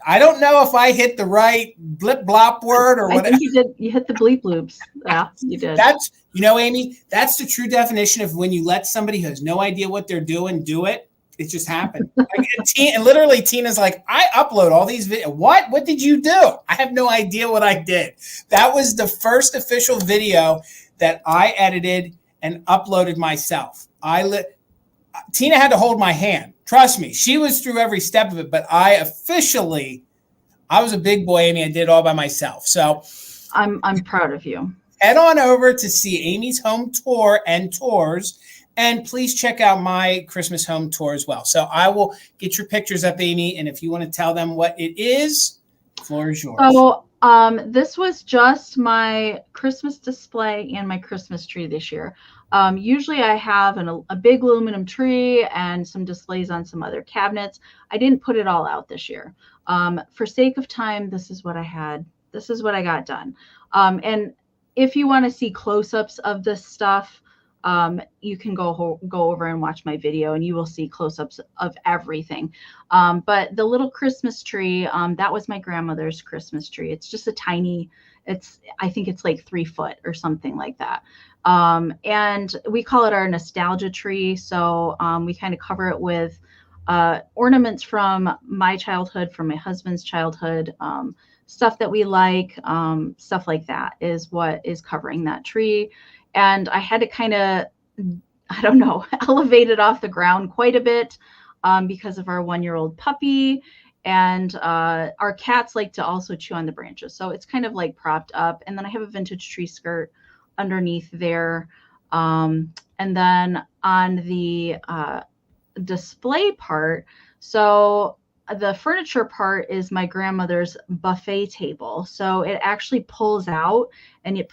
I don't know if I hit the right blip blop word or whatever. I think you did. You hit the bleep loops. Yeah, you did. That's, Amie, that's the true definition of when you let somebody who has no idea what they're doing do it. It just happened. And literally Tina's like, I upload all these videos. What did you do? I have no idea what I did. That was the first official video that I edited and uploaded myself. Tina had to hold my hand. Trust me, she was through every step of it, but I was a big boy, Amie. I did it all by myself. So I'm proud of you. Head on over to see Amie's home tour and tours, And please check out my Christmas home tour as well. So I will get your pictures up, Amie. And if you want to tell them what it is, the floor is yours. So this was just my Christmas display and my Christmas tree this year. Usually I have a big aluminum tree and some displays on some other cabinets. I didn't put it all out this year. For sake of time, this is what I had. This is what I got done. And if you want to see close-ups of this stuff, you can go over and watch my video and you will see close-ups of everything. But the little Christmas tree, that was my grandmother's Christmas tree. It's just a tiny, I think it's like 3 foot or something like that. And we call it our nostalgia tree. So we kind of cover it with ornaments from my childhood, from my husband's childhood, stuff that we like, stuff like that is what is covering that tree. And I had to kind of, I don't know, elevate it off the ground quite a bit because of our 1-year-old puppy. And our cats like to also chew on the branches. So it's kind of like propped up. And then I have a vintage tree skirt underneath there. And then on the display part, so the furniture part is my grandmother's buffet table. So it actually pulls out and you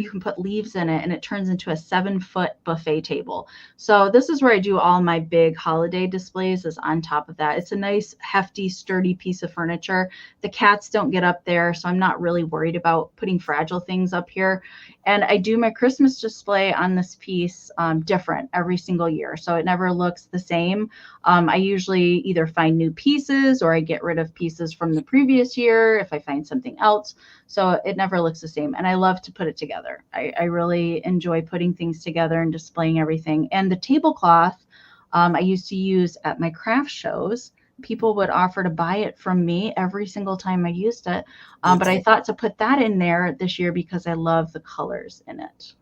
can put leaves in it and it turns into a 7-foot buffet table. So this is where I do all my big holiday displays, is on top of that. It's a nice, hefty, sturdy piece of furniture. The cats don't get up there, so I'm not really worried about putting fragile things up here. And I do my Christmas display on this piece different every single year. So it never looks the same. I usually either find new pieces or I get rid of pieces from the previous year if I find something else. So it never looks the same. And I love to put it together. I really enjoy putting things together and displaying everything. And the tablecloth I used to use at my craft shows. People would offer to buy it from me every single time I used it. But I thought to put that in there this year because I love the colors in it.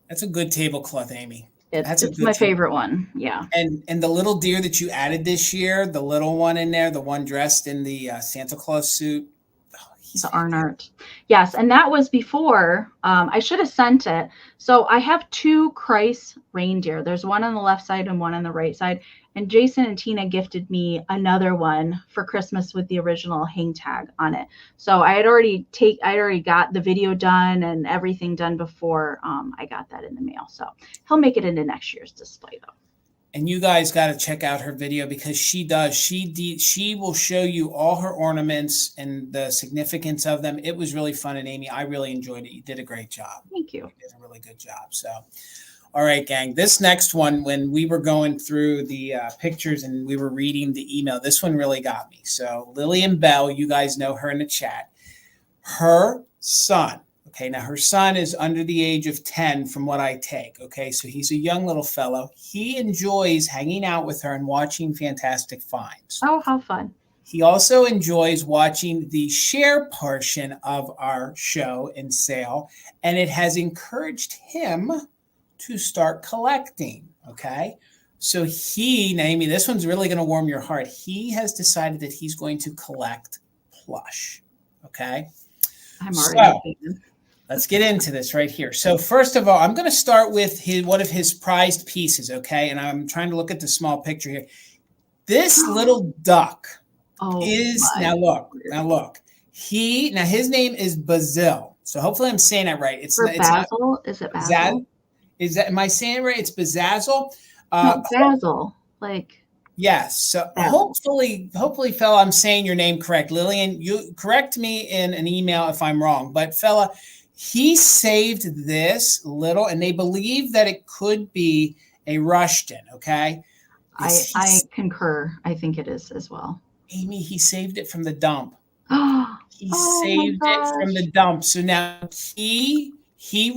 That's a good tablecloth, Amie. It's my favorite one. Yeah. And the little deer that you added this year, the little one in there, the one dressed in the Santa Claus suit. The Arnart. Yes. And that was before, I should have sent it. So I have 2 Christ reindeer. There's one on the left side and one on the right side. And Jason and Tina gifted me another one for Christmas with the original hang tag on it. So I already got the video done and everything done before I got that in the mail. So he'll make it into next year's display though. And you guys got to check out her video because she does. She will show you all her ornaments and the significance of them. It was really fun. And Amie, I really enjoyed it. You did a great job. Thank you. You did a really good job. So, all right, gang. This next one, when we were going through the pictures and we were reading the email, this one really got me. So Lillian Bell, you guys know her in the chat. Her son. Okay, now her son is under the age of 10 from what I take. Okay, so he's a young little fellow. He enjoys hanging out with her and watching Fantastic Finds. Oh, how fun. He also enjoys watching the share portion of our show and sale, and it has encouraged him to start collecting. Okay, so Naomi, this one's really going to warm your heart. He has decided that he's going to collect plush. Okay, I'm already let's get into this right here. So first of all, I'm going to start with one of his prized pieces, okay? And I'm trying to look at the small picture here. This little duck is now look. His name is Basil. So hopefully I'm saying that right. It's Basil. Is it Basil? Am I saying it right? It's Bazazzle. No, Basil. Like. Yes. So hopefully, fella, I'm saying your name correct. Lillian, you correct me in an email if I'm wrong. But fella, he saved this little, and they believe that it could be a Rushton. Okay. I concur. I think it is as well. Amie, he saved it from the dump. He Oh saved it from the dump. So now he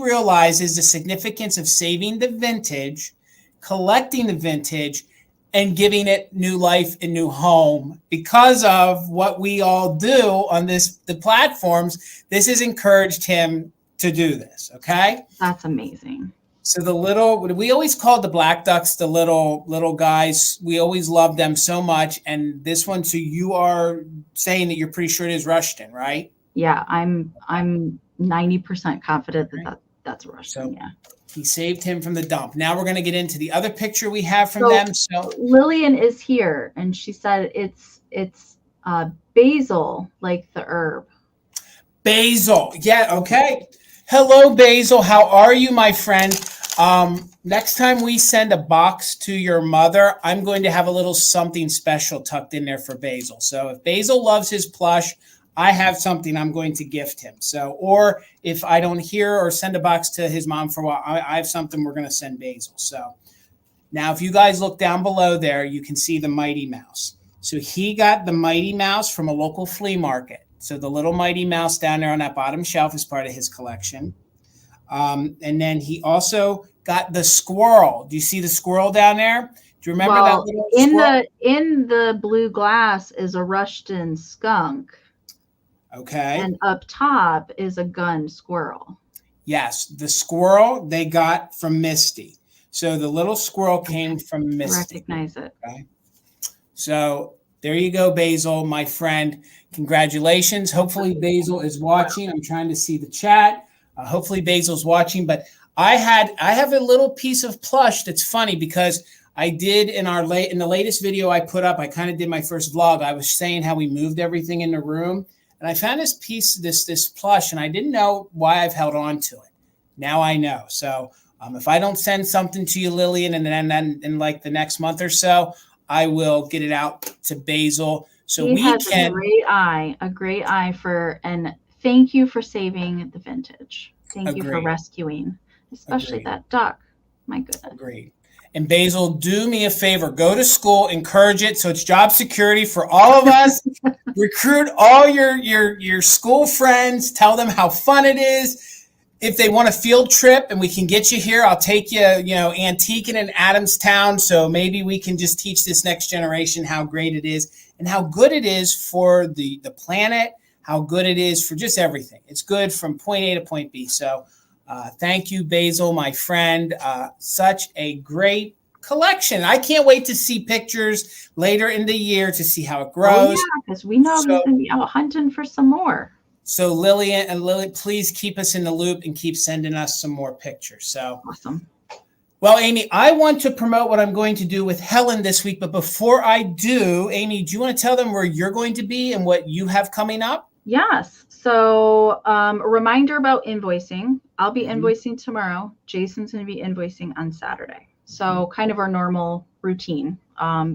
realizes the significance of saving the vintage, collecting the vintage, and giving it new life and new home because of what we all do on the platforms. This has encouraged him to do this. Okay. That's amazing. So we always called the black ducks, the little guys. We always loved them so much. And this one, so you are saying that you're pretty sure it is Rushton, right? Yeah. I'm 90% confident That's a Russian, So yeah. he saved him from the dump. Now we're going to get into the other picture we have from them. So Lillian is here, and she said it's basil, like the herb. Basil. Yeah, okay. Hello, Basil. How are you, my friend? Next time we send a box to your mother, I'm going to have a little something special tucked in there for Basil. So if Basil loves his plush, I have something I'm going to gift him. So, or if I don't hear or send a box to his mom for a while, I have something we're going to send Basil. So now if you guys look down below there, you can see the Mighty Mouse. So he got the Mighty Mouse from a local flea market. So the little Mighty Mouse down there on that bottom shelf is part of his collection. And then he also got the squirrel. Do you see the squirrel down there? Do you remember that little squirrel? In the blue glass is a Russian skunk. Okay. And up top is a gun squirrel. Yes, the squirrel they got from Misty. So the little squirrel came from Misty. Recognize it. Okay. So there you go, Basil, my friend. Congratulations. Hopefully Basil is watching. I'm trying to see the chat. Hopefully Basil's watching. But I have a little piece of plush that's funny because I did in the latest video I put up. I kind of did my first vlog. I was saying how we moved everything in the room, and I found this piece, this plush, and I didn't know why I've held on to it. Now I know. So if I don't send something to you, Lillian, and then in like the next month or so, I will get it out to Basil. So he has a great eye for, and thank you for saving the vintage. Thank you for rescuing, especially that duck. My goodness. Agreed. And Basil, do me a favor. Go to school, encourage it. So it's job security for all of us. Recruit all your school friends. Tell them how fun it is. If they want a field trip and we can get you here, I'll take you, Antiquing in Adamstown. So maybe we can just teach this next generation how great it is and how good it is for the planet, how good it is for just everything. It's good from point A to point B. So thank you, Basil, my friend. Such a great collection. I can't wait to see pictures later in the year to see how it grows. Oh, yeah, because we know he's going to be out hunting for some more. So Lillian, please keep us in the loop and keep sending us some more pictures. So awesome. Well, Amie, I want to promote what I'm going to do with Helen this week. But before I do, Amie, do you want to tell them where you're going to be and what you have coming up? Yes. So a reminder about invoicing. I'll be invoicing tomorrow. Jason's going to be invoicing on Saturday. So kind of our normal routine,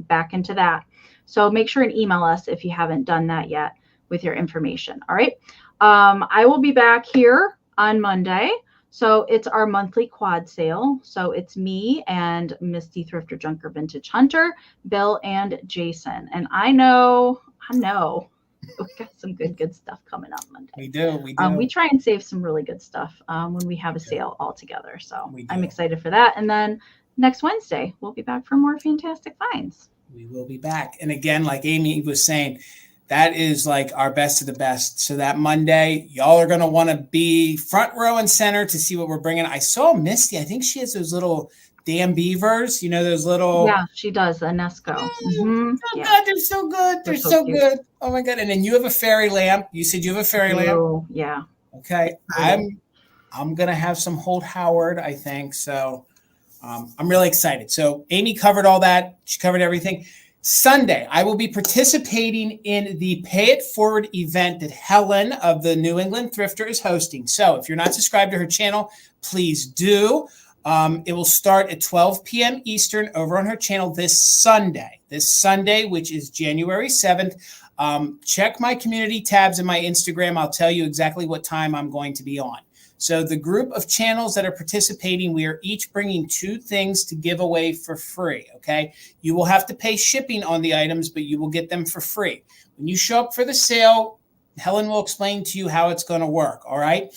back into that. So make sure and email us if you haven't done that yet with your information. All right. I will be back here on Monday. So it's our monthly quad sale. So it's me and Misty Thrifter Junker Vintage Hunter, Bill and Jason. And I know we got some good stuff coming up Monday. We do. We try and save some really good stuff when we have a sale all together. So I'm excited for that. And then next Wednesday, we'll be back for more fantastic finds. We will be back. And again, like Amie was saying, that is like our best of the best. So that Monday, y'all are going to want to be front row and center to see what we're bringing. I saw Misty. I think she has those little damn beavers, those little. Yeah, she does. Anesco. God, they're so good. They're so good. Oh my God. And then you have a fairy lamp. You said you have a fairy lamp. Yeah. Okay. I'm going to have some Hold Howard, I think. So I'm really excited. So Amie covered all that. She covered everything. Sunday, I will be participating in the Pay It Forward event that Helen of the New England Thrifter is hosting. So if you're not subscribed to her channel, please do. It will start at 12 p.m. Eastern over on her channel this Sunday, which is January 7th. Check my community tabs in my Instagram. I'll tell you exactly what time I'm going to be on. So the group of channels that are participating, we are each bringing 2 things to give away for free, okay? You will have to pay shipping on the items, but you will get them for free. When you show up for the sale, Helen will explain to you how it's going to work, all right?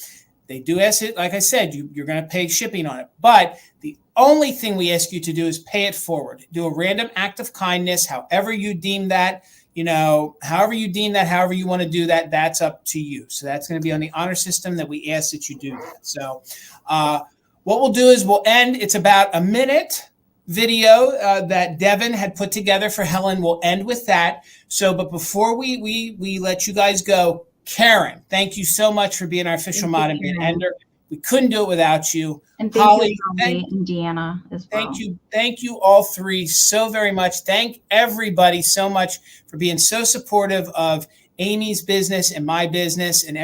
They do ask it, like I said, you're going to pay shipping on it. But the only thing we ask you to do is pay it forward. Do a random act of kindness, however you deem that. However you deem that, however you want to do that, that's up to you. So that's going to be on the honor system that we ask that you do that. So what we'll do is we'll end. It's about a minute video that Devin had put together for Helen. We'll end with that. So, but before we let you guys go, Karen, thank you so much for being our official mod and being ender. We couldn't do it without you. And thank Holly, you, Holly and Deanna as well. Thank you all three so very much. Thank everybody so much for being so supportive of Amie's business and my business and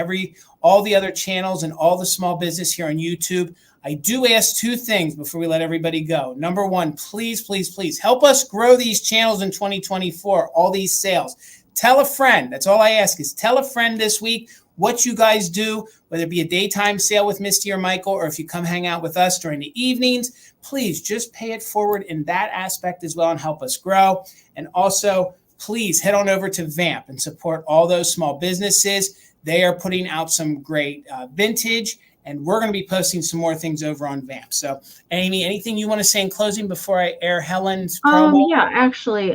all the other channels and all the small business here on YouTube. I do ask two things before we let everybody go. Number one, please, please, please help us grow these channels in 2024, all these sales. Tell a friend. That's all I ask is tell a friend this week what you guys do, whether it be a daytime sale with Misty or Michael, or if you come hang out with us during the evenings, please just pay it forward in that aspect as well and help us grow. And also, please head on over to Vamp and support all those small businesses. They are putting out some great vintage, and we're going to be posting some more things over on Vamp. So, Amie, anything you want to say in closing before I air Helen's promo? Yeah, actually,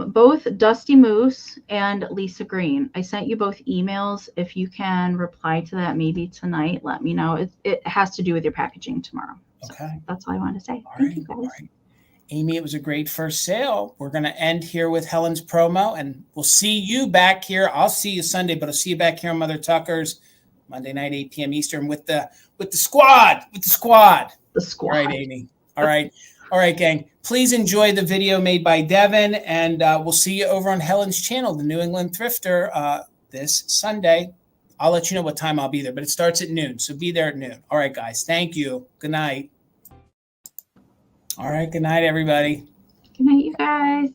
both Dusty Moose and Lisa Green, I sent you both emails. If you can reply to that maybe tonight, let me know. It has to do with your packaging tomorrow. So okay. That's all I wanted to say. Thank you, guys. All right. Amie, it was a great first sale. We're going to end here with Helen's promo, and we'll see you back here. I'll see you Sunday, but I'll see you back here on Mother Tucker's Monday night, 8 p.m. Eastern with the squad. The squad. All right, Amie. All right. All right, gang. Please enjoy the video made by Devin, and we'll see you over on Helen's channel, The New England Thrifter, this Sunday. I'll let you know what time I'll be there, but it starts at noon, so be there at noon. All right, guys. Thank you. Good night. All right. Good night, everybody. Good night, you guys.